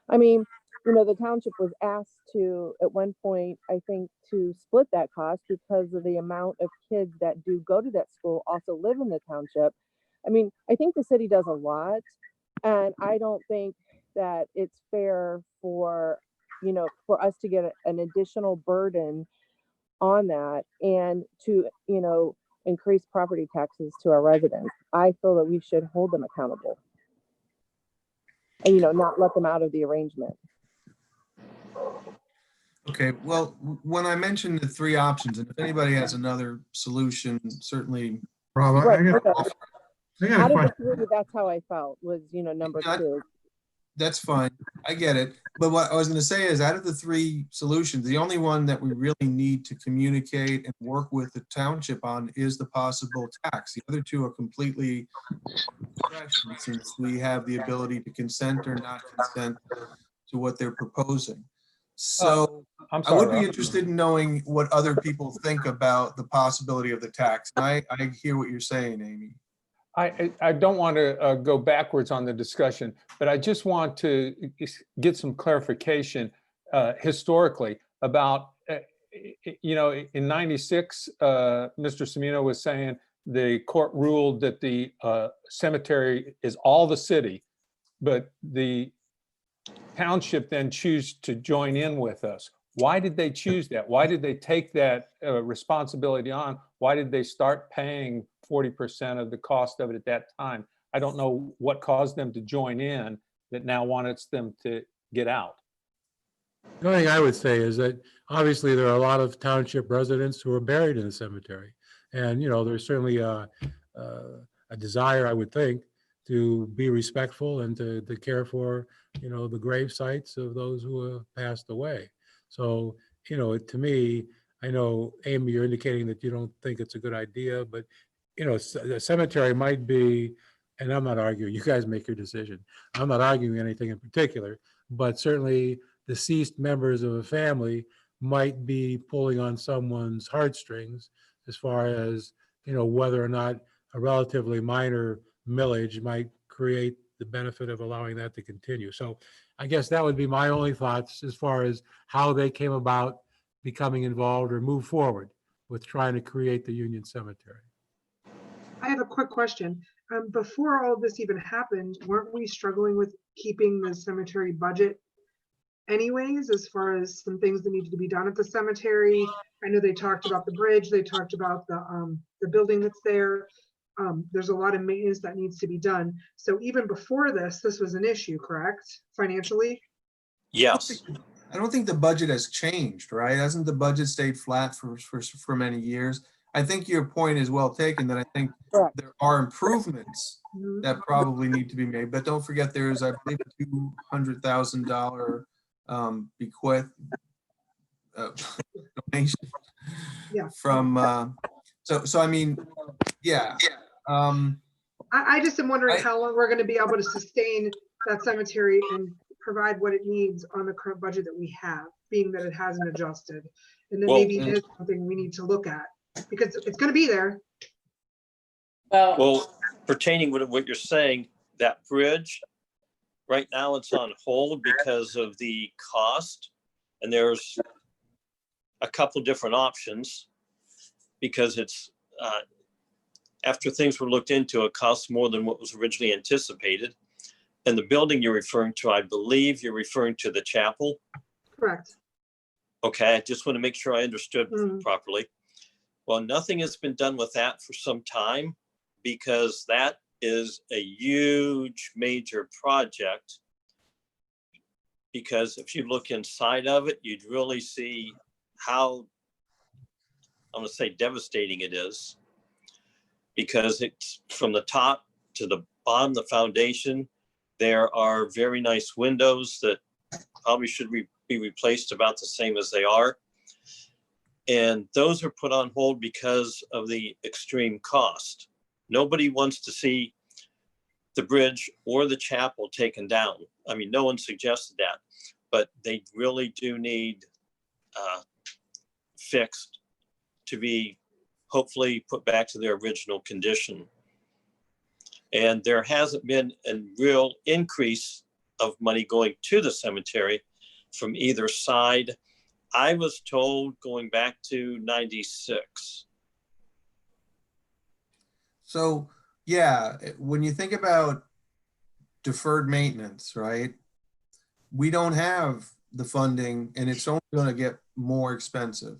I mean, you know, the township was asked to, at one point, I think, to split that cost because of the amount of kids that do go to that school also live in the township. I mean, I think the city does a lot, and I don't think that it's fair for, you know, for us to get an additional burden on that and to, you know, increase property taxes to our residents. I feel that we should hold them accountable and, you know, not let them out of the arrangement. Okay, well, when I mentioned the three options, and if anybody has another solution, certainly. Rob, Right, I got okay. I got a Out of question. the three, that's how I felt was, you know, number two. That's fine. I get it. But what I was going to say is out of the three solutions, the only one that we really need to communicate and work with the township on is the possible tax. The other two are completely fresh since we have the ability to consent or not consent to what they're proposing. So I'm I would sorry, be Rob. interested in knowing what other people think about the possibility of the tax. And I hear what you're saying, Amy. I don't want to go backwards on the discussion, but I just want to get some clarification historically about, you know, in '96, Mr. Semino was saying the court ruled that the cemetery is all the city, but the township then choose to join in with us. Why did they choose that? Why did they take that responsibility on? Why did they start paying 40% of the cost of it at that time? I don't know what caused them to join in that now wants them to get out. The only thing I would say is that obviously there are a lot of township residents who are buried in the cemetery. And, you know, there's certainly a desire, I would think, to be respectful and to care for, you know, the grave sites of those who have passed away. So, you know, to me, I know, Amy, you're indicating that you don't think it's a good idea, but, you know, the cemetery might be, and I'm not arguing, you guys make your decision. I'm not arguing anything in particular, but certainly deceased members of a family might be pulling on someone's heartstrings as far as, you know, whether or not a relatively minor millage might create the benefit of allowing that to continue. So I guess that would be my only thoughts as far as how they came about becoming involved or move forward with trying to create the Union Cemetery. I have a quick question. Before all of this even happened, weren't we struggling with keeping the cemetery budget anyways, as far as some things that needed to be done at the cemetery? I know they talked about the bridge, they talked about the building that's there. There's a lot of maintenance that needs to be done. So even before this was an issue, correct? Financially? Yes. I don't think the budget has changed, right? Hasn't the budget stayed flat for many years? I think your point is well taken, that I think there are improvements that probably need to be made, but don't forget there's, I believe, a $200,000 bequest donation from, so I mean, yeah. I just am wondering how long we're going to be able to sustain that cemetery and provide what it needs on the current budget that we have, being that it hasn't adjusted. And then maybe it is something we need to look at, because it's going to be there. Well, pertaining to what you're saying, that bridge, right now it's on hold because of the cost. And there's a couple different options because it's, after things were looked into, it costs more than what was originally anticipated. And the building you're referring to, I believe you're referring to the chapel. Correct. Okay, I just want to make sure I understood properly. Well, nothing has been done with that for some time. because that is a huge major project. Because if you look inside of it, you'd really see how, I'm gonna say devastating it is. Because it's from the top to the bottom, the foundation, there are very nice windows that probably should be replaced about the same as they are. And those are put on hold because of the extreme cost. Nobody wants to see the bridge or the chapel taken down. I mean, no one suggested that, but they really do need fixed to be hopefully put back to their original condition. And there hasn't been a real increase of money going to the cemetery from either side. I was told going back to 96. So, yeah, when you think about deferred maintenance, right? We don't have the funding and it's only going to get more expensive.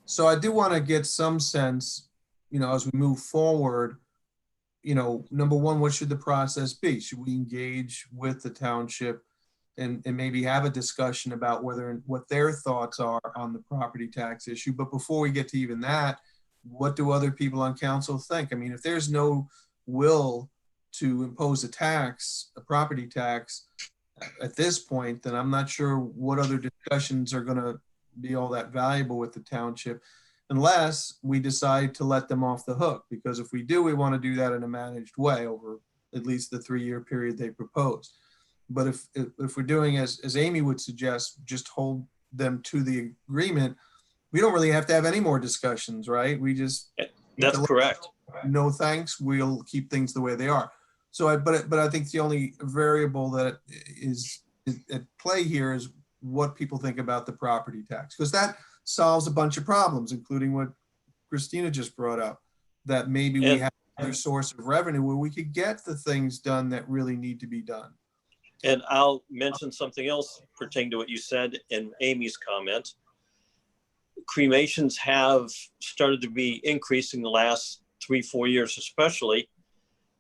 So I do want to get some sense, as we move forward, number one, what should the process be? Should we engage with the township and maybe have a discussion about what their thoughts are on the property tax issue? But before we get to even that, what do other people on council think? I mean, if there's no will to impose a property tax at this point, then I'm not sure what other discussions are going to be all that valuable with the township, unless we decide to let them off the hook. Because if we do, we want to do that in a managed way over at least the 3-year period they proposed. But if we're doing as Amy would suggest, just hold them to the agreement, we don't really have to have any more discussions, right? We just That's correct. No thanks. We'll keep things the way they are. So, but I think the only variable that is at play here is what people think about the property tax, because that solves a bunch of problems, including what Christina just brought up, that maybe we have another source of revenue where we could get the things done that really need to be done. And I'll mention something else pertaining to what you said in Amy's comment. Cremations have started to be increasing the last 3-4 years, especially.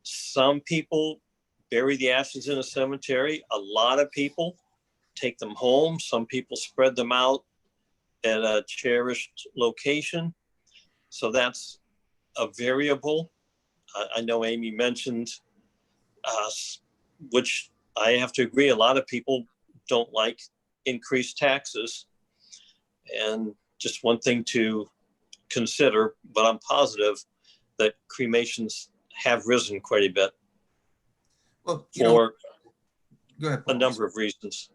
Some people bury the ashes in a cemetery. A lot of people take them home. Some people spread them out at a cherished location. So that's a variable. I know Amy mentioned, which I have to agree, a lot of people don't like increased taxes. And just one thing to consider, but I'm positive that cremations have risen quite a bit. Well, for go ahead, a number of reasons.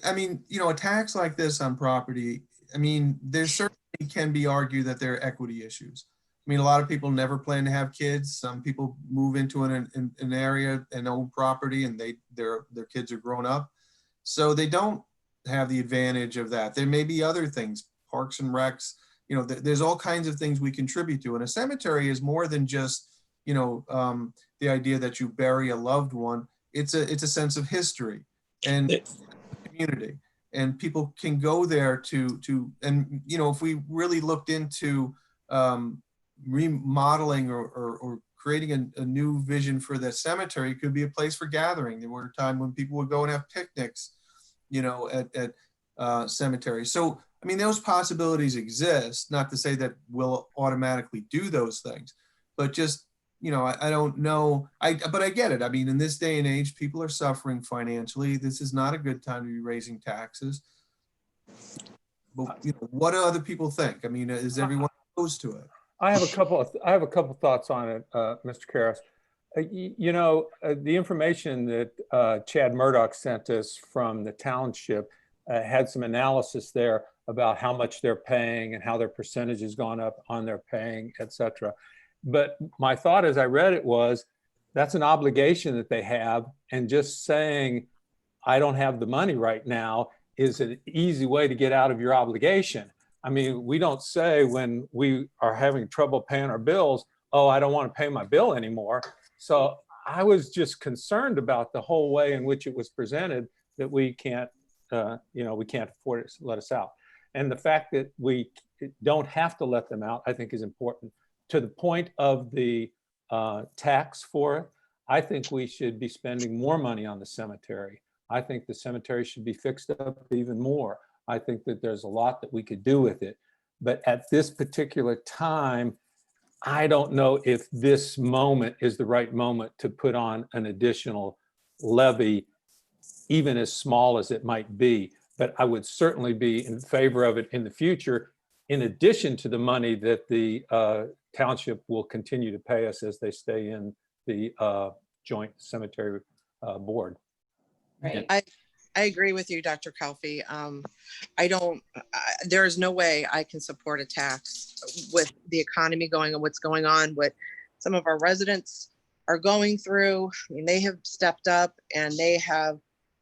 I mean, a tax like this on property, I mean, there certainly can be argued that there are equity issues. I mean, a lot of people never plan to have kids. Some people move into an area and own property, and their kids are grown up, so they don't have the advantage of that. There may be other things, parks and recs. There's all kinds of things we contribute to, and a cemetery is more than just the idea that you bury a loved one. It's a sense of history and community, and people can go there to if we really looked into remodeling or creating a new vision for the cemetery, it could be a place for gathering. There were a time when people would go and have picnics, at cemeteries. So, I mean, those possibilities exist, not to say that we'll automatically do those things, but just, I don't know. But I get it. I mean, in this day and age, people are suffering financially. This is not a good time to be raising taxes. But, what do other people think? I mean, is everyone opposed to it? I have a couple thoughts on it, Mr. Karras. The information that Chad Murdoch sent us from the township had some analysis there about how much they're paying and how their percentage has gone up on their paying, et cetera. But my thought as I read it was, that's an obligation that they have, and just saying, I don't have the money right now is an easy way to get out of your obligation. I mean, we don't say when we are having trouble paying our bills, oh, I don't want to pay my bill anymore. So I was just concerned about the whole way in which it was presented, that we can't afford it to let us out. And the fact that we don't have to let them out, I think is important. to the point of the tax for it, I think we should be spending more money on the cemetery. I think the cemetery should be fixed up even more. I think that there's a lot that we could do with it. But at this particular time, I don't know if this moment is the right moment to put on an additional levy, even as small as it might be. But I would certainly be in favor of it in the future, in addition to the money that the township will continue to pay us as they stay in the joint cemetery board. Right. I agree with you, Dr. Calfee. There is no way I can support a tax with the economy going on, what's going on, what some of our residents are going through. I mean, they have stepped up and they have,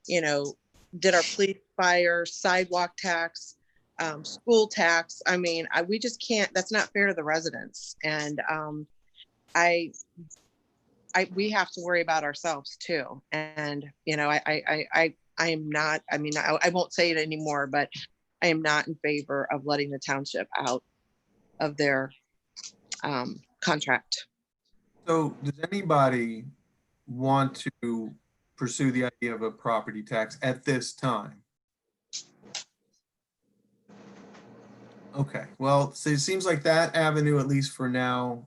did our police, fire, sidewalk tax, school tax. I mean, we just can't, that's not fair to the residents. And we have to worry about ourselves too. And, I am not, I won't say it anymore, but I am not in favor of letting the township out of their contract. So does anybody want to pursue the idea of a property tax at this time? Okay, well, so it seems like that avenue, at least for now,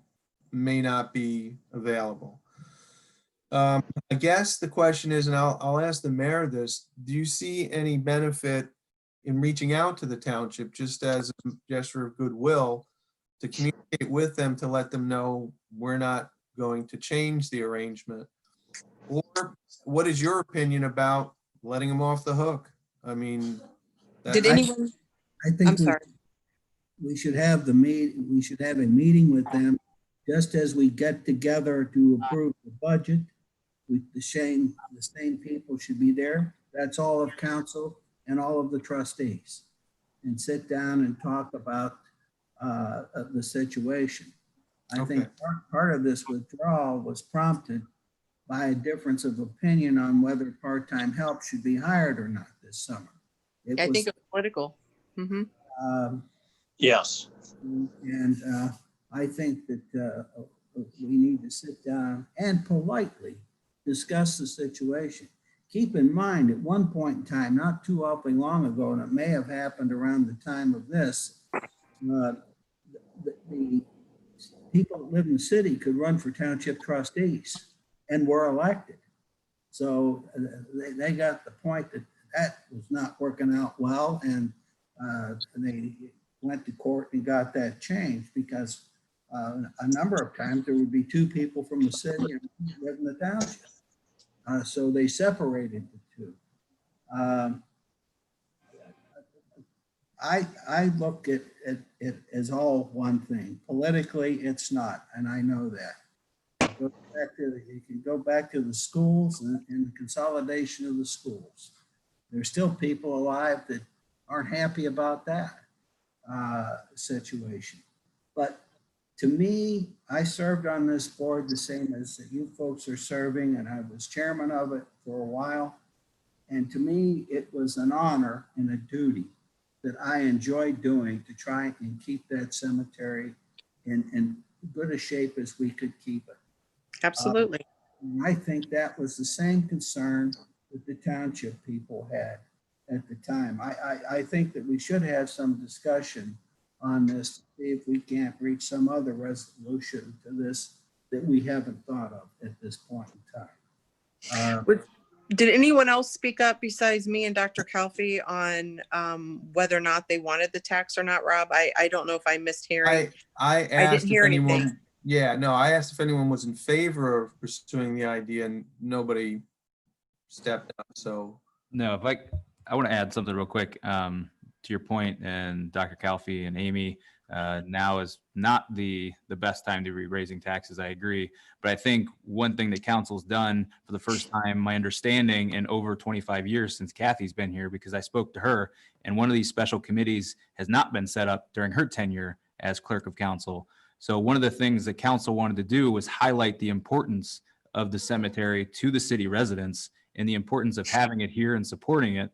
may not be available. I guess the question is, and I'll ask the mayor this, do you see any benefit in reaching out to the township just as a gesture of goodwill to communicate with them to let them know we're not going to change the arrangement? Or what is your opinion about letting them off the hook? I mean, Did anyone? I think I'm sorry. we should have we should have a meeting with them, just as we get together to approve the budget. The same people should be there. That's all of council and all of the trustees, and sit down and talk about the situation. I think part of this withdrawal was prompted by a difference of opinion on whether part-time help should be hired or not this summer. I think it was political. Mm-hmm. Yes. And I think that we need to sit down and politely discuss the situation. Keep in mind, at one point in time, not too awfully long ago, and it may have happened around the time of this, the people that live in the city could run for township trustees and were elected. So they got the point that was not working out well, and they went to court and got that changed, because a number of times there would be two people from the city and live in the township. So they separated the two. I look at it as all one thing. Politically, it's not, and I know that. You can go back to the schools and the consolidation of the schools. There's still people alive that aren't happy about that situation. But to me, I served on this board the same as you folks are serving, and I was chairman of it for a while. And to me, it was an honor and a duty that I enjoyed doing to try and keep that cemetery in good a shape as we could keep it. Absolutely. And I think that was the same concern that the township people had at the time. I think that we should have some discussion on this to see if we can't reach some other resolution to this that we haven't thought of at this point in time. Did anyone else speak up besides me and Dr. Calfee on whether or not they wanted the tax or not, Rob? I don't know if I missed hearing. I asked didn't hear if anyone, anything. yeah, no, I asked if anyone was in favor of pursuing the idea, and nobody stepped up. So No, if I want to add something real quick to your point, and Dr. Calfee and Amy, now is not the best time to be raising taxes. I agree. But I think one thing that council's done for the first time, my understanding, in over 25 years since Kathy's been here, because I spoke to her, and one of these special committees has not been set up during her tenure as clerk of council. So one of the things that council wanted to do was highlight the importance of the cemetery to the city residents and the importance of having it here and supporting it.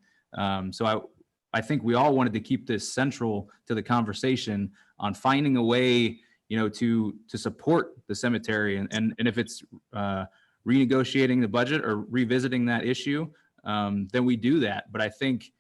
So I think we all wanted to keep this central to the conversation on finding a way, to support the cemetery, and if it's renegotiating the budget or revisiting that issue, then we do that. But I think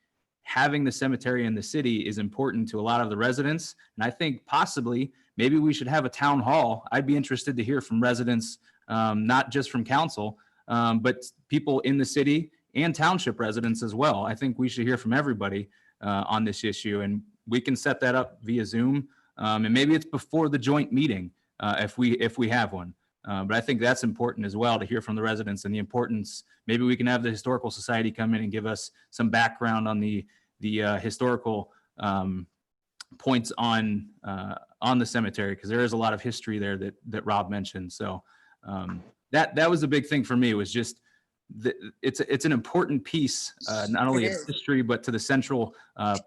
having the cemetery in the city is important to a lot of the residents. And I think possibly maybe we should have a town hall. I'd be interested to hear from residents, not just from council, but people in the city and township residents as well. I think we should hear from everybody on this issue, and we can set that up via Zoom. And maybe it's before the joint meeting if we have one. But I think that's important as well, to hear from the residents and the importance. Maybe we can have the Historical Society come in and give us some background on the historical points on the cemetery, because there is a lot of history there that Rob mentioned. So that was a big thing for me, was just it's an important piece, not only of history, but to the central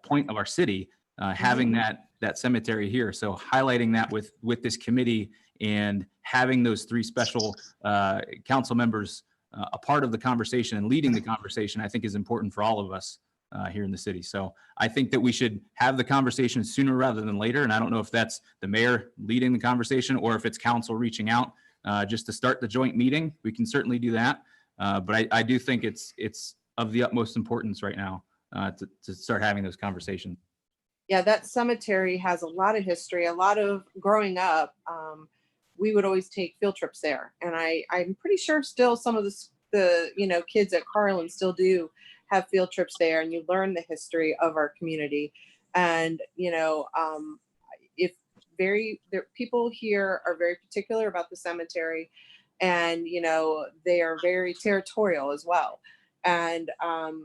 point of our city, having that cemetery here. So highlighting that with this committee and having those three special council members a part of the conversation and leading the conversation, I think is important for all of us here in the city. So I think that we should have the conversation sooner rather than later. And I don't know if that's the mayor leading the conversation or if it's council reaching out just to start the joint meeting. We can certainly do that. But I do think it's of the utmost importance right now to start having those conversations. Yeah, that cemetery has a lot of history. A lot of growing up, we would always take field trips there, and I'm pretty sure still some of the kids at Carlin still do have field trips there, and you learn the history of our community. And if people here are very particular about the cemetery, and they are very territorial as well. And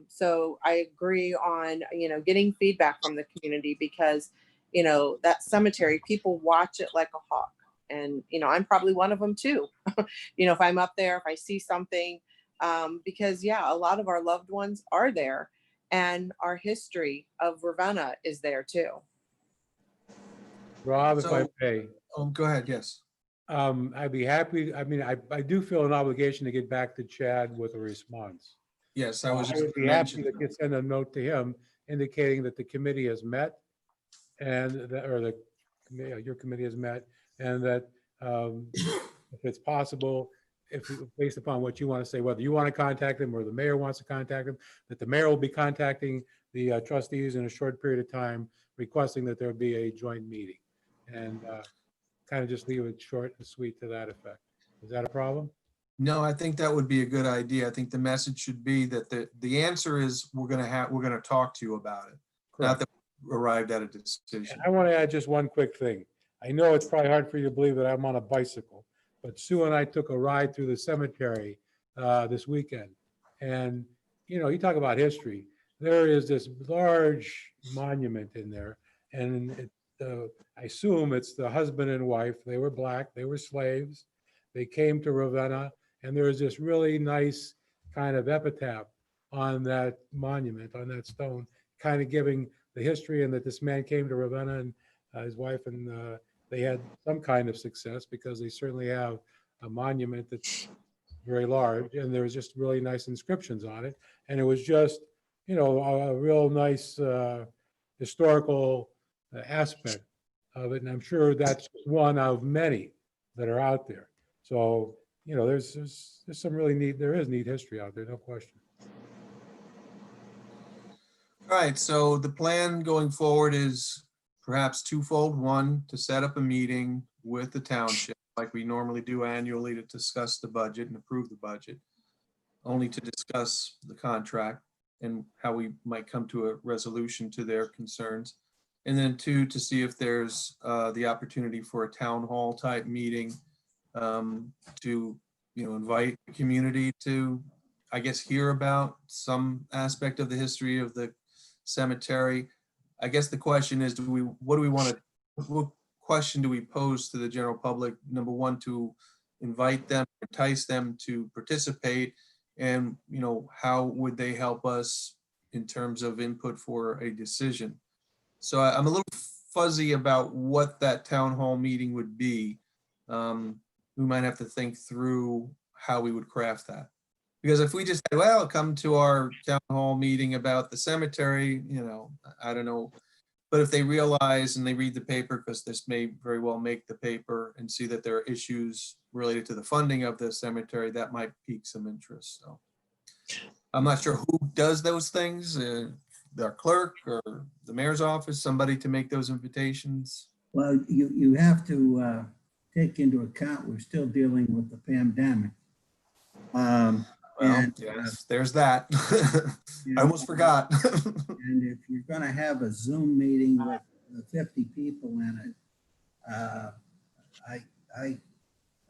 so I agree on getting feedback from the community, because that cemetery, people watch it like a hawk. And I'm probably one of them too. If I'm up there, if I see something, because a lot of our loved ones are there, and our history of Ravenna is there too. Rob, if I may. Go ahead. Yes. I'd be happy. I mean, I do feel an obligation to get back to Chad with a response. Yes, I was I just would be happy to send a note to him indicating that the committee has met, and your committee has met, and that if it's possible, based upon what you want to say, whether you want to contact them or the mayor wants to contact them, that the mayor will be contacting the trustees in a short period of time, requesting that there be a joint meeting, and kind of just leave it short and sweet to that effect. Is that a problem? No, I think that would be a good idea. I think the message should be that the answer is we're going to talk to you about it. Correct. Not that we arrived at a decision. I want to add just one quick thing. I know it's probably hard for you to believe that I'm on a bicycle, but Sue and I took a ride through the cemetery this weekend. And, you talk about history. There is this large monument in there. And I assume it's the husband and wife. They were Black. They were slaves. They came to Ravenna. And there is this really nice kind of epitaph on that monument, on that stone, kind of giving the history, and that this man came to Ravenna and his wife, and they had some kind of success, because they certainly have a monument that's very large, and there was just really nice inscriptions on it. And it was just, a real nice historical aspect of it. And I'm sure that's one of many that are out there. So, there's some really neat history out there, no question. All right, so the plan going forward is perhaps twofold. One, to set up a meeting with the township like we normally do annually to discuss the budget and approve the budget, only to discuss the contract and how we might come to a resolution to their concerns. And then two, to see if there's the opportunity for a town hall type meeting to invite the community to, I guess, hear about some aspect of the history of the cemetery. I guess the question is, what question do we pose to the general public? Number one, to invite them, entice them to participate, and how would they help us in terms of input for a decision? So I'm a little fuzzy about what that town hall meeting would be. We might have to think through how we would craft that. Because if we just say, well, come to our town hall meeting about the cemetery, I don't know But if they realize and they read the paper, because this may very well make the paper, and see that there are issues related to the funding of the cemetery, that might pique some interest. So I'm not sure who does those things, the clerk or the mayor's office, somebody to make those invitations. Well, you have to take into account, we're still dealing with the pandemic. Well, yes, there's that. I almost forgot. And if you're gonna have a Zoom meeting with 50 people in it,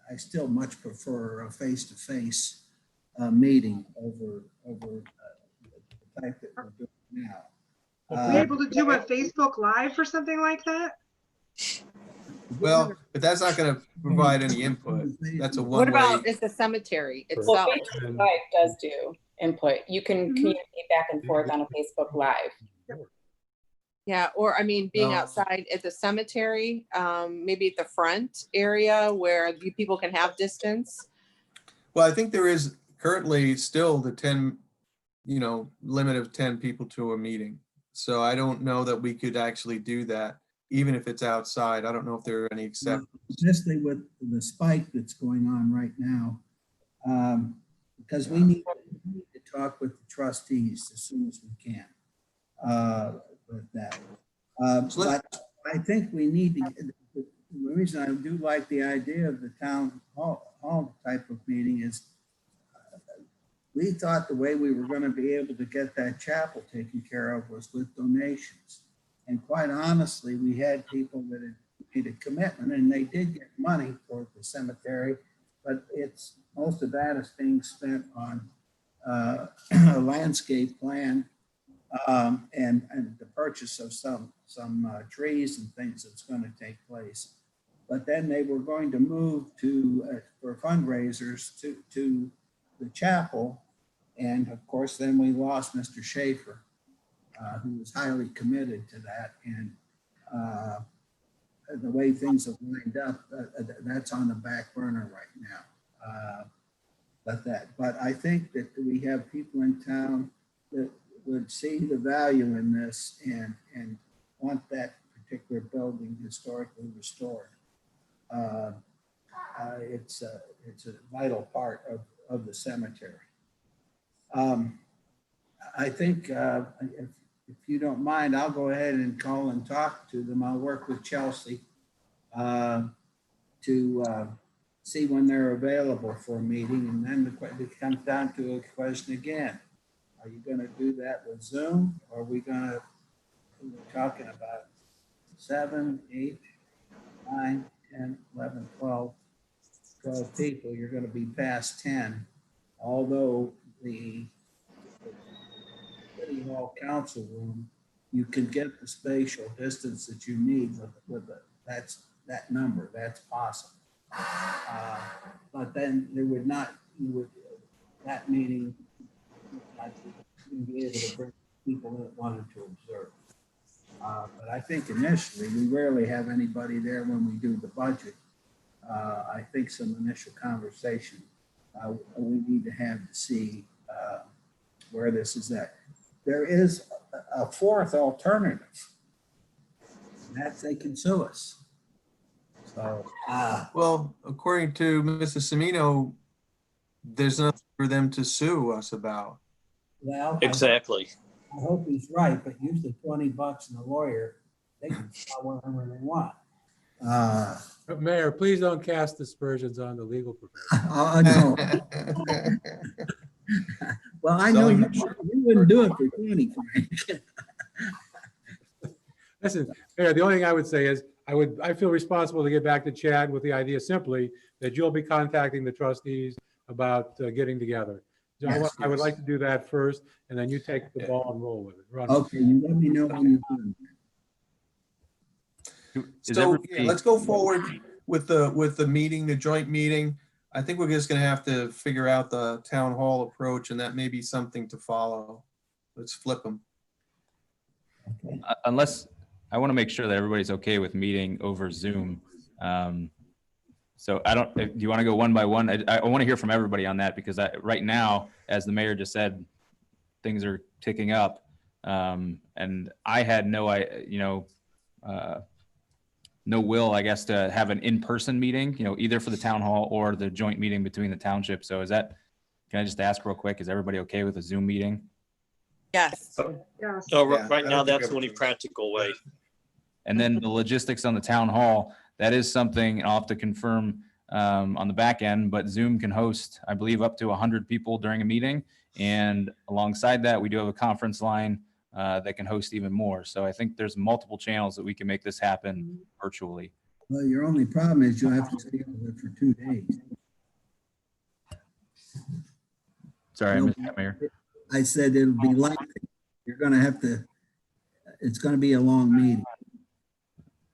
I still much prefer a face-to-face meeting over the type that we're doing now. Are we able to do a Facebook Live or something like that? Well, but that's not going to provide any input. That's a one-way. What about is the cemetery Well, itself? Facebook Live does do input. You can communicate back and forth on a Facebook Live. Yeah, or I mean, being No. outside at the cemetery, maybe at the front area where people can have distance. Well, I think there is currently still the 10, limit of 10 people to a meeting. So I don't know that we could actually do that, even if it's outside. I don't know if there are any exceptions. Especially with the spike that's going on right now. Because we need to talk with the trustees as soon as we can with that. But I think we need to, the reason I do like the idea of the town hall type of meeting is we thought the way we were going to be able to get that chapel taken care of was with donations. And quite honestly, we had people that had made a commitment, and they did get money for the cemetery, but most of that is being spent on a landscape plan and the purchase of some trees and things that's going to take place. But then they were going to move for fundraisers to the chapel. And of course, then we lost Mr. Schaefer, who was highly committed to that. And the way things have lined up, that's on the back burner right now. But I think that we have people in town that would see the value in this and want that particular building historically restored. It's a vital part of the cemetery. I think if you don't mind, I'll go ahead and call and talk to them. I'll work with Chelsea to see when they're available for a meeting. And then it comes down to a question again. Are you going to do that with Zoom? Or are we going to, we're talking about 7, 8, 9, 10, 11, 12 people. You're going to be past 10. Although the City Hall Council room, you can get the spatial distance that you need with that number. That's possible. But then there would not, that meeting would not be able to bring people that wanted to observe. But I think initially, we rarely have anybody there when we do the budget. I think some initial conversation we need to have to see where this is at. There is a fourth alternative. That's they can sue us. So, well, according to Mrs. Semino, there's nothing for them to sue us about. Well, Exactly. I hope he's right, but usually $20 and a lawyer, they can file whatever they want. But Mayor, please don't cast aspersions on the legal profession. No. Well, I know you wouldn't do it for 20, Frank. Listen, Mayor, the only thing I would say is I feel responsible to get back to Chad with the idea simply that you'll be contacting the trustees about getting together. So Yes, I would yes. like to do that first, and then you take the ball and roll with it. Run. Okay, you let me know when you're done. So yeah, let's go forward with the meeting, the joint meeting. I think we're just going to have to figure out the town hall approach, and that may be something to follow. Let's flip them. Unless I want to make sure that everybody's okay with meeting over Zoom. So do you want to go one by one? I want to hear from everybody on that because right now, as the mayor just said, things are ticking up. And I had no will, I guess, to have an in-person meeting, either for the town hall or the joint meeting between the township. So can I just ask real quick, is everybody okay with a Zoom meeting? Yes. Yes. No, Yeah, right I now, don't think that's the we have a only choice. practical way. And then the logistics on the town hall, that is something I'll have to confirm on the back end, but Zoom can host, I believe, up to 100 people during a meeting. And alongside that, we do have a conference line that can host even more. So I think there's multiple channels that we can make this happen virtually. Well, your only problem is you'll have to stay over there for 2 days. Sorry, I missed that, Mayor. I said it'll be lengthy. You're gonna have to, it's gonna be a long meeting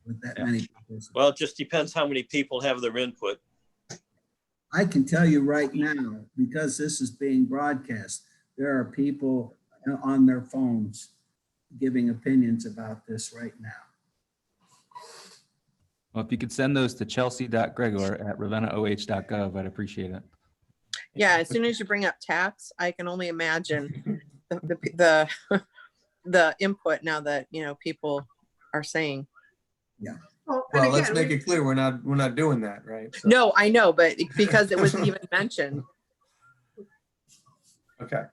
with that many people. Well, it just depends how many people have their input. I can tell you right now, because this is being broadcast, there are people on their phones giving opinions about this right now. Well, if you could send those to chelsea.gregor@ravennaoh.gov, I'd appreciate it. Yeah, as soon as you bring up tax, I can only imagine the input now that, people are saying. Yeah. Well, Well, let's make it clear, we're not doing that, right? So, No, I know, but because it was even mentioned. okay.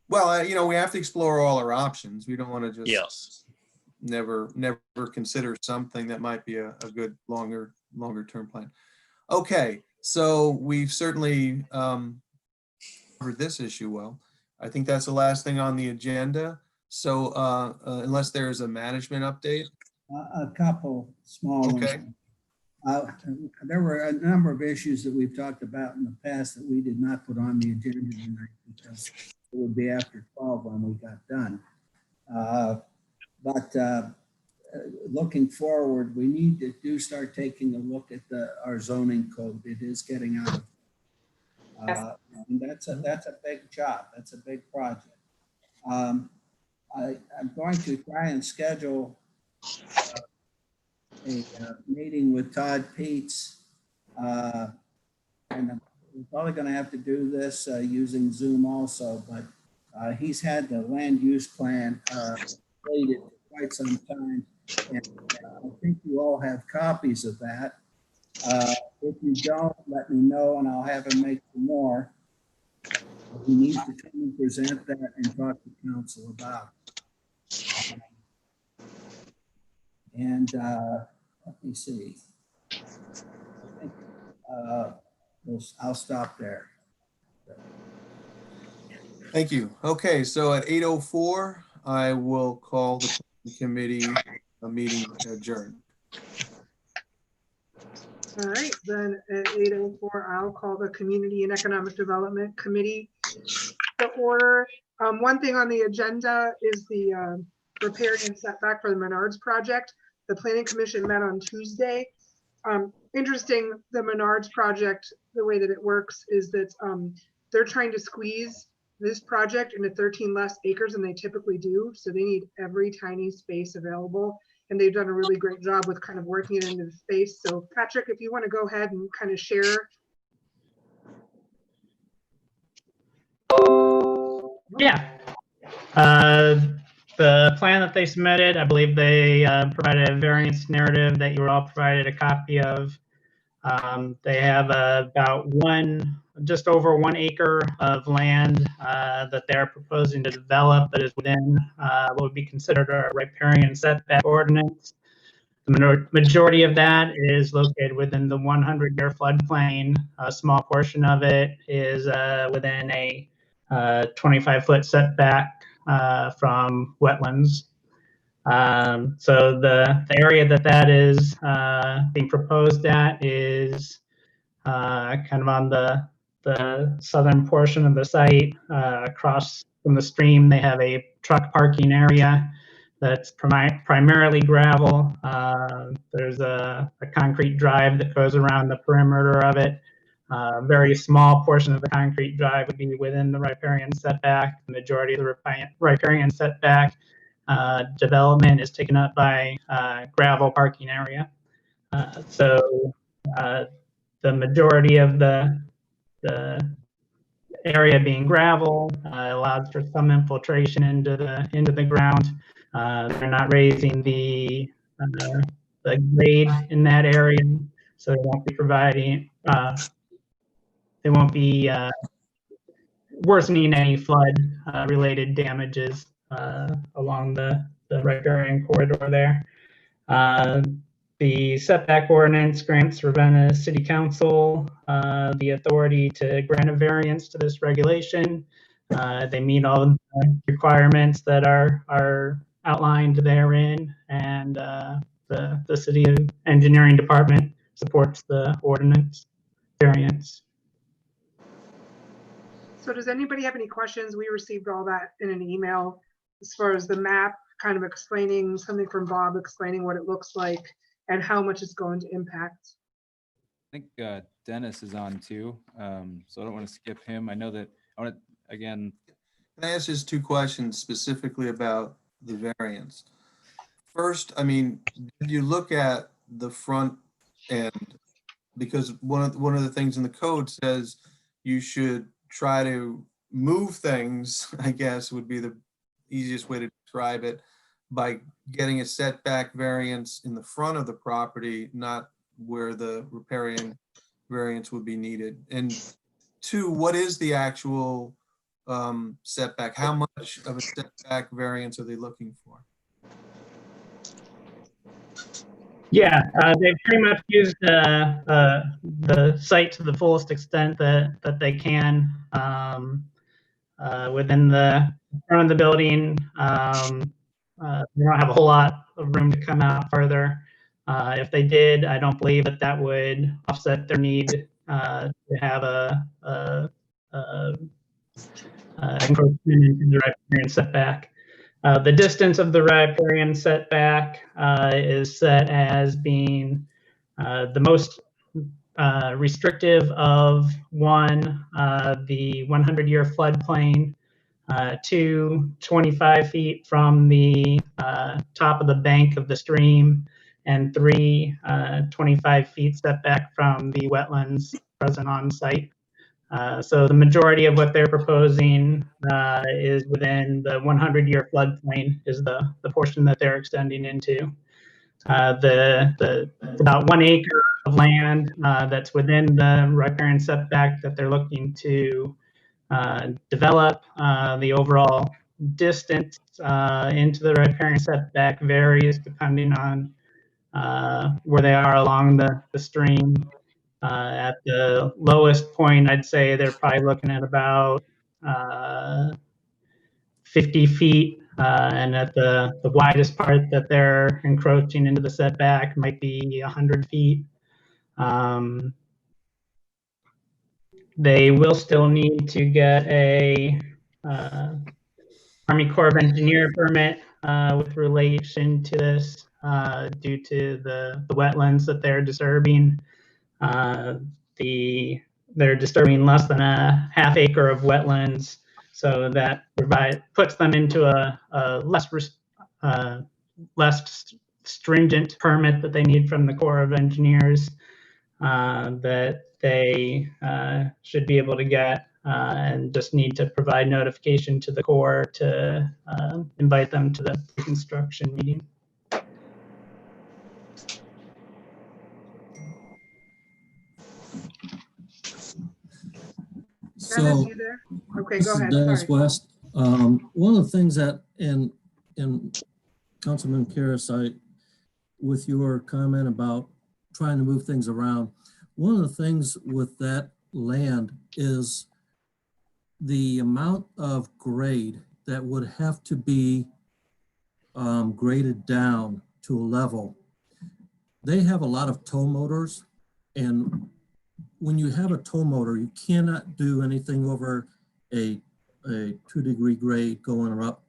Well, we have to explore all our options. We don't want to just Yes. never consider something that might be a good longer term plan. Okay, so we've certainly covered this issue well. I think that's the last thing on the agenda. So unless there's a management update. A couple small Okay. ones. There were a number of issues that we've talked about in the past that we did not put on the agenda tonight because it would be after 12 when we got done. But looking forward, we need to start taking a look at our zoning code. It is getting out of, and that's a big job. That's a big project. I'm going to try and schedule a meeting with Todd Peets, and we're probably going to have to do this using Zoom also, but he's had the land use plan completed for quite some time, and I think you all have copies of that. If you don't, let me know and I'll have him make some more. He needs to come and present that and talk to council about it. And let me see. I think I'll stop there. Thank you. Okay, so at 8:04, I will call the committee meeting adjourned. All right, then at 8:04, I'll call the Community and Economic Development Committee to order. One thing on the agenda is the riparian setback for the Menards project. The Planning Commission met on Tuesday. Interesting, the Menards project, the way that it works is that they're trying to squeeze this project into 13 less acres than they typically do. So they need every tiny space available. And they've done a really great job with kind of working it into the space. So Patrick, if you want to go ahead and kind of share. Yeah. The plan that they submitted, I believe they provided a variance narrative that you were all provided a copy of. They have about just over 1 acre of land that they're proposing to develop that is within what would be considered a riparian setback ordinance. The majority of that is located within the 100-year floodplain. A small portion of it is within a 25-foot setback from wetlands. So the area that is being proposed at is kind of on the southern portion of the site. Across from the stream, they have a truck parking area that's primarily gravel. There's a concrete drive that goes around the perimeter of it. A very small portion of the concrete drive would be within the riparian setback. The majority of the riparian setback development is taken up by gravel parking area. So the majority of the area being gravel, allows for some infiltration into the ground. They're not raising the grade in that area, so they won't be providing. They won't be worsening any flood related damages along the riparian corridor there. The setback ordinance grants Ravenna City Council the authority to grant a variance to this regulation. They meet all the requirements that are outlined therein, and the city engineering department supports the ordinance variance. So does anybody have any questions? We received all that in an email as far as the map, kind of explaining something from Bob, explaining what it looks like and how much it's going to impact. I think Dennis is on too, so I don't want to skip him. I know that I want to, again. Can I ask just two questions specifically about the variance? First, I mean, did you look at the front end? Because one of the things in the code says you should try to move things, I guess would be the easiest way to describe it, by getting a setback variance in the front of the property, not where the riparian variance would be needed. And two, what is the actual setback? How much of a setback variance are they looking for? Yeah, they've pretty much used the site to the fullest extent that they can within the front of the building. They don't have a whole lot of room to come out further. If they did, I don't believe that would offset their need to have a encroachment into the riparian setback. The distance of the riparian setback is set as being the most restrictive of one, the 100-year floodplain, 2, 25 feet from the top of the bank of the stream, and 3, 25 feet setback from the wetlands present on site. So the majority of what they're proposing is within the 100-year floodplain, is the portion that they're extending into. The about 1 acre of land that's within the riparian setback that they're looking to develop. The overall distance into the riparian setback varies depending on where they are along the stream. At the lowest point, I'd say they're probably looking at about 50 feet, and at the widest part that they're encroaching into the setback might be 100 feet. They will still need to get a Army Corps of Engineer permit with relation to this due to the wetlands that they're disturbing. They're disturbing less than a half acre of wetlands, so that puts them into a less stringent permit that they need from the Corps of Engineers that they should be able to get, and just need to provide notification to the Corps to invite them to the construction meeting. Dennis, you there? Okay, This go is ahead. Dennis Sorry. West. One of the things that in Councilman Karas, with your comment about trying to move things around, one of the things with that land is the amount of grade that would have to be graded down to a level. They have a lot of tow motors, and when you have a tow motor, you cannot do anything over a 2-degree grade going up.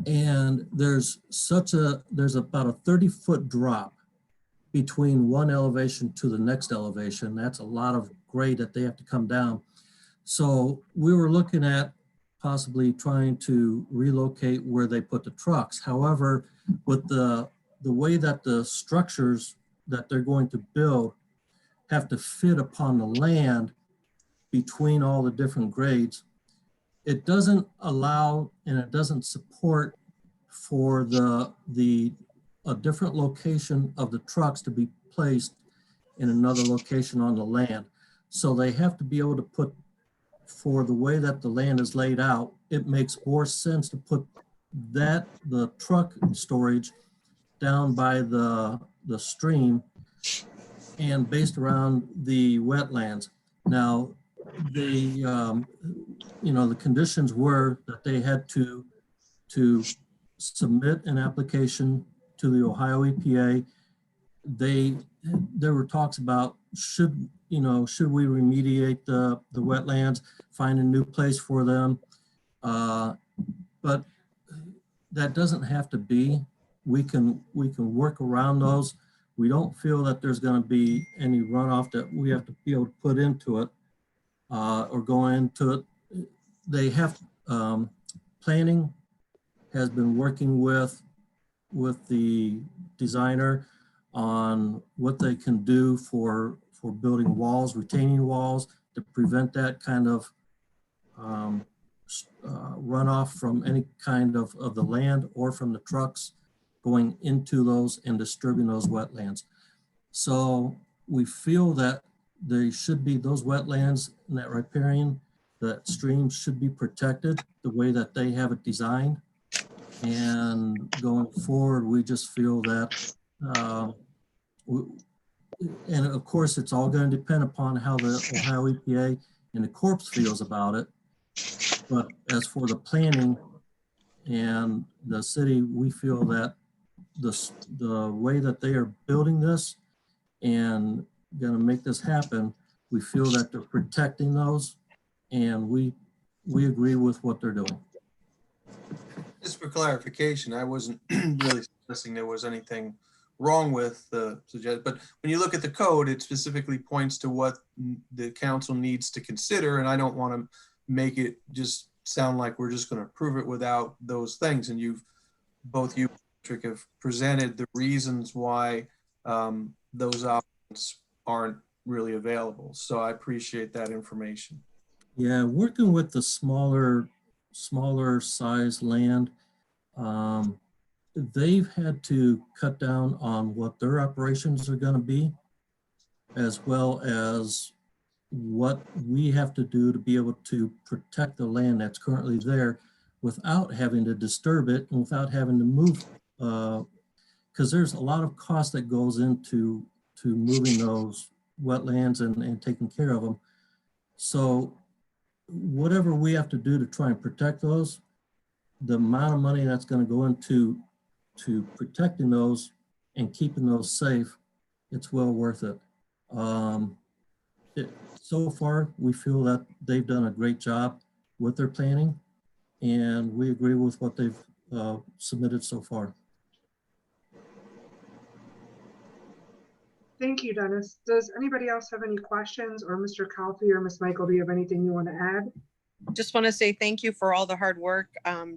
And there's about a 30-foot drop between one elevation to the next elevation. That's a lot of grade that they have to come down. So we were looking at possibly trying to relocate where they put the trucks. However, with the way that the structures that they're going to build have to fit upon the land, between all the different grades, it doesn't allow and it doesn't support for a different location of the trucks to be placed in another location on the land. So they have to be able to put, for the way that the land is laid out, it makes more sense to put the truck storage down by the stream and based around the wetlands. Now, the conditions were that they had to submit an application to the Ohio EPA. There were talks about should we remediate the wetlands, find a new place for them, but that doesn't have to be. We can work around those. We don't feel that there's going to be any runoff that we have to be able to put into it or go into it. They have planning has been working with the designer on what they can do for building walls, retaining walls to prevent that kind of runoff from any kind of the land or from the trucks going into those and disturbing those wetlands. So we feel that there should be those wetlands and that riparian, that streams should be protected the way that they have it designed. And going forward, we just feel that, and of course, it's all going to depend upon how the Ohio EPA and the Corps feels about it. But as for the planning and the city, we feel that the way that they are building this and going to make this happen, we feel that they're protecting those, and we agree with what they're doing. Just for clarification, I wasn't really suggesting there was anything wrong with the suggest, but when you look at the code, it specifically points to what the council needs to consider, and I don't want to make it just sound like we're just going to approve it without those things. And both you, Patrick, have presented the reasons why those options aren't really available. So I appreciate that information. Yeah, working with the smaller size land, they've had to cut down on what their operations are going to be, as well as what we have to do to be able to protect the land that's currently there without having to disturb it and without having to move, because there's a lot of cost that goes into moving those wetlands and taking care of them. So whatever we have to do to try and protect those, the amount of money that's going to go into protecting those and keeping those safe, it's well worth it. So far, we feel that they've done a great job with their planning, and we agree with what they've submitted so far. Thank you, Dennis. Does anybody else have any questions, or Mr. Calfee or Ms. Michael, do you have anything you want to add? Just want to say thank you for all the hard work,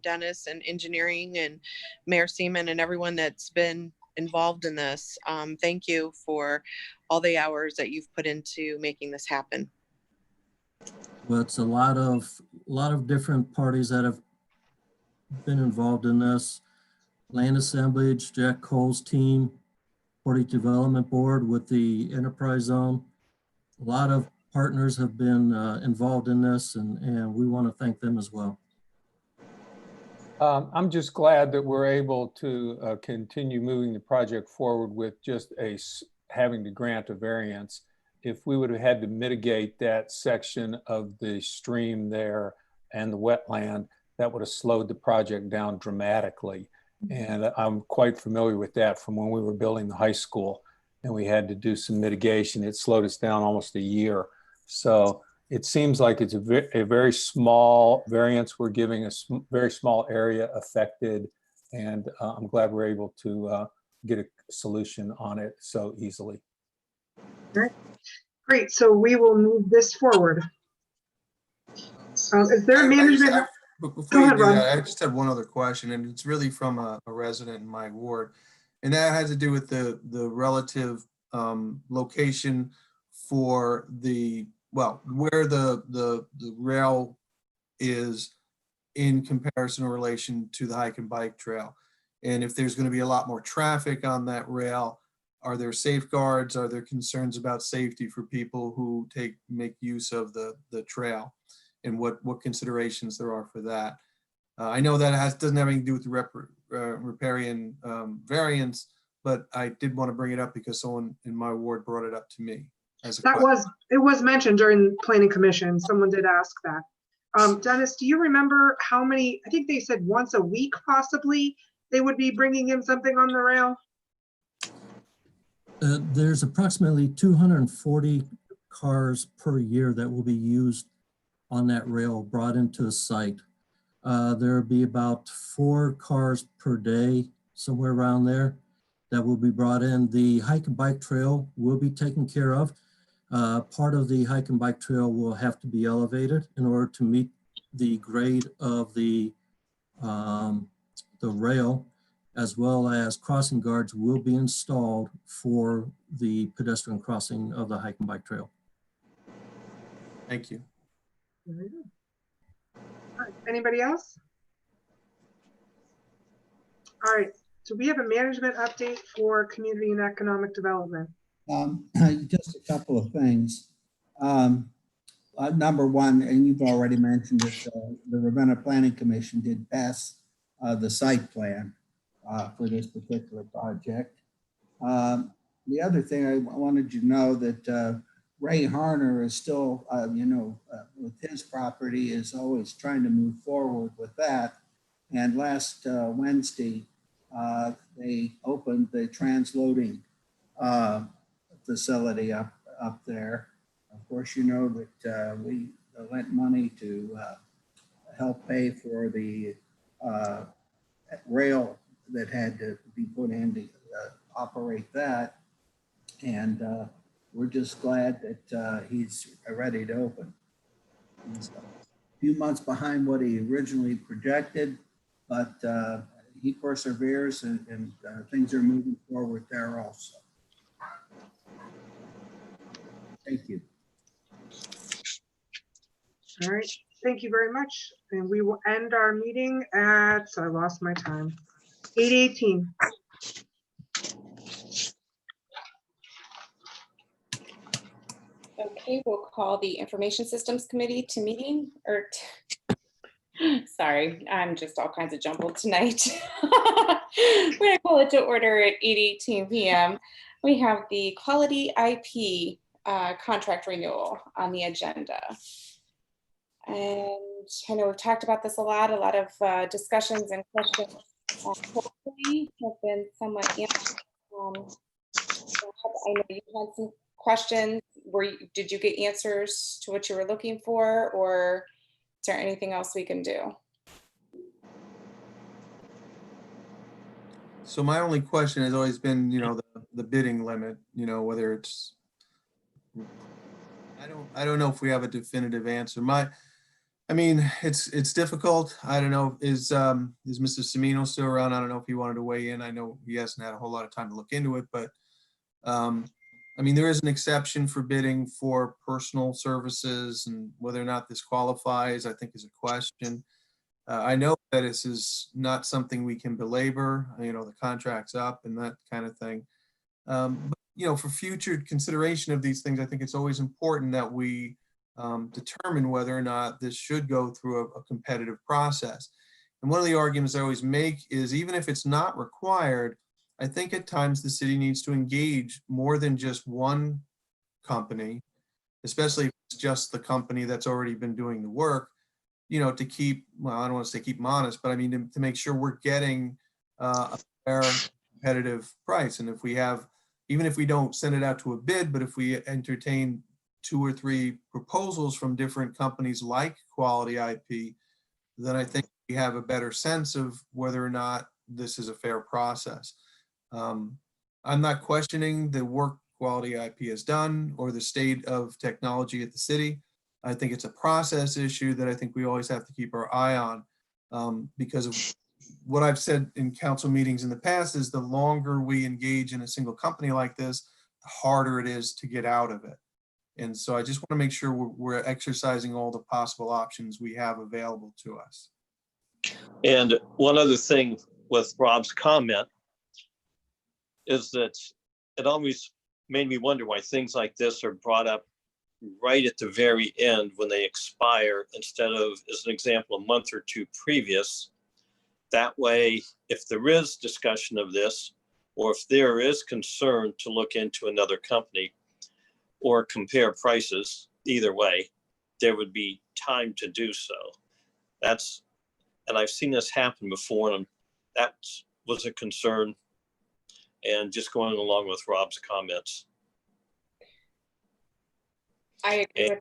Dennis, and engineering, and Mayor Seaman, and everyone that's been involved in this. Thank you for all the hours that you've put into making this happen. Well, it's a lot of different parties that have been involved in this. Land Assemblage, Jack Cole's team, Portage Development Board with the Enterprise Zone. A lot of partners have been involved in this, and we want to thank them as well. I'm just glad that we're able to continue moving the project forward with just having to grant a variance. If we would have had to mitigate that section of the stream there and the wetland, that would have slowed the project down dramatically. And I'm quite familiar with that from when we were building the high school and we had to do some mitigation. It slowed us down almost a year. So it seems like it's a very small variance. We're giving a very small area affected, and I'm glad we're able to get a solution on it so easily. Great, so we will move this forward. Is there management? Before you do that, I just had one other question, and it's really from a resident in my ward, and that has to do with the relative location for the well, where the rail is in comparison or relation to the hike and bike trail. And if there's going to be a lot more traffic on that rail, are there safeguards? Are there concerns about safety for people who make use of the trail? And what considerations there are for that? I know that doesn't have anything to do with the riparian variance, but I did want to bring it up because someone in my ward brought it up to me. It was mentioned during planning commission. Someone did ask that. Dennis, do you remember how many, I think they said once a week possibly, they would be bringing in something on the rail? There's approximately 240 cars per year that will be used on that rail brought into the site. There'll be about 4 cars per day, somewhere around there, that will be brought in. The hike and bike trail will be taken care of. Part of the hike and bike trail will have to be elevated in order to meet the grade of the rail, as well as crossing guards will be installed for the pedestrian crossing of the hike and bike trail. Thank you. Very good. All right, anybody else? All right, so we have a management update for community and economic development. Just a couple of things. Number one, and you've already mentioned this, the Ravenna Planning Commission did pass the site plan for this particular project. The other thing I wanted you to know that Ray Harner is still, with his property is always trying to move forward with that. And last Wednesday, they opened the transloading facility up there. Of course, you know that we lent money to help pay for the rail that had to be put in to operate that. And we're just glad that he's ready to open. He's a few months behind what he originally projected, but he perseveres and things are moving forward there also. Thank you. All right, thank you very much. And we will end our meeting at, I lost my time, 8:18. Okay, we'll call the Information Systems Committee to meeting, sorry, I'm just all kinds of jumbled tonight. We're gonna call it to order at 8:18 p.m. We have the Quality IP contract renewal on the agenda. And I know we've talked about this a lot of discussions and questions hopefully have been somewhat answered. I know you had some questions. Did you get answers to what you were looking for, or is there anything else we can do? So my only question has always been, the bidding limit, whether it's, I don't know if we have a definitive answer. It's difficult. I don't know, is Mr. Semino still around? I don't know if he wanted to weigh in. I know he hasn't had a whole lot of time to look into it, but there is an exception for bidding for personal services, and whether or not this qualifies, I think is a question. I know that this is not something we can belabor, the contract's up and that kind of thing. But, for future consideration of these things, I think it's always important that we determine whether or not this should go through a competitive process. And one of the arguments I always make is, even if it's not required, I think at times the city needs to engage more than just one company, especially if it's just the company that's already been doing the work, to keep, well, I don't want to say keep them honest, but to make sure we're getting a fair competitive price. And if we have, even if we don't send it out to a bid, but if we entertain 2 or 3 proposals from different companies like Quality IP, then I think we have a better sense of whether or not this is a fair process. I'm not questioning the work Quality IP has done or the state of technology at the city. I think it's a process issue that I think we always have to keep our eye on, because of what I've said in council meetings in the past is the longer we engage in a single company like this, the harder it is to get out of it. And so I just want to make sure we're exercising all the possible options we have available to us. And one other thing with Rob's comment is that it always made me wonder why things like this are brought up right at the very end when they expire instead of, as an example, a month or two previous. That way, if there is discussion of this, or if there is concern to look into another company or compare prices, either way, there would be time to do so. And I've seen this happen before, and that was a concern. And just going along with Rob's comments. I agree with,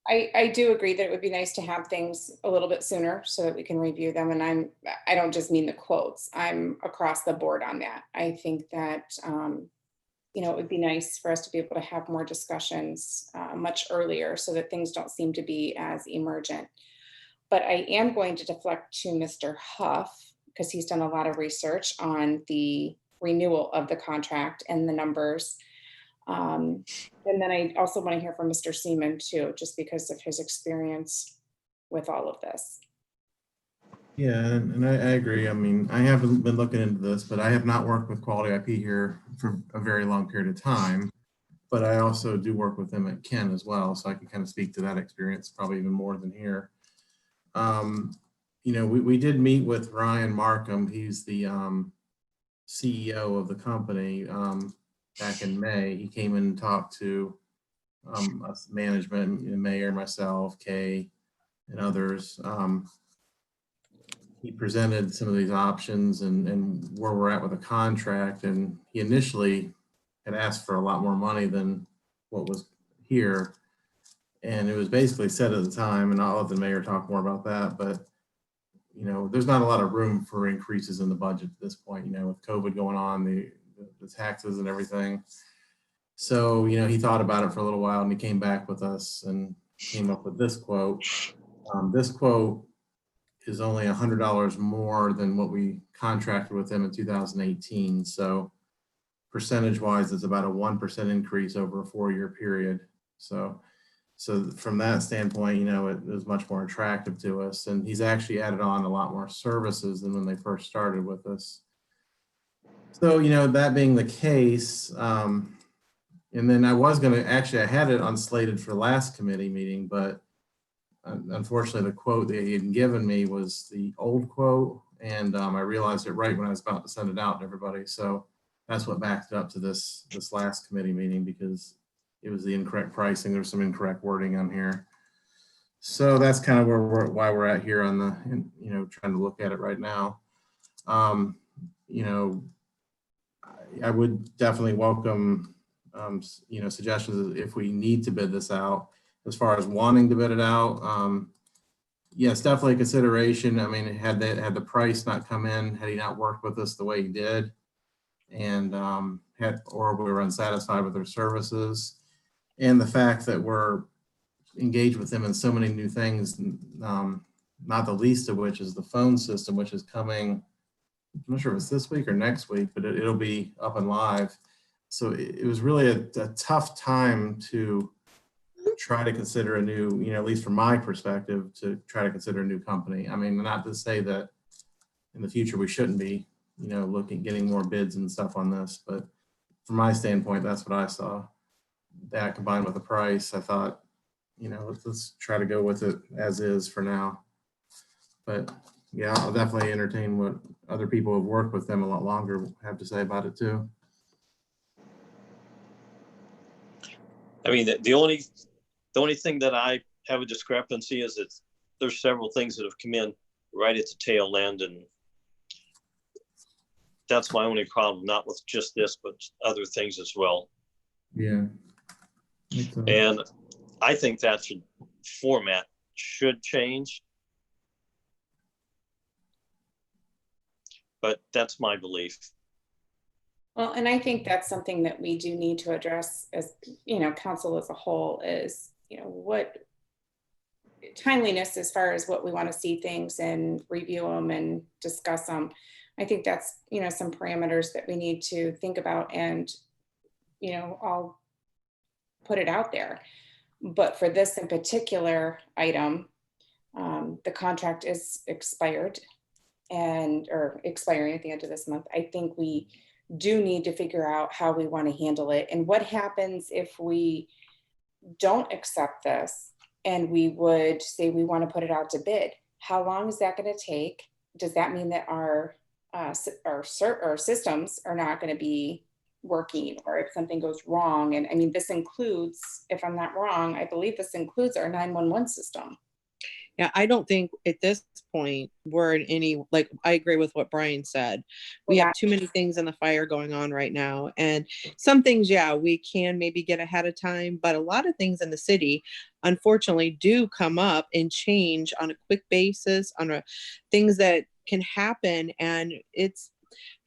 I do agree that it would be nice to have things a little bit sooner so that we can review them. And I don't just mean the quotes, I'm across the board on that. I think that, you know, it would be nice for us to be able to have more discussions much earlier so that things don't seem to be as emergent. But I am going to deflect to Mr. Huff because he's done a lot of research on the renewal of the contract and the numbers. And then I also want to hear from Mr. Seaman too, just because of his experience with all of this. Yeah, and I agree. I mean, I haven't been looking into this, but I have not worked with Quality IP here for a very long period of time. But I also do work with them at Ken as well, so I can kind of speak to that experience probably even more than here. You know, we did meet with Ryan Markham. He's the CEO of the company back in May. He came in and talked to us management, Mayor, myself, Kay, and others. He presented some of these options and where we're at with the contract. And he initially had asked for a lot more money than what was here. And it was basically said at the time, and I'll let the mayor talk more about that, but you know, there's not a lot of room for increases in the budget at this point, you know, with COVID going on, the taxes and everything. So, you know, he thought about it for a little while and he came back with us and came up with this quote. This quote is only $100 more than what we contracted with them in 2018. So percentage wise, it's about a 1% increase over a 4-year period. So from that standpoint, you know, it was much more attractive to us. And he's actually added on a lot more services than when they first started with us. So, you know, that being the case, and then I was going to, actually, I had it unslated for the last committee meeting, but unfortunately the quote that he had given me was the old quote. And I realized it right when I was about to send it out to everybody. So that's what backed it up to this last committee meeting, because it was the incorrect pricing. There's some incorrect wording on here. So that's kind of why we're at here on the, you know, trying to look at it right now. You know, I would definitely welcome, you know, suggestions if we need to bid this out. As far as wanting to bid it out, yes, definitely a consideration. I mean, had the price not come in, had he not worked with us the way he did, and or we were unsatisfied with their services, and the fact that we're engaged with them in so many new things, not the least of which is the phone system, which is coming, I'm not sure if it's this week or next week, but it'll be up and live. So it was really a tough time to try to consider a new, you know, at least from my perspective, to try to consider a new company. I mean, not to say that in the future we shouldn't be, you know, getting more bids and stuff on this, but from my standpoint, that's what I saw. That combined with the price, I thought, you know, let's try to go with it as is for now. But yeah, I'll definitely entertain what other people who have worked with them a lot longer have to say about it too. I mean, the only thing that I have a discrepancy is that there's several things that have come in right at the tail end, and that's my only problem, not with just this, but other things as well. Yeah. And I think that format should change, but that's my belief. Well, and I think that's something that we do need to address as, you know, council as a whole is, you know, what timeliness as far as what we want to see things and review them and discuss them. I think that's, you know, some parameters that we need to think about, and, you know, I'll put it out there. But for this in particular item, the contract is expired or expiring at the end of this month. I think we do need to figure out how we want to handle it. And what happens if we don't accept this and we would say we want to put it out to bid? How long is that going to take? Does that mean that our systems are not going to be working, or if something goes wrong? And I mean, this includes, if I'm not wrong, I believe this includes our 911 system. Yeah, I don't think at this point we're in any, like, I agree with what Brian said. We have too many things in the fire going on right now. And some things, yeah, we can maybe get ahead of time, but a lot of things in the city, unfortunately, do come up and change on a quick basis, things that can happen. And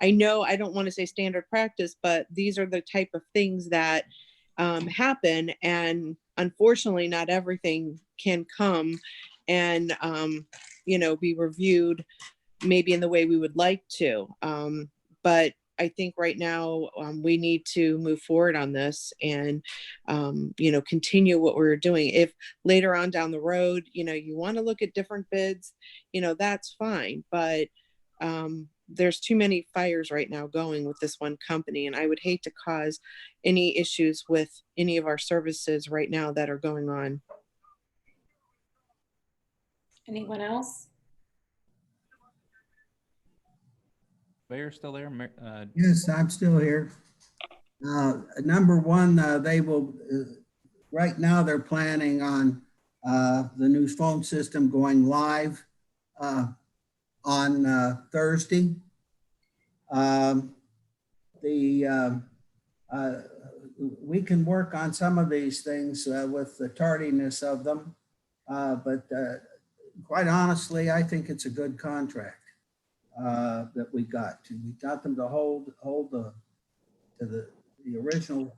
I know I don't want to say standard practice, but these are the type of things that happen. And unfortunately, not everything can come and, be reviewed maybe in the way we would like to. But I think right now we need to move forward on this and, continue what we're doing. If later on down the road, you want to look at different bids, that's fine. But there's too many fires right now going with this one company. And I would hate to cause any issues with any of our services right now that are going on. Anyone else? Mayor still there? Yes, I'm still here. Number one, they will, right now they're planning on the new phone system going live on Thursday. We can work on some of these things with the tardiness of them, but quite honestly, I think it's a good contract that we got. We got them to hold the original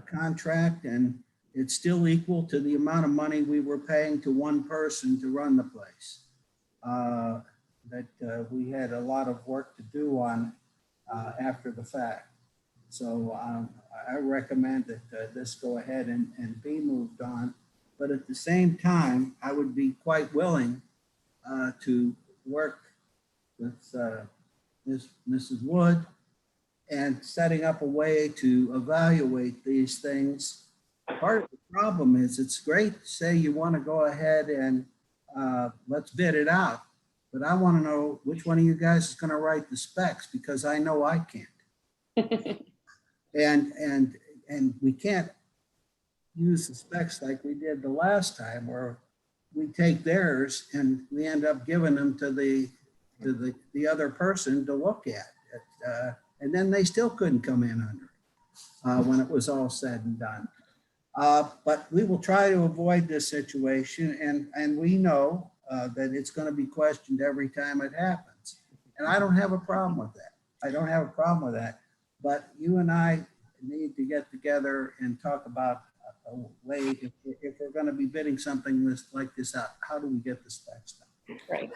contract, and it's still equal to the amount of money we were paying to one person to run the place. That we had a lot of work to do on after the fact. So I recommend that this go ahead and be moved on. But at the same time, I would be quite willing to work with Mrs. Wood and setting up a way to evaluate these things. Part of the problem is it's great to say you want to go ahead and let's bid it out. But I want to know which one of you guys is going to write the specs, because I know I can't. And we can't use the specs like we did the last time, where we take theirs and we end up giving them to the other person to look at. And then they still couldn't come in under when it was all said and done. But we will try to avoid this situation, and we know that it's going to be questioned every time it happens. And I don't have a problem with that. I don't have a problem with that. But you and I need to get together and talk about a way, if we're going to be bidding something like this out, how do we get the specs done? Right.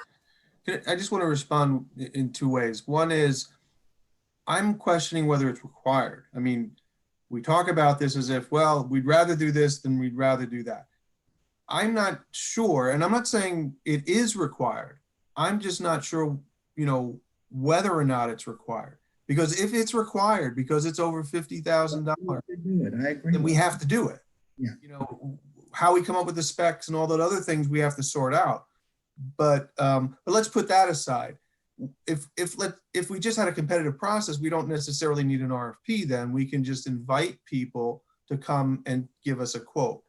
I just want to respond in two ways. One is, I'm questioning whether it's required. I mean, we talk about this as if, well, we'd rather do this than we'd rather do that. I'm not sure, and I'm not saying it is required. I'm just not sure, whether or not it's required. Because if it's required, because it's over $50,000, I agree. Then we have to do it. Yeah. How we come up with the specs and all that other things we have to sort out. But let's put that aside. If we just had a competitive process, we don't necessarily need an RFP. Then we can just invite people to come and give us a quote.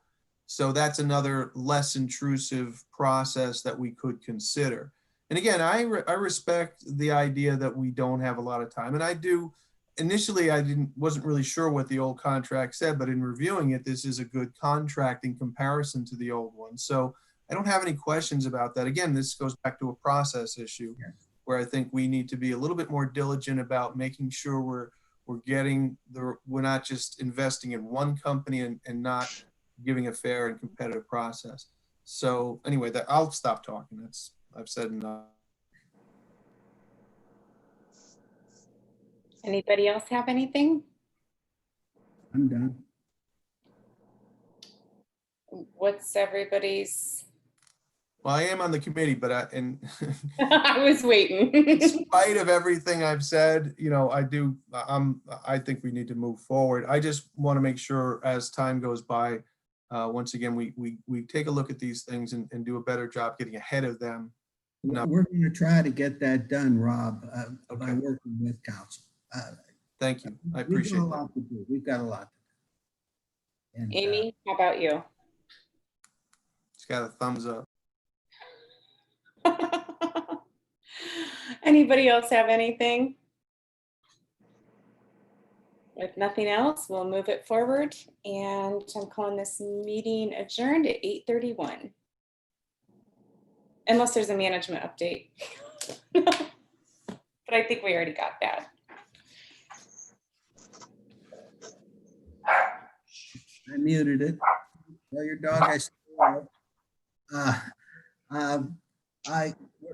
So that's another less intrusive process that we could consider. And again, I respect the idea that we don't have a lot of time, and I do. Initially, I wasn't really sure what the old contract said, but in reviewing it, this is a good contract in comparison to the old one. So I don't have any questions about that. Again, this goes back to a process issue, where I think we need to be a little bit more diligent about making sure we're not just investing in one company and not giving a fair and competitive process. So anyway, I'll stop talking. I've said enough. Anybody else have anything? I'm done. What's everybody's? Well, I am on the committee, but I was waiting. in spite of everything I've said, I think we need to move forward. I just want to make sure as time goes by, once again, we take a look at these things and do a better job getting ahead of them. No. We're going to try to get that done, Rob, by working with council. Thank you. I We've appreciate got a that. lot to do. We've got a lot to do. And, Amy, how about you? It's got a thumbs up. Anybody else have anything? If nothing else, we'll move it forward. And I'm calling this meeting adjourned at 8:31. Unless there's a management update. But I think we already got that. I muted it. Tell your dog I still love.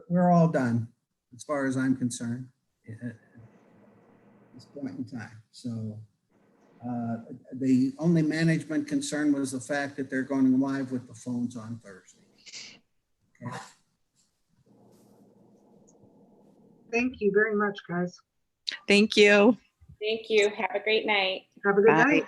We're all done as far as I'm concerned at this point in time. So the only management concern was the fact that they're going live with the phones on Thursday. Okay. Thank you very much, guys. Thank you. Thank you. Have a great night. Have a good Bye. night.